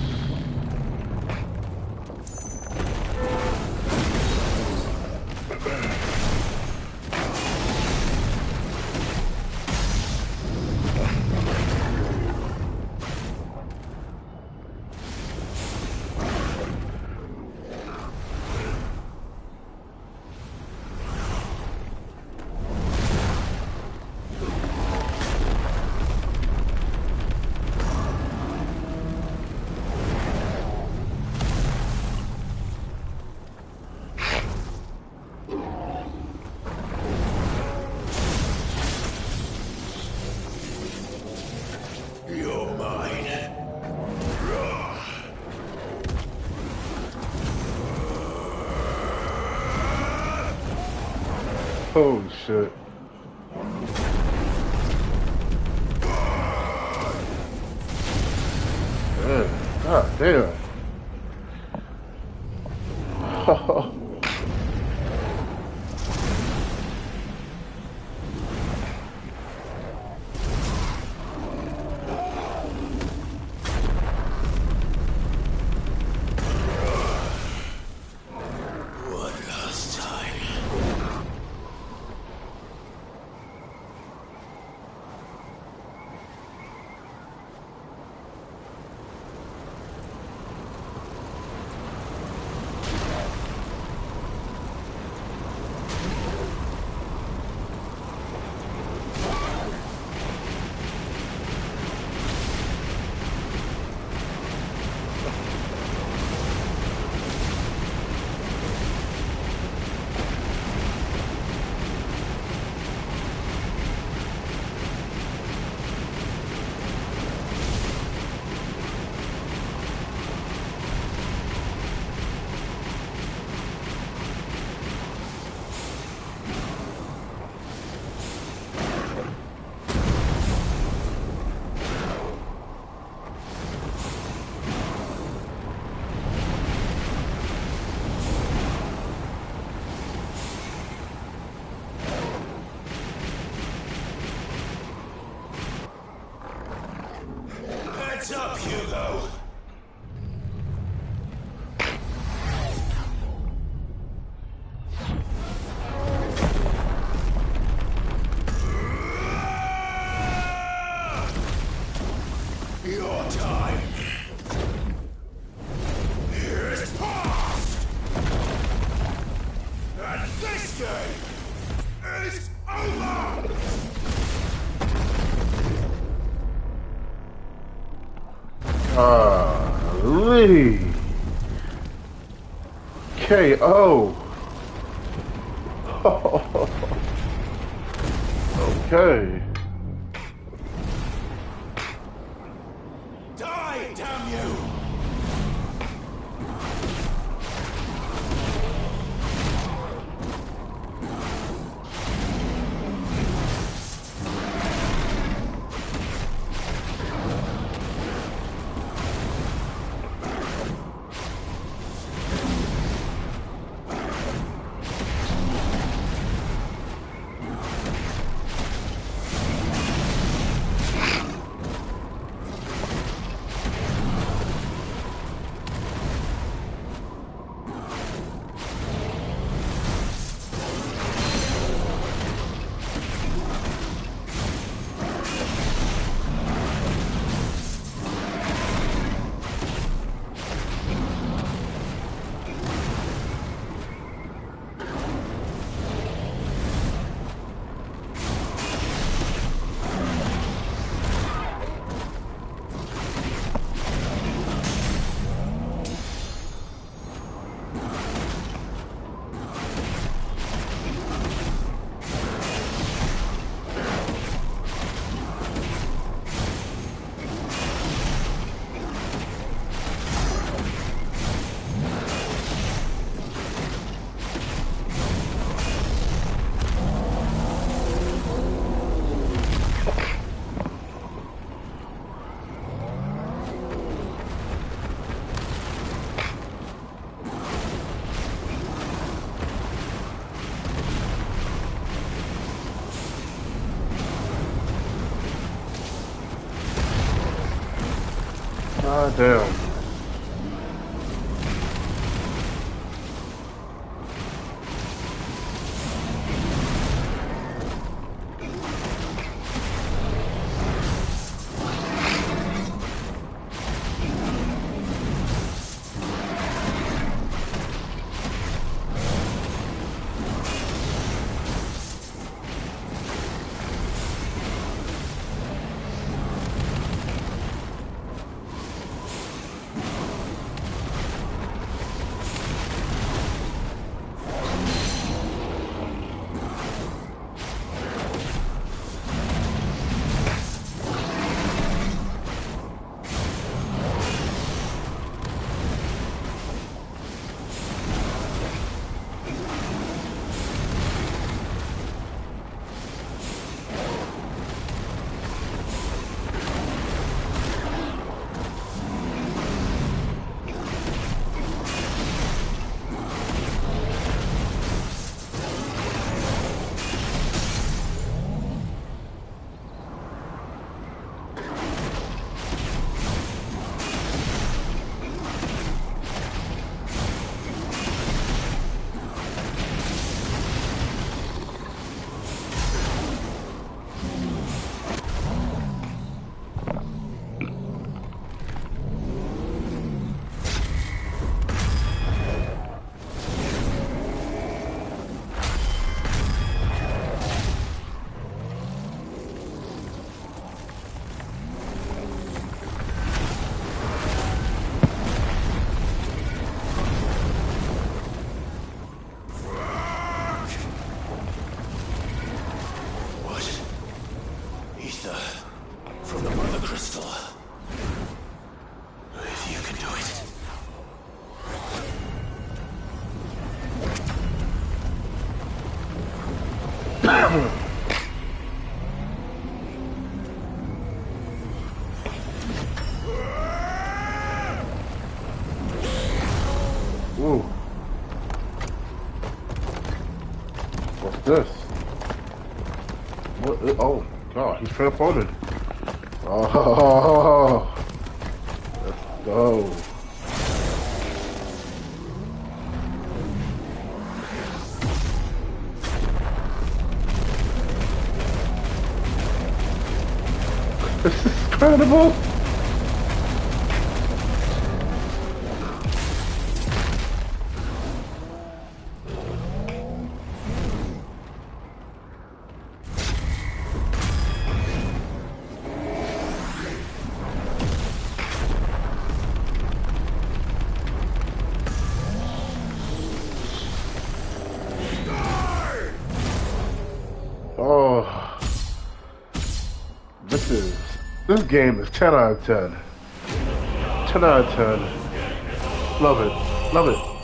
Oh shit. God damn. Heads up, Hugo! Your time is past! And this game is over! Lee. KO. Okay. Die, damn you! God damn. this? What? Oh God, he's transforming. Oh, let's go. This is incredible. Oh, this game is 10 out of 10. 10 out of 10. Love it. Love it.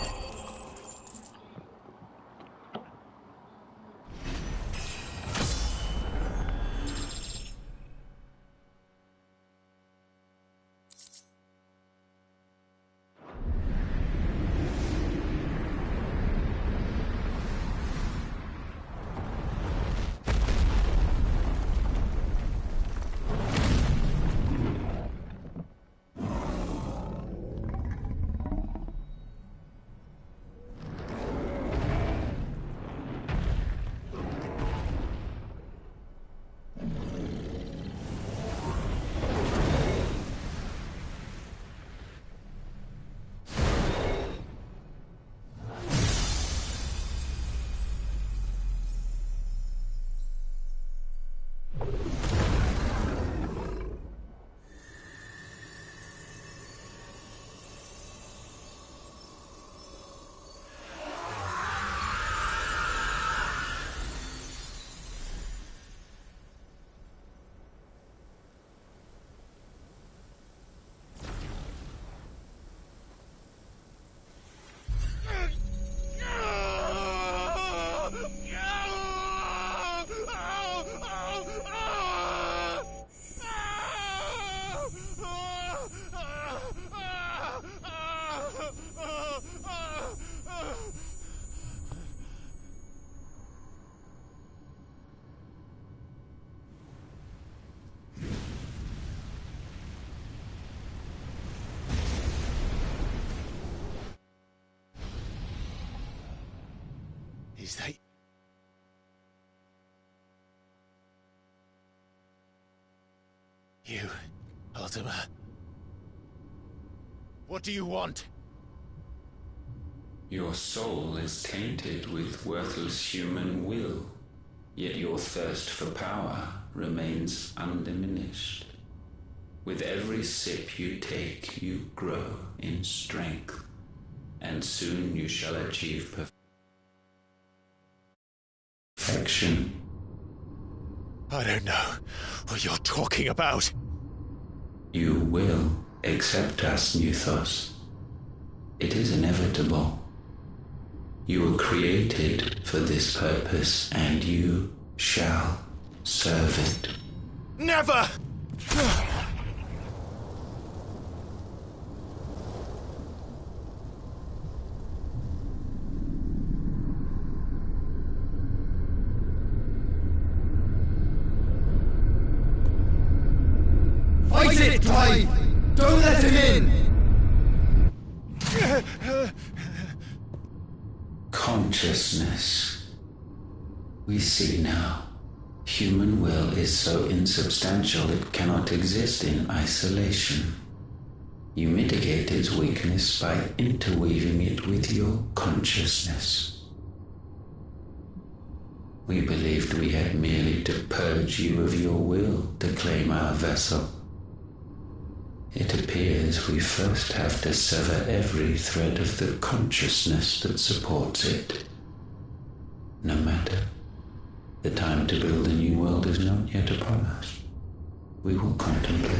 Is that... you, Ultima? What do you want? Your soul is tainted with worthless human will, yet your thirst for power remains undiminished. With every sip you take, you grow in strength, and soon you shall achieve perfection. I don't know what you're talking about. You will accept us, Nuthos. It is inevitable. You were created for this purpose, and you shall serve it. Never! Fight it, Clive! Don't let him in! Consciousness. We see now. Human will is so insubstantial it cannot exist in isolation. You mitigate its weakness by interweaving it with your consciousness. We believed we had merely to purge you of your will to claim our vessel. It appears we first have to sever every thread of the consciousness that supports it. No matter. The time to build a new world is not yet upon us. We will contemplate.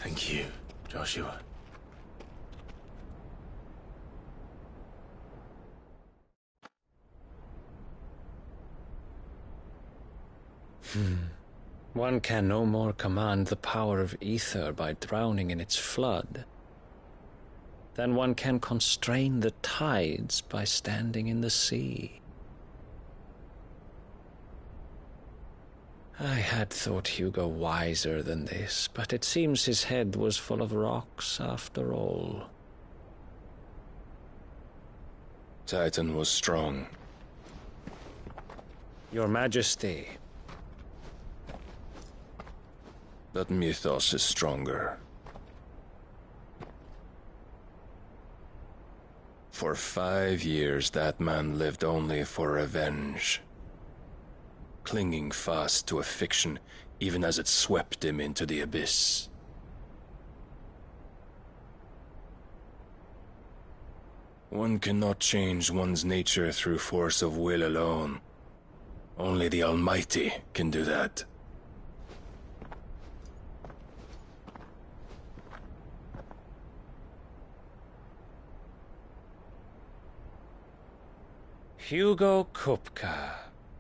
Thank you, Joshua. One can no more command the power of ether by drowning in its flood than one can constrain the tides by standing in the sea. I had thought Hugo wiser than this, but it seems his head was full of rocks after all. Titan was strong. Your Majesty. But Mythos is stronger. For 5 years, that man lived only for revenge, clinging fast to a fiction even as it swept him into the abyss. One cannot change one's nature through force of will alone. Only the Almighty can do that. Hugo Kupka,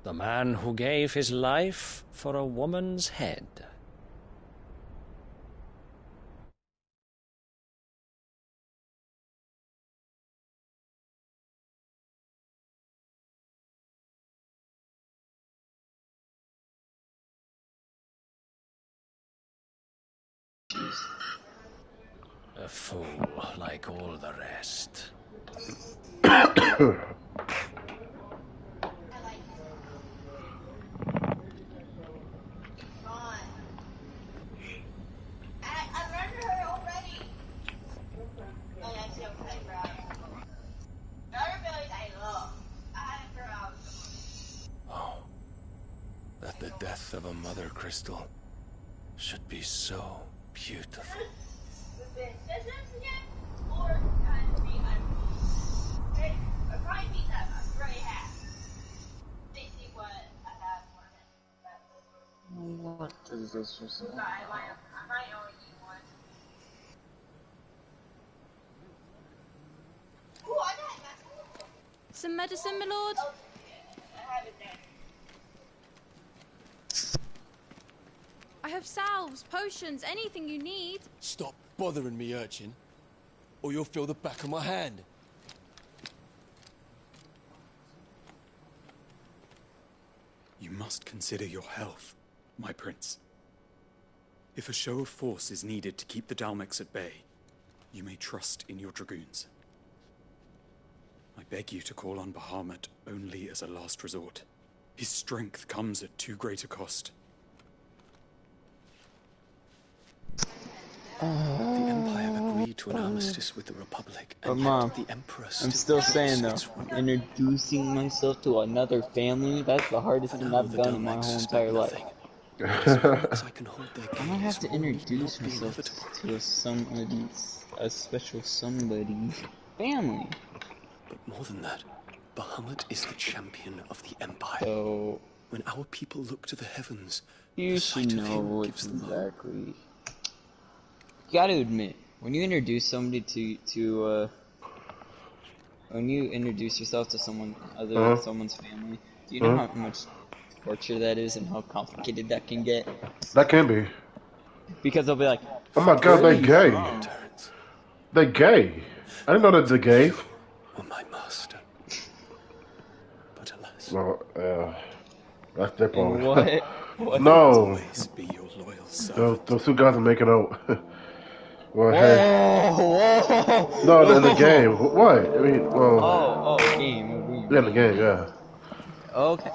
the man who gave his life for a woman's head. A fool like all the rest. Oh, that the death of a mother crystal should be so beautiful. What is this just now? Some medicine, my lord? I have salves, potions, anything you need. Stop bothering me, urchin, or you'll feel the back of my hand. You must consider your health, my prince. If a show of force is needed to keep the Dalmex at bay, you may trust in your dragoons. I beg you to call on Bahamut only as a last resort. His strength comes at too great a cost. The Empire agreed to an armistice with the Republic, But and Mom, yet the Emperor I'm still saying though, introducing myself to another family, that's the hardest thing I've done in my whole entire life. I'm gonna have to introduce myself to a special somebody's family. But more than that, Bahamut is the champion of the Empire. So, when our people look to the heavens, you the should sight of know him what's gives them hope. exactly. You gotta admit, when you introduce somebody when you introduce yourself to someone other than someone's family, do you know how much torture that is and how complicated that can get? That can be. Because they'll be like, oh my god, "Where are they you gay. from?" They gay. I didn't know that they're gay. My master. But alas. No, that's their problem. What? No. Be your loyal servant. Those two guys are making out. Well, Whoa, hey. whoa. No, in the game. What? I mean, well. Game. Yeah, in the game, yeah. Okay.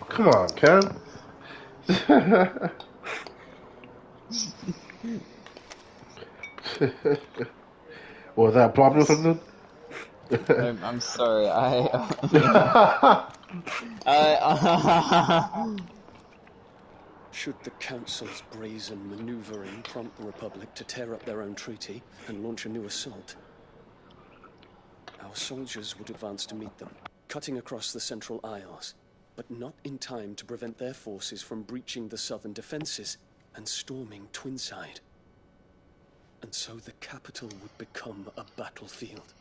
Come on, Ken. Was that a problem or something? I'm sorry. Should the Council's brazen maneuvering prompt the Republic to tear up their own treaty and launch a new assault, our soldiers would advance to meet them, cutting across the Central Isles, but not in time to prevent their forces from breaching the southern defenses and storming Twinside. And so the capital would become a battlefield.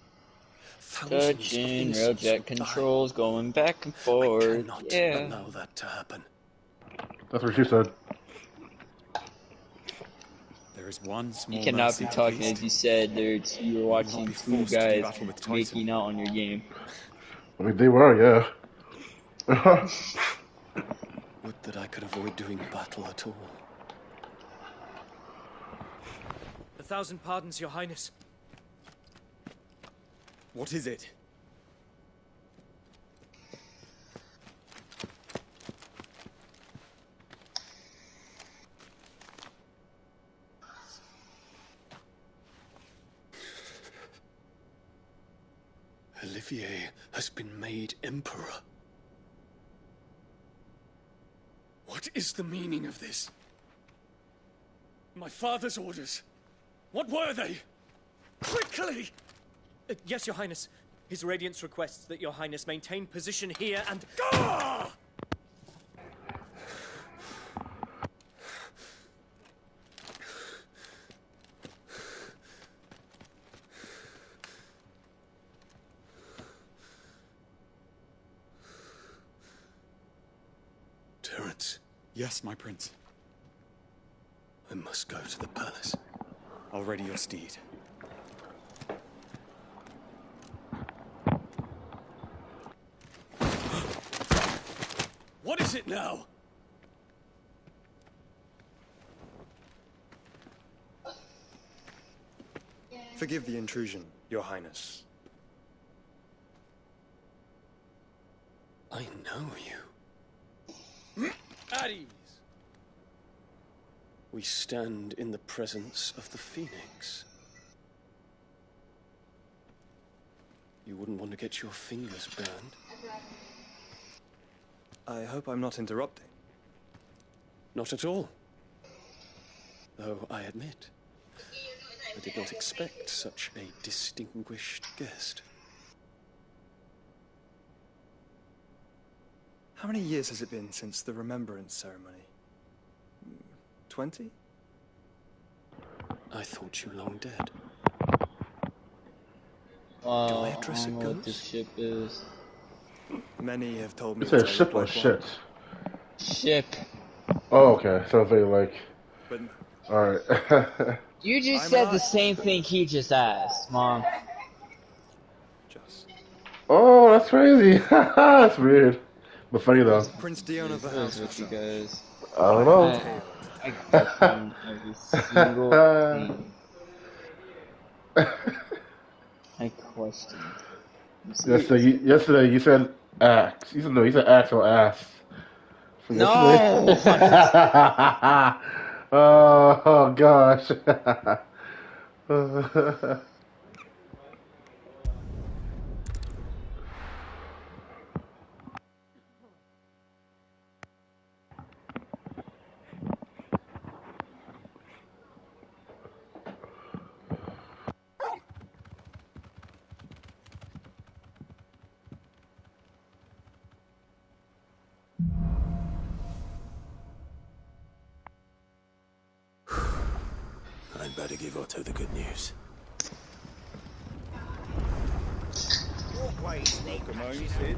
Thousands of Touching innocents railjet would die. controls going back and forth. I cannot Yeah. allow that to happen. That's what she said. There is one small You cannot mercy be at talking least. as you said, dude. You were watching be two forced to do guys battle with Tyson. making out on your game. I mean, they were, yeah. Would that I could avoid doing battle at all. 1,000 pardons, Your Highness. What is it? Olivier has been made emperor. What is the meaning of this? My father's orders. What were they? Quickly! Yes, Your Highness. His Radiance requests that Your Highness maintain position here and... Gah! Terence. Yes, my prince. I must go to the palace. I'll ready your steed. What is it now? Forgive the intrusion, Your Highness. I know you. At ease. We stand in the presence of the Phoenix. You wouldn't want to get your fingers burned. I hope I'm not interrupting. Not at all. Though I admit, I did not expect such a distinguished guest. How many years has it been since the Remembrance ceremony? 20? I thought you long dead. Do I address I a don't know what this ghost? ship is. Many have told me You said that I ship look or like shit? one. Ship. Oh, okay. Sounds like. But Alright. You just I'm said not- the same thing he just asked, Mom. Just. Oh, that's crazy. That's weird. But funny though. Prince Dion of the What House is with you guys? I don't know. I question every single thing. I question. Yesterday you said axe. You said axe or ass. For No! yesterday. Oh gosh. I'd better give Otto the good news. Walkway, snake. Come on, Sid.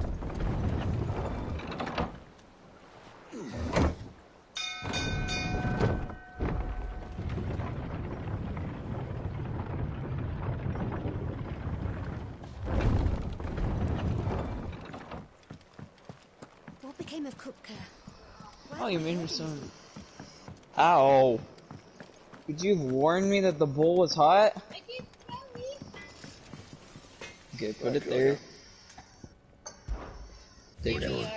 What became of Kupka? Oh, you made me some. Ow! Could you have warned me that the bowl was hot? Okay, put it there. Take it.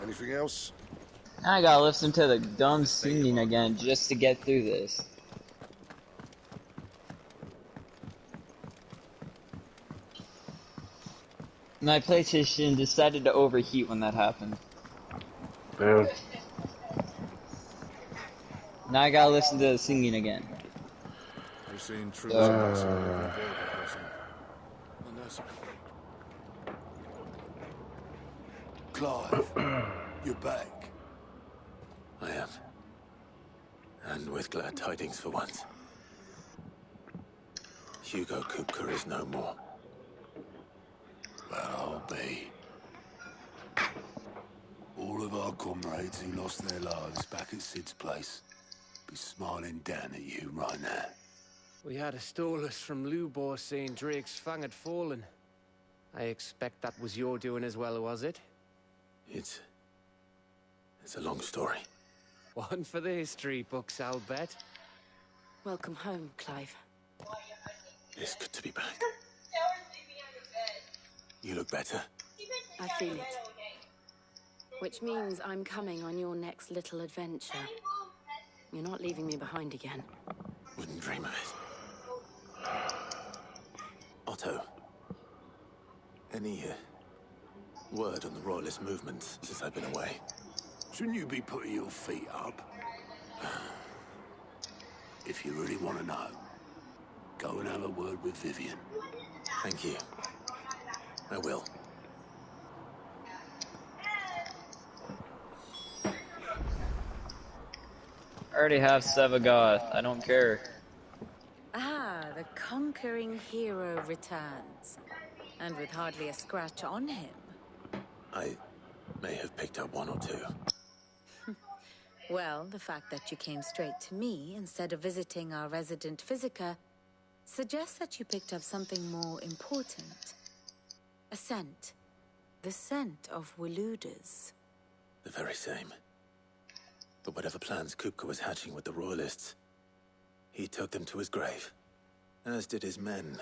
Anything else? Now I gotta listen to the dumb singing again just to get through this. My PlayStation decided to overheat when that happened. Damn. Now I gotta listen to the singing again. They've seen troops on that side of the border crossing. And that's... Clive, you're back. I am. And with glad tidings for once. Hugo Kupka is no more. Well, I'll be. All of our comrades who lost their lives back at Sid's place be smiling down at you right now. We had a stolus from Lubor saying Drake's fang had fallen. I expect that was your doing as well, was it? It's a long story. One for the history books, I'll bet. Welcome home, Clive. It's good to be back. You look better. I feel it. Which means I'm coming on your next little adventure. You're not leaving me behind again. Wouldn't dream of it. Otto, any word on the Royalist movements since I've been away? Shouldn't you be putting your feet up? If you really want to know, go and have a word with Vivian. Thank you. I will. I already have Sevagoth. I don't care. Ah, the conquering hero returns. And with hardly a scratch on him. I may have picked up one or two. Well, the fact that you came straight to me instead of visiting our resident Physica suggests that you picked up something more important. A scent. The scent of Waludas. The very same. But whatever plans Kupka was hatching with the Royalists, he took them to his grave. As did his men.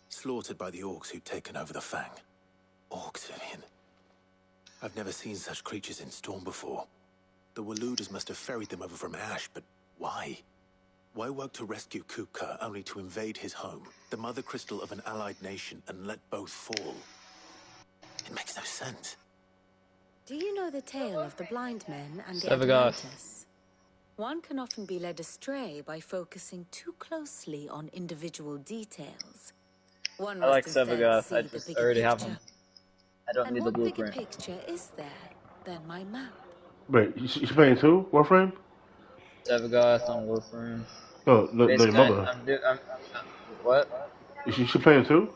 Slaughtered by the orcs who'd taken over the Fang. Orcs, Vivian. I've never seen such creatures in Storm before. The Waludas must have ferried them over from Ash, but why? Why work to rescue Kupka only to invade his home, the mother crystal of an allied nation, and let both fall? It makes no sense. Do you know the tale of the blind men and the Sevagoth. Adamantus? One can often be led astray by focusing too closely on individual details. One I like must instead Sevagoth. see I the just bigger already have picture. him. I don't need the And what blueprint. bigger picture is there than my map? Wait, you playing too? Warframe? Sevagoth on Warframe. No, the Basically, mother. what? Is she playing too?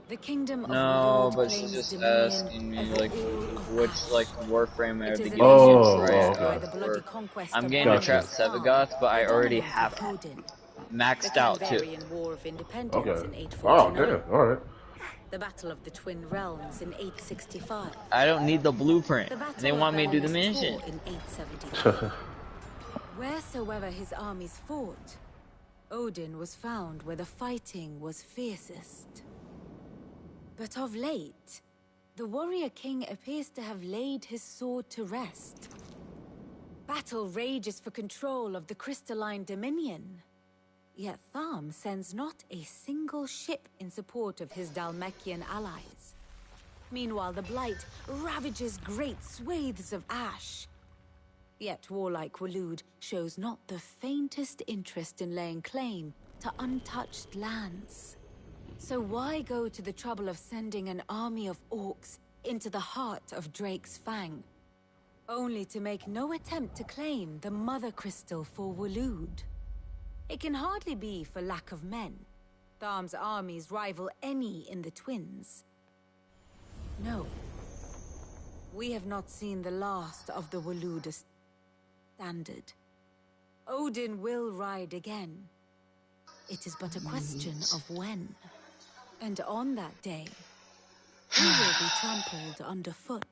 The kingdom of No, Walud but she's claims just dominion asking me over like all of which Ash. like Warframe I It would be is an getting ancient into quest right whereby after the bloody work. conquest I'm of getting to trap Valor's Sevagoth, but I already predominant have of him Odin. maxed The out too. Kandarian War of Independence Okay. in Oh, 849. damn. All right. The Battle of the Twin Realms in 865. I don't need the blueprint. The And Battle they of want me to do the Baroness mission. Tor in 873. Wheresoever his armies fought, Odin was found where the fighting was fiercest. But of late, the warrior king appears to have laid his sword to rest. Battle rages for control of the crystalline dominion. Yet Tharm sends not a single ship in support of his Dalmekian allies. Meanwhile, the Blight ravages great swathes of Ash. Yet warlike Walud shows not the faintest interest in laying claim to untouched lands. So why go to the trouble of sending an army of orcs into the heart of Drake's Fang, only to make no attempt to claim the Mother Crystal for Walud? It can hardly be for lack of men. Tharm's armies rival any in the Twins. No. We have not seen the last of the Walud standard. Odin will ride again. It is but a question of when. And on that day, he will be trampled underfoot.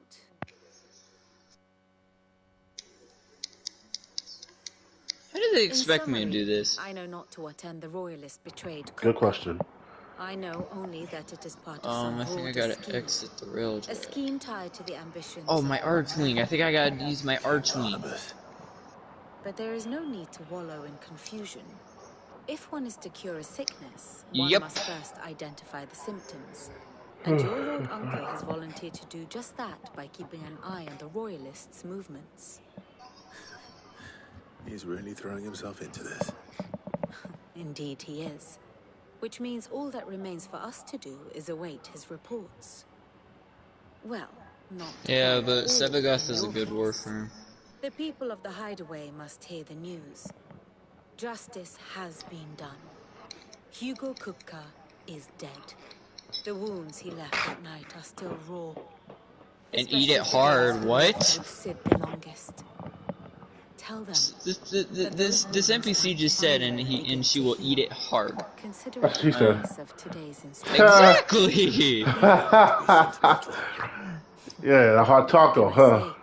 How do they In expect me to summary, do this? I know not to what end the royalist betrayed Good Kupka. question. I know only that it is part of some I think I broader gotta scheme. exit the rail. A scheme tied to the ambitions Oh, of my one Archwing. I think I gotta use my Archwing. But there is no need to wallow in confusion. If one is to cure a sickness, one Yep. must first identify the symptoms. And your Lord Uncle has volunteered to do just that by keeping an eye on the Royalists' movements. He's really throwing himself into this. Indeed he is. Which means all that remains for us to do is await his reports. Well, not Yeah, quite but all Sebagas in is a your good case. warframe. The people of the Hideaway must hear the news. Justice has been done. Hugo Kupka is dead. The wounds he left that night are still raw. And eat it Especially for those hard. who lived What? with Sid the longest. Tell them that This those wounds NPC might just said, finally begin and she to will heal. eat it hard. Considering She the said. premise of today's Exactly. Yeah, a hot taco, huh?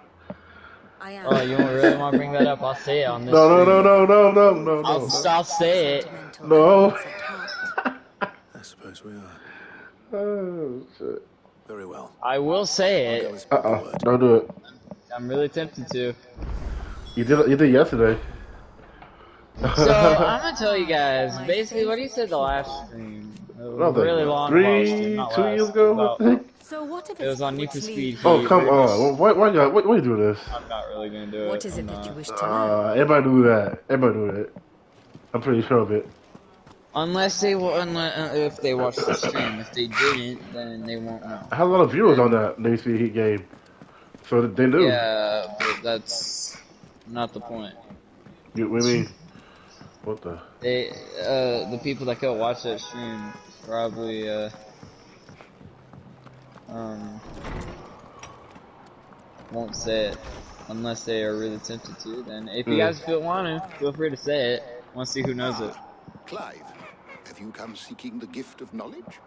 Oh, you don't really want to bring that up? I'll say it on this No, no, stream. no, no, no, no, no, no. I'll say it. No. I suppose we are. Oh, shit. Very well. I will say it. Don't do it. I'm really tempted to. You did yesterday. So I'm gonna tell you guys basically what he said the last stream. It was What was that, really what, long ago stream, 2 years ago, I think? So what if It was on Need for Speed. Oh, He come pretty much- on. Why you do this? I'm not really gonna do it. What is I'm it that not. you wish to know? Everybody do that. Everybody do that. I'm pretty sure of it. Unless if they watched the stream. If they didn't, then they won't know. I had a lot of viewers on that Need for Speed Heat game, so they knew. Yeah, but that's not the point. What do you mean? What the? They, the people that go watch that stream probably, won't say it unless they are really tempted to. Then, if you guys want to, feel free to say it. Want to see who knows it? Clive, have you come seeking the gift of knowledge?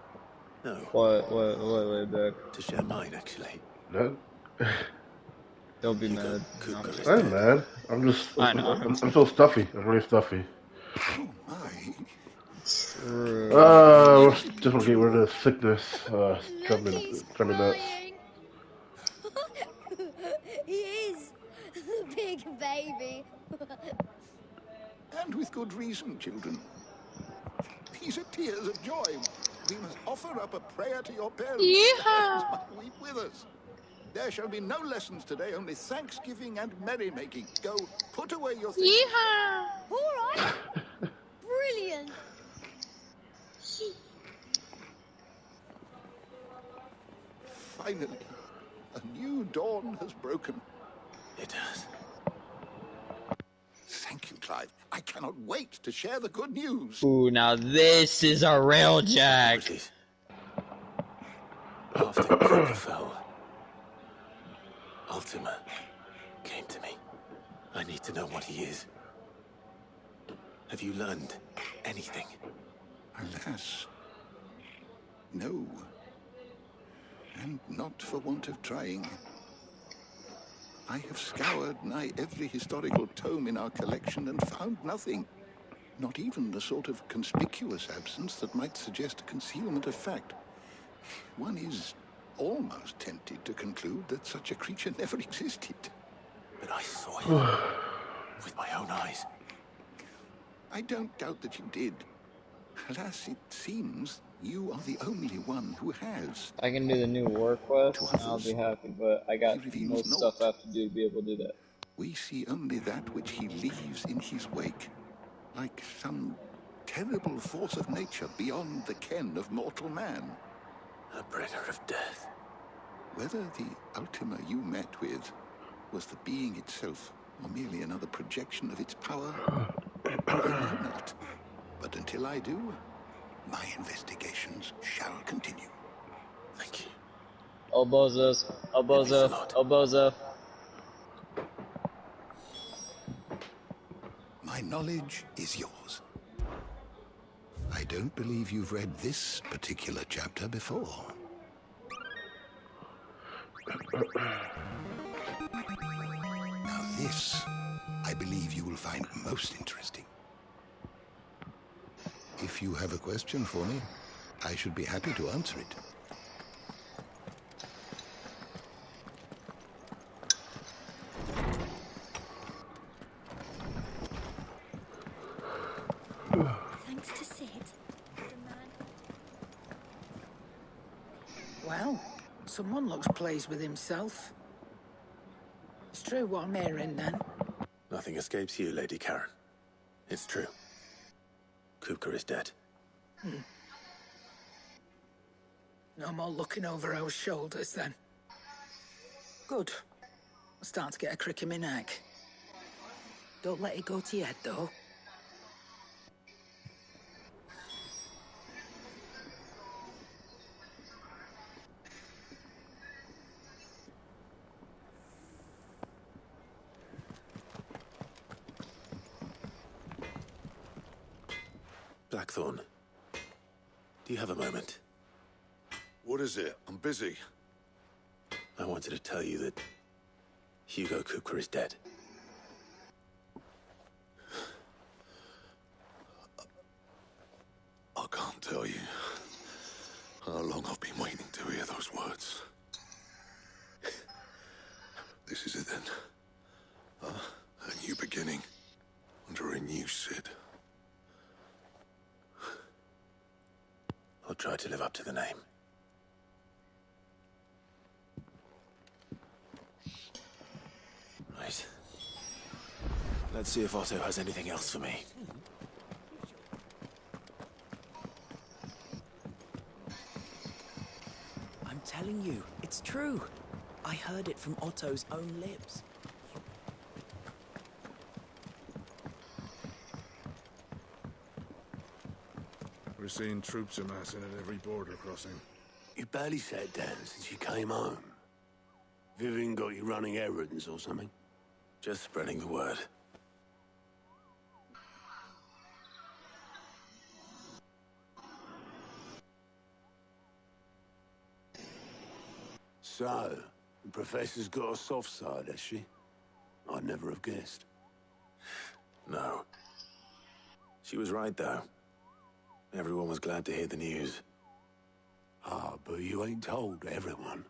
No. What, laid-back? To share mine, actually. No. Don't be mad. I'm mad. I'm so stuffy. I'm really stuffy. Just want to get rid of the sickness. Driving me nuts. He is the big baby. And with good reason, children. These are tears of joy. We must offer up a prayer to your parents. Yeehaw! Might weep with us. There shall be no lessons today, only thanksgiving and merrymaking. Go, put away your things. Yeehaw! All right. Brilliant. Finally, a new dawn has broken. It has. Thank you, Clive. I cannot wait to share the good news. Ooh, now this is a real Jack. After Joker fell, Ultima came to me. I need to know what he is. Have you learned anything? Alas, no. And not for want of trying. I have scoured nigh every historical tome in our collection and found nothing. Not even the sort of conspicuous absence that might suggest concealment of fact. One is almost tempted to conclude that such a creature never existed. But I saw him with my own eyes. I don't doubt that you did. Alas, it seems you are the only one who has. I can do the new war quest, and I'll be happy, but I got most stuff I have to do to be able to do that. We see only that which he leaves in his wake, like some terrible force of nature beyond the ken of mortal man. A bringer of death. Whether the Ultima you met with was the being itself, or merely another projection of its power, I know not. But until I do, my investigations shall continue. Thank you. Obozo. My knowledge is yours. I don't believe you've read this particular chapter before. Now this, I believe you will find most interesting. If you have a question for me, I should be happy to answer it. Thanks to Sid. Well, someone looks pleased with himself. It's true what I'm hearing, then. Nothing escapes you, Lady Karen. It's true. Kupka is dead. No more looking over our shoulders, then. Good. I'm starting to get a crick in my neck. Don't let it go to your head, though. Blackthorn, do you have a moment? What is it? I'm busy. I wanted to tell you that Hugo Kupka is dead. I can't tell you how long I've been waiting to hear those words. This is it then. A new beginning under a new Sid. I'll try to live up to the name. Right. Let's see if Otto has anything else for me. I'm telling you, it's true. I heard it from Otto's own lips. We're seeing troops amassing at every border crossing. You barely sat down since you came home. Vivian got you running errands or something? Just spreading the word. So, the Professor's got a soft side, has she? I'd never have guessed. No. She was right, though. Everyone was glad to hear the news. Ah, but you ain't told everyone.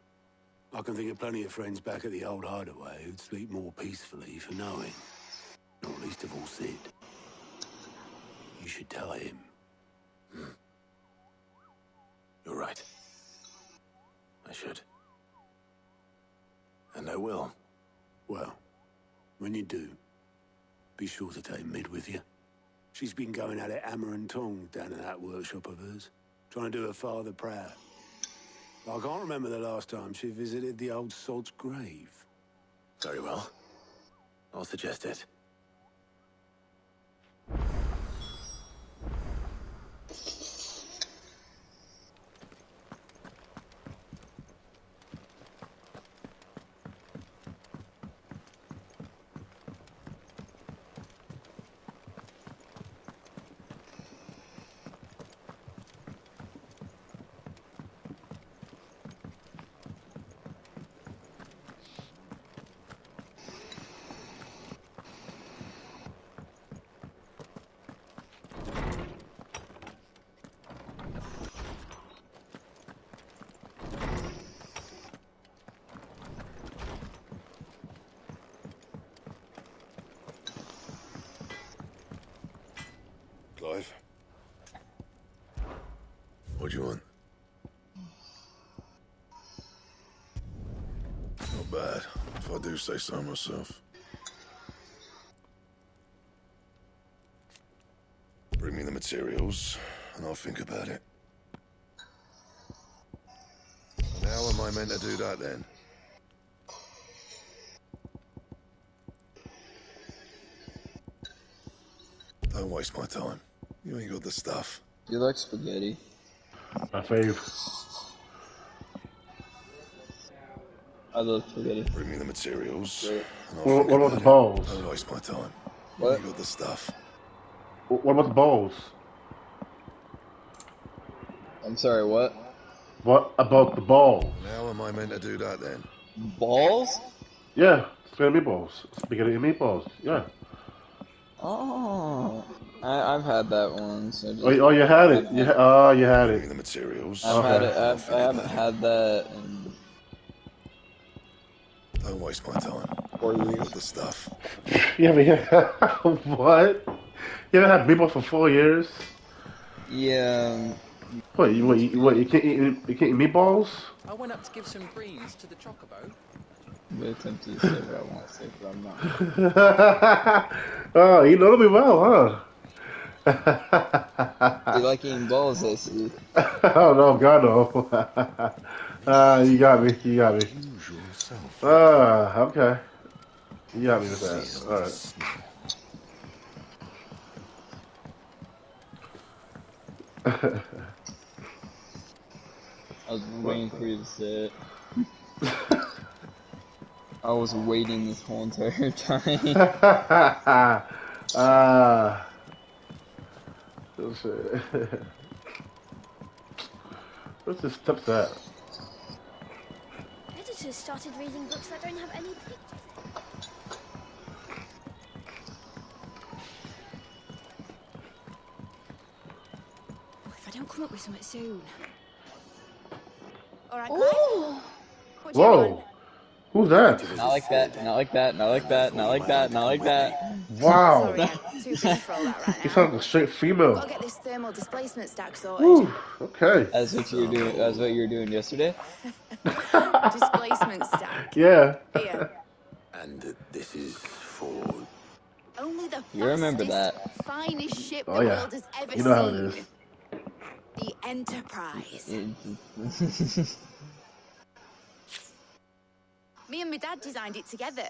I can think of plenty of friends back at the old hideaway who'd sleep more peacefully for knowing. Not least of all Sid. You should tell him. You're right. I should. And I will. Well, when you do, be sure to take Mid with you. She's been going at it hammer and tongs down in that workshop of hers, trying to do her father proud. I can't remember the last time she visited the old sod's grave. Very well. I'll suggest it. Clive? What do you want? Not bad, if I do say so myself. Bring me the materials, and I'll think about it. And how am I meant to do that, then? Don't waste my time. You ain't got the stuff. You like spaghetti? My fave. I love spaghetti. Bring me the materials. What about the balls? Don't waste my time. What? You ain't got the stuff. What about the balls? I'm sorry, what? What about the balls? And how am I meant to do that, then? Balls? Yeah, spaghetti meatballs. Spaghetti and meatballs, yeah. Oh, I've had that once. Oh, you had it. You had Bring me it. the materials. I've had it. I haven't had that in Don't waste my time. 4 You ain't years. got the stuff. You haven't what? You haven't had meatballs for 4 years? Yeah. What? You can't eat meatballs? I went up to give some greens to the chocobo. I'm very tempted to say what I want to say, but I'm not. Oh, you know me well, huh? You like eating balls, I see. Oh no, God no. You got me. You got me. Okay. You got me with that. All right. I was waiting for you to say it. I was waiting this whole entire time. What's this stuff that? Editors started reading books that don't have any pictures in. If I don't come up with something soon. All right, Ooh. what do you want? Whoa. Who's that? Not like that, not like that, not like that, not like that, not like that. Wow. Sorry, I'm too busy for all that right You now. sound like a straight female. Gotta get this thermal displacement stack sorted. Woo. Okay. That's what you were doing. That's what you were doing yesterday. Displacement stack. Yeah. Here. And this is for... Only the You remember fastest, that. finest ship Oh, the yeah. world has ever You know how it seen. is. The Enterprise. Me and my dad designed it together.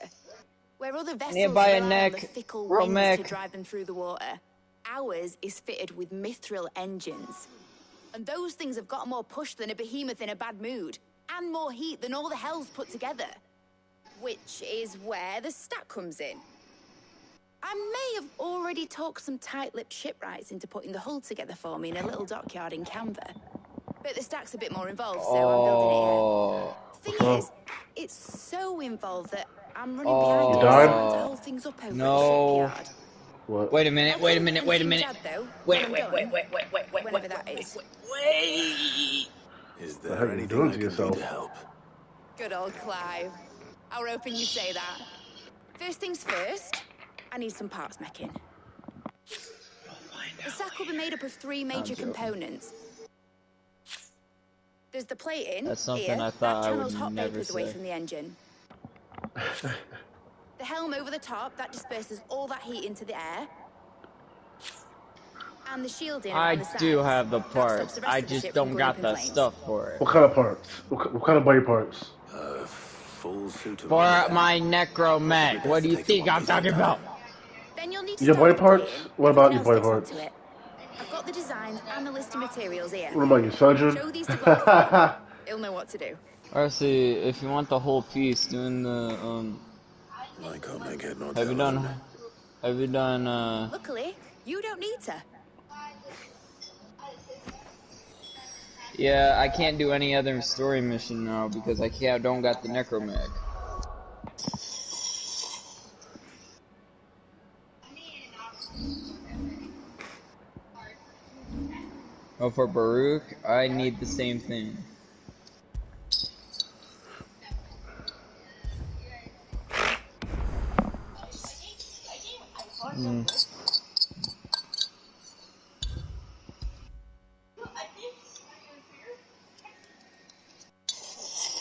Where other vessels Nearby a rely on neck. the fickle Real winds mech. to drive them through the water, ours is fitted with mithril engines. And those things have got more push than a behemoth in a bad mood, and more heat than all the hells put together. Which is where the stack comes in. I may have already talked some tight-lipped shipwrights into putting the hull together for me in a little dockyard in Canva. But the stack's a bit more involved, so I'm building it here. Thing is, it's so involved that I'm running behind You it, died? so to hold things up over No. at the shipyard. What? Wait a minute, wait a minute, And wait a see my minute. dad, though, Wait, when wait, I'm wait, done, wait, wait, wait, wait, whenever wait, that wait, is. wait. Is The there heck you anything doing I to can do yourself? to help? Good old Clive. I were hoping you'd say that. First things first, I need some parts meching. The sack will be made up of three major components. There's the plating. That's something here, I thought that I channels would hot never vapors away say. from the engine. The helm over the top that disperses all that heat into the air. And the shielding I around the sides. do have the That stops parts. the rest I of the just ship from don't going up got in the flames. stuff for it. What kind of parts? What kind of body parts? Full suit of For armor. my necromech. What do you think I'm talking about? Then you'll need to Your start body with the parts? plating. What about Everything your body else parts? gets onto it. I've got the designs and the list of materials here. What am I, your surgeon? Show these to Blackthorn. He'll know what to do. Arcee, if you want the whole piece, doing the I can't make head nor Have you tail of done? it. Have you done? Luckily, you don't need to. Yeah, I can't do any other story mission now because I don't got the necromech. Oh, for Baruch, I need the same thing.